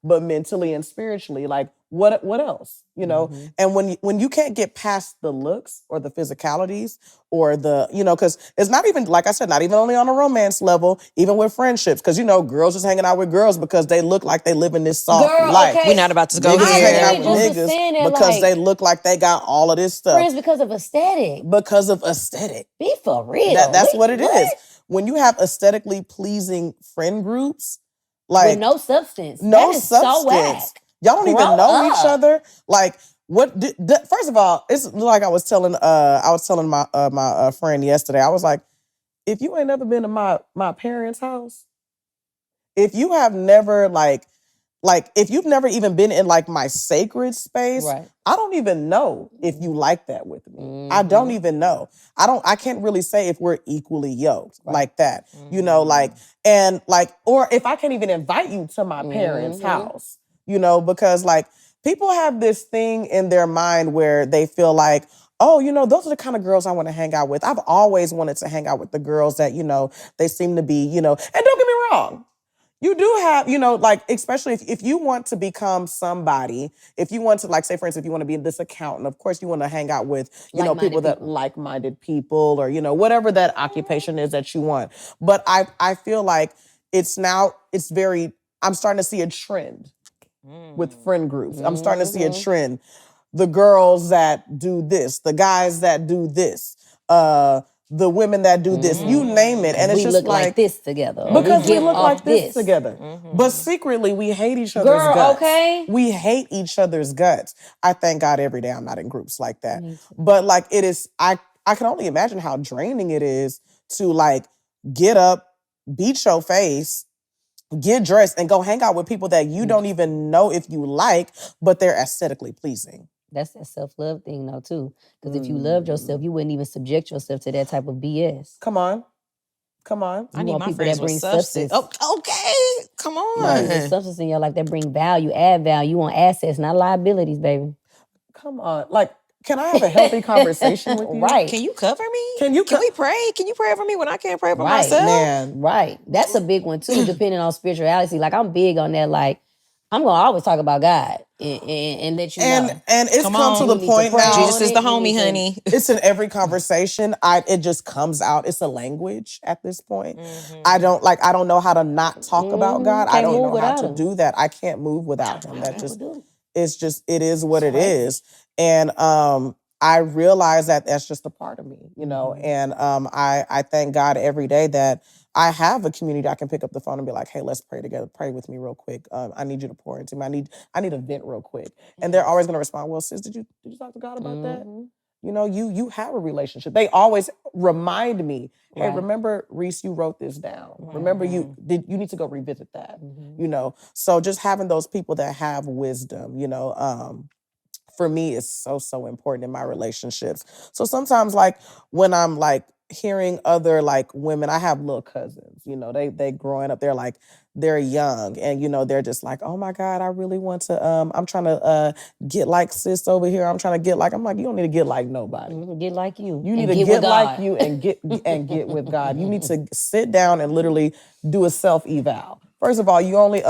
But mentally and spiritually, like what else, And when you can't get past the looks or the physicalities or the, because it's not even, like I said, not even only on a romance level, even with friendships, because girls just hanging out with girls because they look like they live in this soft life. Okay. We're not about to go Niggas here. hanging out with niggas because they look like they got all of this stuff. Friends because of aesthetic. Be for real. That's what it is. When you have aesthetically pleasing friend groups, like with no substance. No that is substance. So whack. Y'all don't even know up. each other. Like, first of all, it's like I was telling my friend yesterday. I was like, if you ain't never been to my parents' house, if you have never if you've never even been in my sacred space, right. I don't even know if you like that with me. I don't even know. I can't really say if we're equally yoked like that. Or if I can't even invite you to my parents' house, because people have this thing in their mind where they feel like, oh, those are the kind of girls I want to hang out with. I've always wanted to hang out with the girls that, they seem to be, and don't get me wrong. You do have, especially if you want to become somebody, if you want to, say, for instance, if you want to be this accountant, of course you want to hang out with, like-minded people or, whatever that occupation is that you want. But I feel like I'm starting to see a trend with friend groups. I'm starting to see a trend. The girls that do this, the guys that do this, the women that do this, you name it. And it's just look like this together. Because we look like this together. But secretly, we hate each other's guts. Okay. We hate each other's guts. I thank God every day I'm not in groups like that. But it is, I can only imagine how draining it is to get up, beat your face, get dressed, and go hang out with people that you don't even know if you like, but they're aesthetically pleasing. That's that self-love thing though too. Because if you loved yourself, you wouldn't even subject yourself to that type of BS. Come on. I need my friends with substance. Oh, okay. Come on. There's substance in your life that bring value, add value. You want assets, not liabilities, baby. Come on. can I have a healthy conversation with you? Right. Can you cover me? Can we pray? Can you pray for me when I can't pray for Right, myself? Man. Right. That's a big one too, depending on spirituality. Like I'm big on that. Like I'm gonna always talk about God and let you know. And it's Come come on. to You the need to point pray now. Jesus on is it. the You homie, need to- honey. It's in every conversation. It just comes out. It's a language at this point. I don't know how to not talk about God. I Can't don't move know how without to him. do that. I can't move without him. That Never just do. it is what It's it crazy. is. And I realize that that's just a part of me, you know. And I thank God every day that I have a community I can pick up the phone and be like, hey, let's pray together. Pray with me real quick. I need you to pour into me. I need a vent real quick. And they're always gonna respond, well, sis, did you talk to God about that? You know, you have a relationship. They always remind me, hey, remember, Rece, you wrote this down. Remember, you need to go revisit that. You know, so just having those people that have wisdom, you know, for me is so important in my relationships. So sometimes, like when I'm like hearing other like women, I have little cousins, you know, they growing up, they're young, and you know, they're just like, oh my God, I really want to I'm trying to get like sis over here. I'm trying to get like, I'm like, you don't need to get like nobody. Get like you. You need and to get with like God. you and get with God. You need to sit down and literally do a self-eval. First of all, you only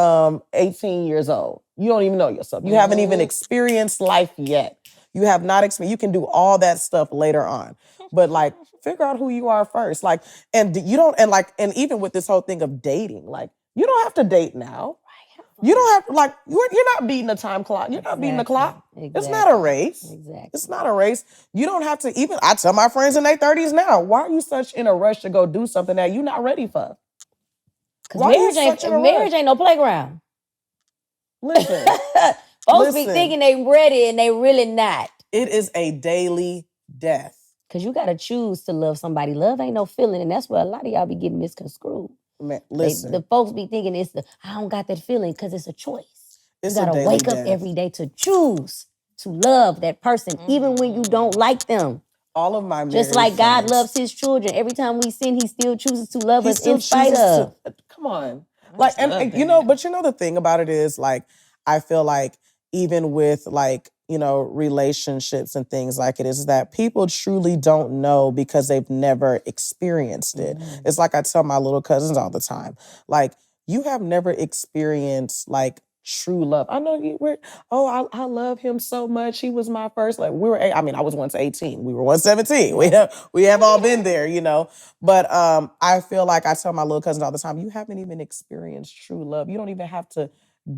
18 years old. You don't even know yourself. You haven't even experienced life yet. You have not experienced. You can do all that stuff later on. But like, figure out who you are first. Like, and you don't, and even with this whole thing of dating, like, you don't have to date now. You don't have to, like, you're not beating the time clock. You're not beating the clock. It's not a race. Exactly. It's not a race. You don't have to even, I tell my friends in their 30s now, why are you such in a rush to go do something that you're not ready for? Because Why are you such in a marriage rush? ain't no playground. Listen, Folks be Listen. thinking they ready and they really not. it is a daily death. Because you got to choose to love somebody. Love ain't no feeling, and that's where a lot of y'all be getting misconstrued. Man, listen, The folks be thinking I don't got that feeling because it's a choice. it's You a got to daily wake up death. every day to choose to love that person, even when you don't like them. All of my married Just like God friends, loves his children. Every time we sin, he still chooses to love he us still in spite chooses of. to, come on. I Like, just love and that. you know, but you know, the thing about it is, like, I feel like even with like, you know, relationships and things like it is that people truly don't know because they've never experienced it. It's like I tell my little cousins all the time, like, you have never experienced like true love. I know you were, I love him so much. He was my first, like, I was once 18. We were once 17. We have all been there, you know. But I feel like I tell my little cousins all the time, you haven't even experienced true love. You don't even have to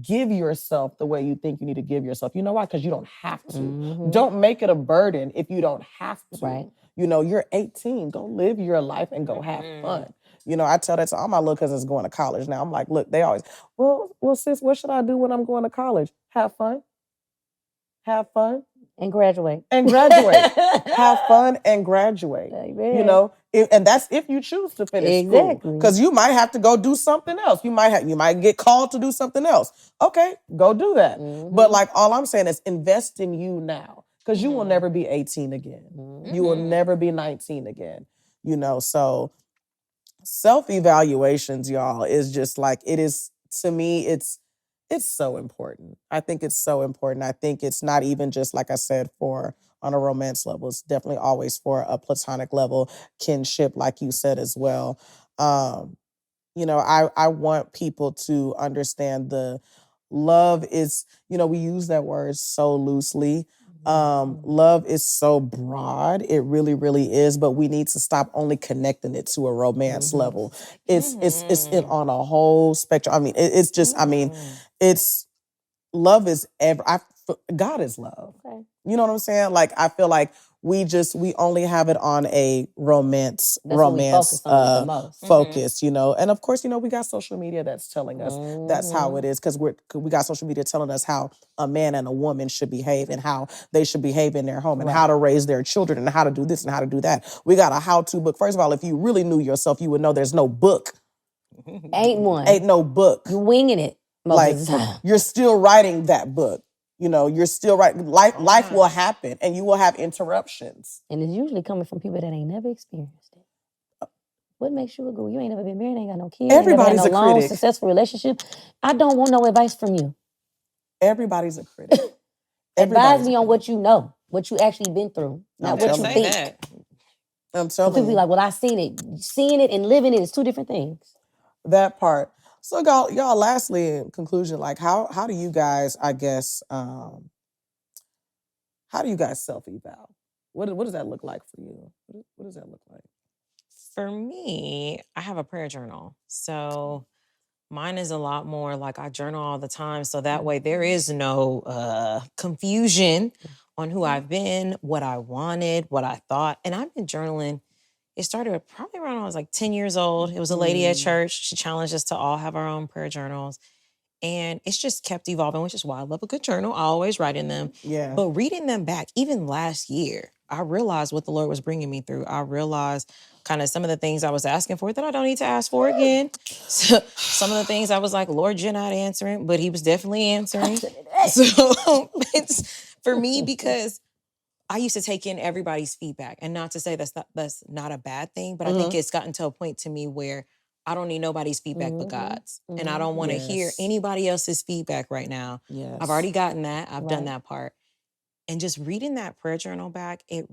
give yourself the way you think you need to give yourself. You know why? Because you don't have to. Don't make it a burden if you don't have to. Right. You know, you're 18. Go live your life and go have fun. You know, I tell that to all my little cousins going to college now. I'm like, look, they always, well, sis, what should I do when I'm going to college? Have fun. Have fun. And graduate. And graduate. Have fun and graduate. Amen. You know, and that's if you choose to finish school. Because you might have to go do something else. You might get called to do something else. Okay, go do that. But like, all I'm saying is invest in you now. Because you will never be 18 again. You will never be 19 again. You know, so self-evaluations, y'all, is just like, it is, to me, it's so important. I think it's so important. I think it's not even just, like I said, for on a romance level. It's definitely always for a platonic level, kinship, like you said as well. You know, I want people to understand the love is, you know, we use that word so loosely. Love is so broad. It really, really is. But we need to stop only connecting it to a romance level. It's on a whole spectrum. I mean, it's just, I mean, it's, love is God is love. Okay. You know what I'm saying? Like, I feel like we only have it on a romance focus on the most. focus, you know. And of course, you know, we got social media that's telling us that's how it is, because we got social media telling us how a man and a woman should behave and how they should behave in their home and how to raise their children and how to do this and how to do that. We got a how-to book. First of all, if you really knew yourself, you would know there's no book. Ain't one. Ain't no book. You winging it most of the time. You're still writing that book. You know, you're still writing. Life will happen and you will have interruptions. And it's usually coming from people that ain't never experienced it. What makes you agree? You ain't never been married, ain't got no kids, Everybody's ain't never had no a long, critic. successful relationship. I don't want no advice from you. Everybody's a critic. Advise me on what you know. what you actually been through, not I'm what you telling think. that. I'm So people telling be you. like, well, I seen it. Seeing it and living it is two different things. That part. So y'all lastly, in conclusion, like how do you guys, I guess, how do you guys self-eval? What does that look like for you? What does that look like? For me, I have a prayer journal. So mine is a lot more like I journal all the time. So that way there is no confusion on who I've been, what I wanted, what I thought. And I've been journaling. It started probably around when I was like 10 years old. It was a lady at church. She challenged us to all have our own prayer journals. And it's just kept evolving, which is why I love a good journal. I always write in them. Yeah. But reading them back, even last year, I realized what the Lord was bringing me through. I realized kind of some of the things I was asking for that I don't need to ask for again. So, some of the things I was like, Lord, you're not answering, but he was definitely answering. So it's for me because I used to take in everybody's feedback, and not to say that's not a bad thing, but I think it's gotten to a point to me where I don't need nobody's feedback but God's, and I don't want to hear anybody else's feedback right now. Yes. I've already gotten that. I've done that part, and just reading that prayer journal back, it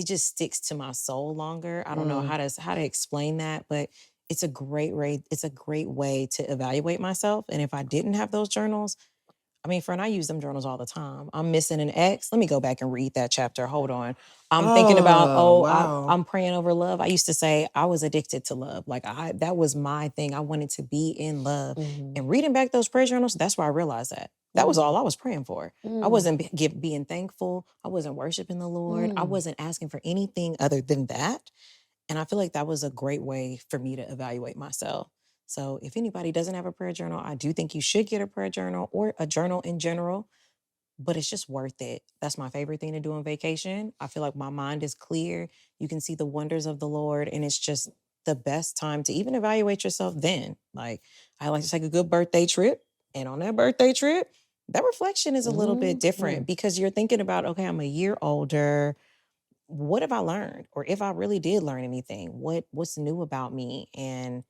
just sticks to my soul longer. I don't know how to explain that, but it's a great way. It's a great way to evaluate myself, and if I didn't have those journals, I mean, friend, I use them journals all the time. I'm missing an ex. Let me go back and read that chapter. Hold on. I'm thinking about, wow. I'm praying over love. I used to say I was addicted to love. Like that was my thing. I wanted to be in love. And reading back those prayer journals, that's where I realized that. That was all I was praying for. I wasn't being thankful. I wasn't worshiping the Lord. I wasn't asking for anything other than that. And I feel like that was a great way for me to evaluate myself. So if anybody doesn't have a prayer journal, I do think you should get a prayer journal or a journal in general, but it's just worth it. That's my favorite thing to do on vacation. I feel like my mind is clear. You can see the wonders of the Lord, and it's just the best time to even evaluate yourself then. Like, I like to take a good birthday trip, and on that birthday trip, that reflection is a little bit different because you're thinking about, okay, I'm a year older. What have I learned? Or if I really did learn anything, what's new about me? And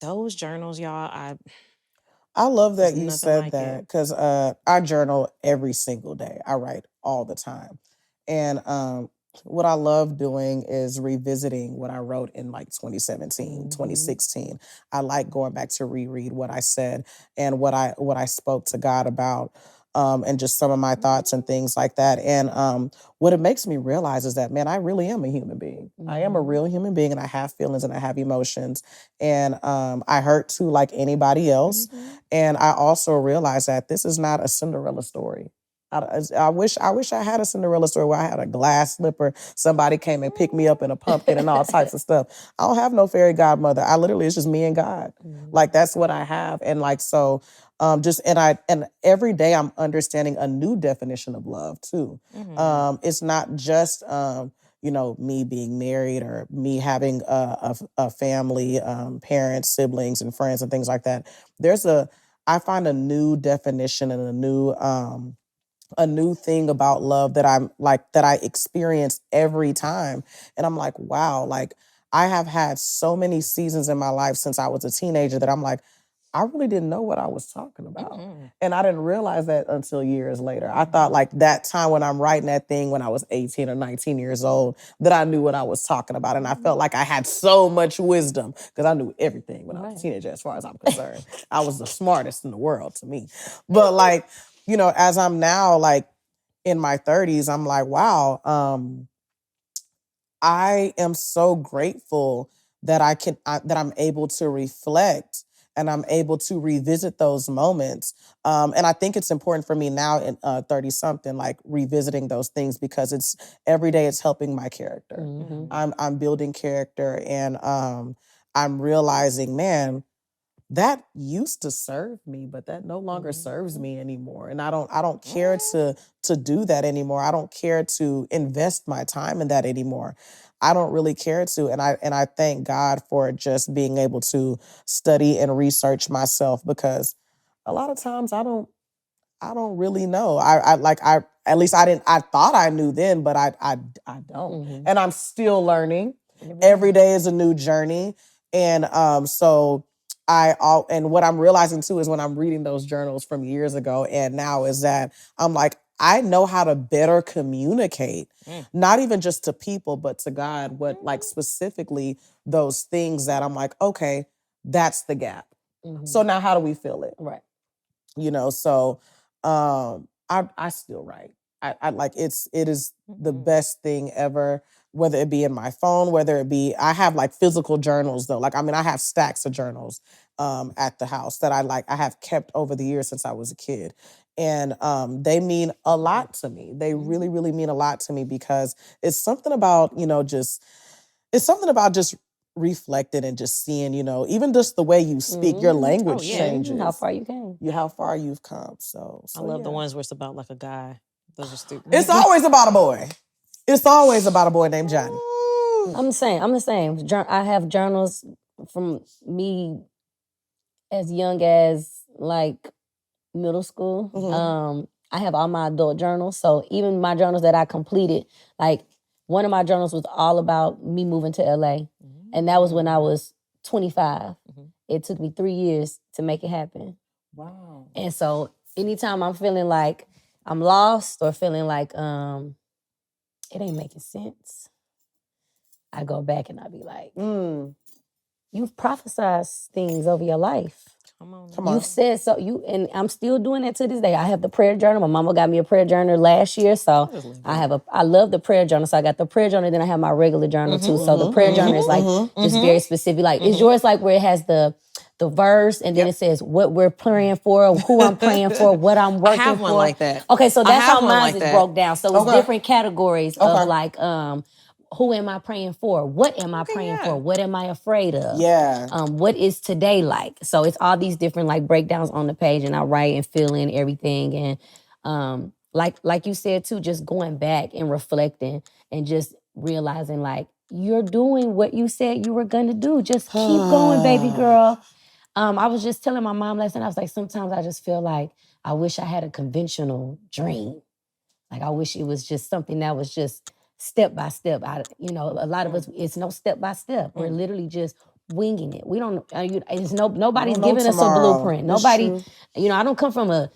those journals, y'all, I love that there's you nothing said like that it. because I journal every single day. I write all the time. And what I love doing is revisiting what I wrote in like 2017, 2016. I like going back to reread what I said and what I spoke to God about. And just some of my thoughts and things like that. And what it makes me realize is that, man, I really am a human being. I am a real human being, and I have feelings and I have emotions. And I hurt too, like anybody else. And I also realize that this is not a Cinderella story. I wish I had a Cinderella story where I had a glass slipper, somebody came and picked me up in a pumpkin and all types of stuff. I don't have no fairy godmother. I literally, it's just me and God. Like that's what I have. And like so and every day I'm understanding a new definition of love too. It's not just me being married or me having a family, parents, siblings, and friends and things like that. I find a new definition and a new thing about love that I experience every time. And I'm like, wow, like I have had so many seasons in my life since I was a teenager that I'm like, I really didn't know what I was talking about. And I didn't realize that until years later. I thought like that time when I'm writing that thing when I was 18 or 19 years old, that I knew what I was talking about. And I felt like I had so much wisdom because I knew everything when I was a teenager as far as I'm concerned. I was the smartest in the world to me. But like, as I'm now like in my 30s, I'm like, wow, I am so grateful that that I'm able to reflect and I'm able to revisit those moments. And I think it's important for me now in 30 something, like revisiting those things because it's every day it's helping my character. I'm building character and I'm realizing, man, that used to serve me, but that no longer serves me anymore. And I don't care to do that anymore. I don't care to invest my time in that anymore. I don't really care to. And I thank God for just being able to study and research myself because a lot of times I don't really know. I at least I thought I knew then, but I don't. And I'm still learning. Every day is a new journey. And so and what I'm realizing too is when I'm reading those journals from years ago and now is that I'm like, I know how to better communicate, not even just to people, but to God, what like specifically those things that I'm like, okay, that's the gap. So now how do we fill it? Right. You know, so I still write. I like it is the best thing ever, whether it be in my phone, whether it be, I have like physical journals though. Like, I mean, I have stacks of journals at the house that I have kept over the years since I was a kid. And they mean a lot to me. They really, really mean a lot to me because it's something about, just reflecting and just seeing, even just the way you speak, your language changes. How far you came. How far you've come. So I love the ones where it's about like a guy. Those are stupid. It's always about a boy. It's always about a boy named Johnny. I'm the same. I have journals from me as young as like middle school. I have all my adult journals. So even my journals that I completed, like one of my journals was all about me moving to LA. And that was when I was 25. It took me 3 years to make it happen. Wow. And so anytime I'm feeling like I'm lost or feeling like it ain't making sense, I go back and I be like, you've prophesied things over your life. Come on. You've said so. And I'm still doing that to this day. I have the prayer journal. My mama got me a prayer journal last year, so I love the prayer journal. So I got the prayer journal, then I have my regular journal too. So the prayer journal is like just very specific. Like is yours like where it has the verse and then it says what we're praying for, who I'm praying for, what I'm working for. I have one like that. Okay, so that's how mine is that. broke down. So it's different categories of like who am I praying for? What am I praying for? What am I afraid of? What is today like? So it's all these different like breakdowns on the page, and I write and fill in everything. And like you said too, just going back and reflecting and just realizing like you're doing what you said you were gonna do. Just keep going, baby girl. I was just telling my mom last night, I was like, sometimes I just feel like I wish I had a conventional dream. Like I wish it was just something that was just step by step. A lot of us, it's no step by step. We're literally just winging it. We don't, nobody's giving us a blueprint. Nobody, I don't come from a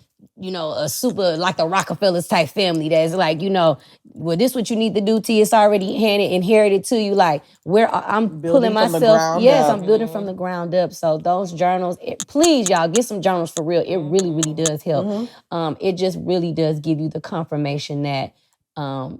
super, like the Rockefellers type family that's like, well, this what you need to do to you. It's already inherited to you. Like I'm pulling myself. Yes, I'm building from the ground up. So those journals, please y'all get some journals for real. It really, really does help. It just really does give you the confirmation that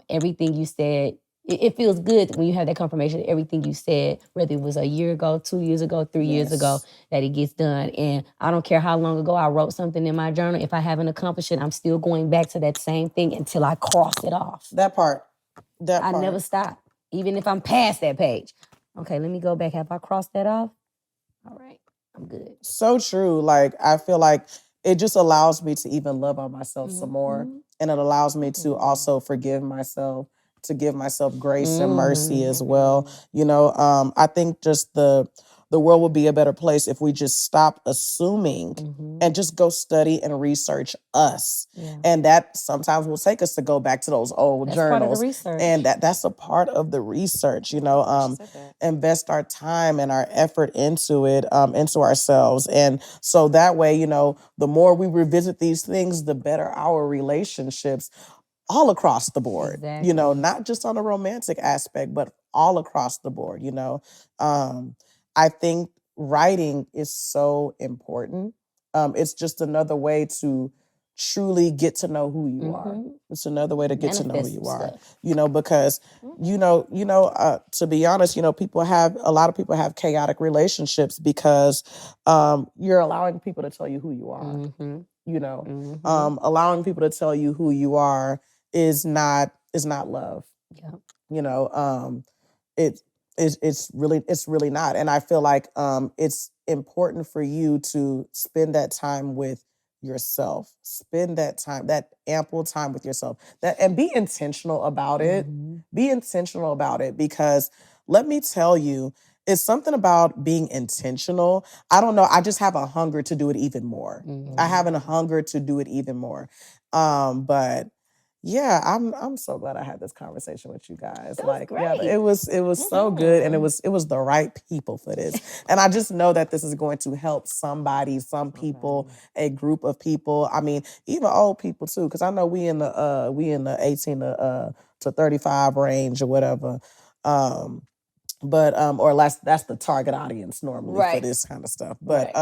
everything you said, it feels good when you have that confirmation that everything you said, whether it was a year ago, 2 years ago, 3 years ago, that it gets done. And I don't care how long ago I wrote something in my journal. If I haven't accomplished it, I'm still going back to that same thing until I cross it off. That part. I never stop, even if I'm past that page. Okay, let me go back. Have I crossed that off? All right, I'm good. So true. Like, I feel like it just allows me to even love on myself some more. And it allows me to also forgive myself, to give myself grace and mercy as well. I think just the world would be a better place if we just stop assuming and just go study and research us. And that sometimes will take us to go back to those old journals. Part of the research. And that's a part of the research, invest our time and our effort into it, into ourselves. And so that way, the more we revisit these things, the better our relationships all across the board, exactly. Not just on a romantic aspect, but all across the board, I think writing is so important. It's just another way to truly get to know who you are. It's another way to get to know who you are, because, to be honest, a lot of people have chaotic relationships because you're allowing people to tell you who you are, allowing people to tell you who you are is not love. It's really not. And I feel like it's important for you to spend that time with yourself. Spend that ample time with yourself. And be intentional about it. Be intentional about it, because let me tell you, it's something about being intentional. I don't know. I just have a hunger to do it even more. I have a hunger to do it even more. But yeah, I'm so glad I had this conversation with you guys. That was Yeah, great. it was so good, and it was the right people for this. And I just know that this is going to help somebody, some people, a group of people. I mean, even old people too, because I know we in the 18 to 35 range or whatever. But or that's the target audience normally for this kind of stuff. But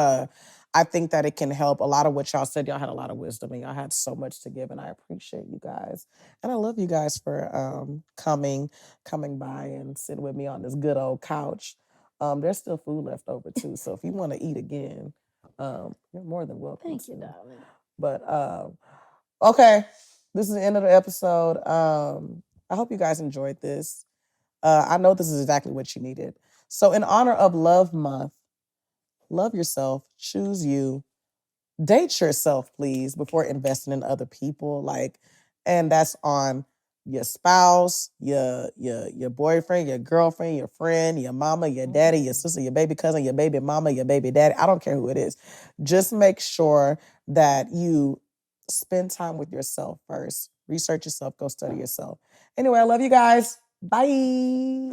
I think that it can help. A lot of what y'all said, y'all had a lot of wisdom and y'all had so much to give, and I appreciate you guys. And I love you guys for coming by and sitting with me on this good old couch. There's still food left over too, so if you want to eat again, you're more than welcome. Thank you, darling. But okay, this is the end of the episode. I hope you guys enjoyed this. I know this is exactly what you needed. So in honor of Love Month, love yourself, choose you, date yourself, please, before investing in other people. And that's on your spouse, your boyfriend, your girlfriend, your friend, your mama, your daddy, your sister, your baby cousin, your baby mama, your baby daddy. I don't care who it is. Just make sure that you spend time with yourself first. Research yourself, go study yourself. Anyway, I love you guys. Bye.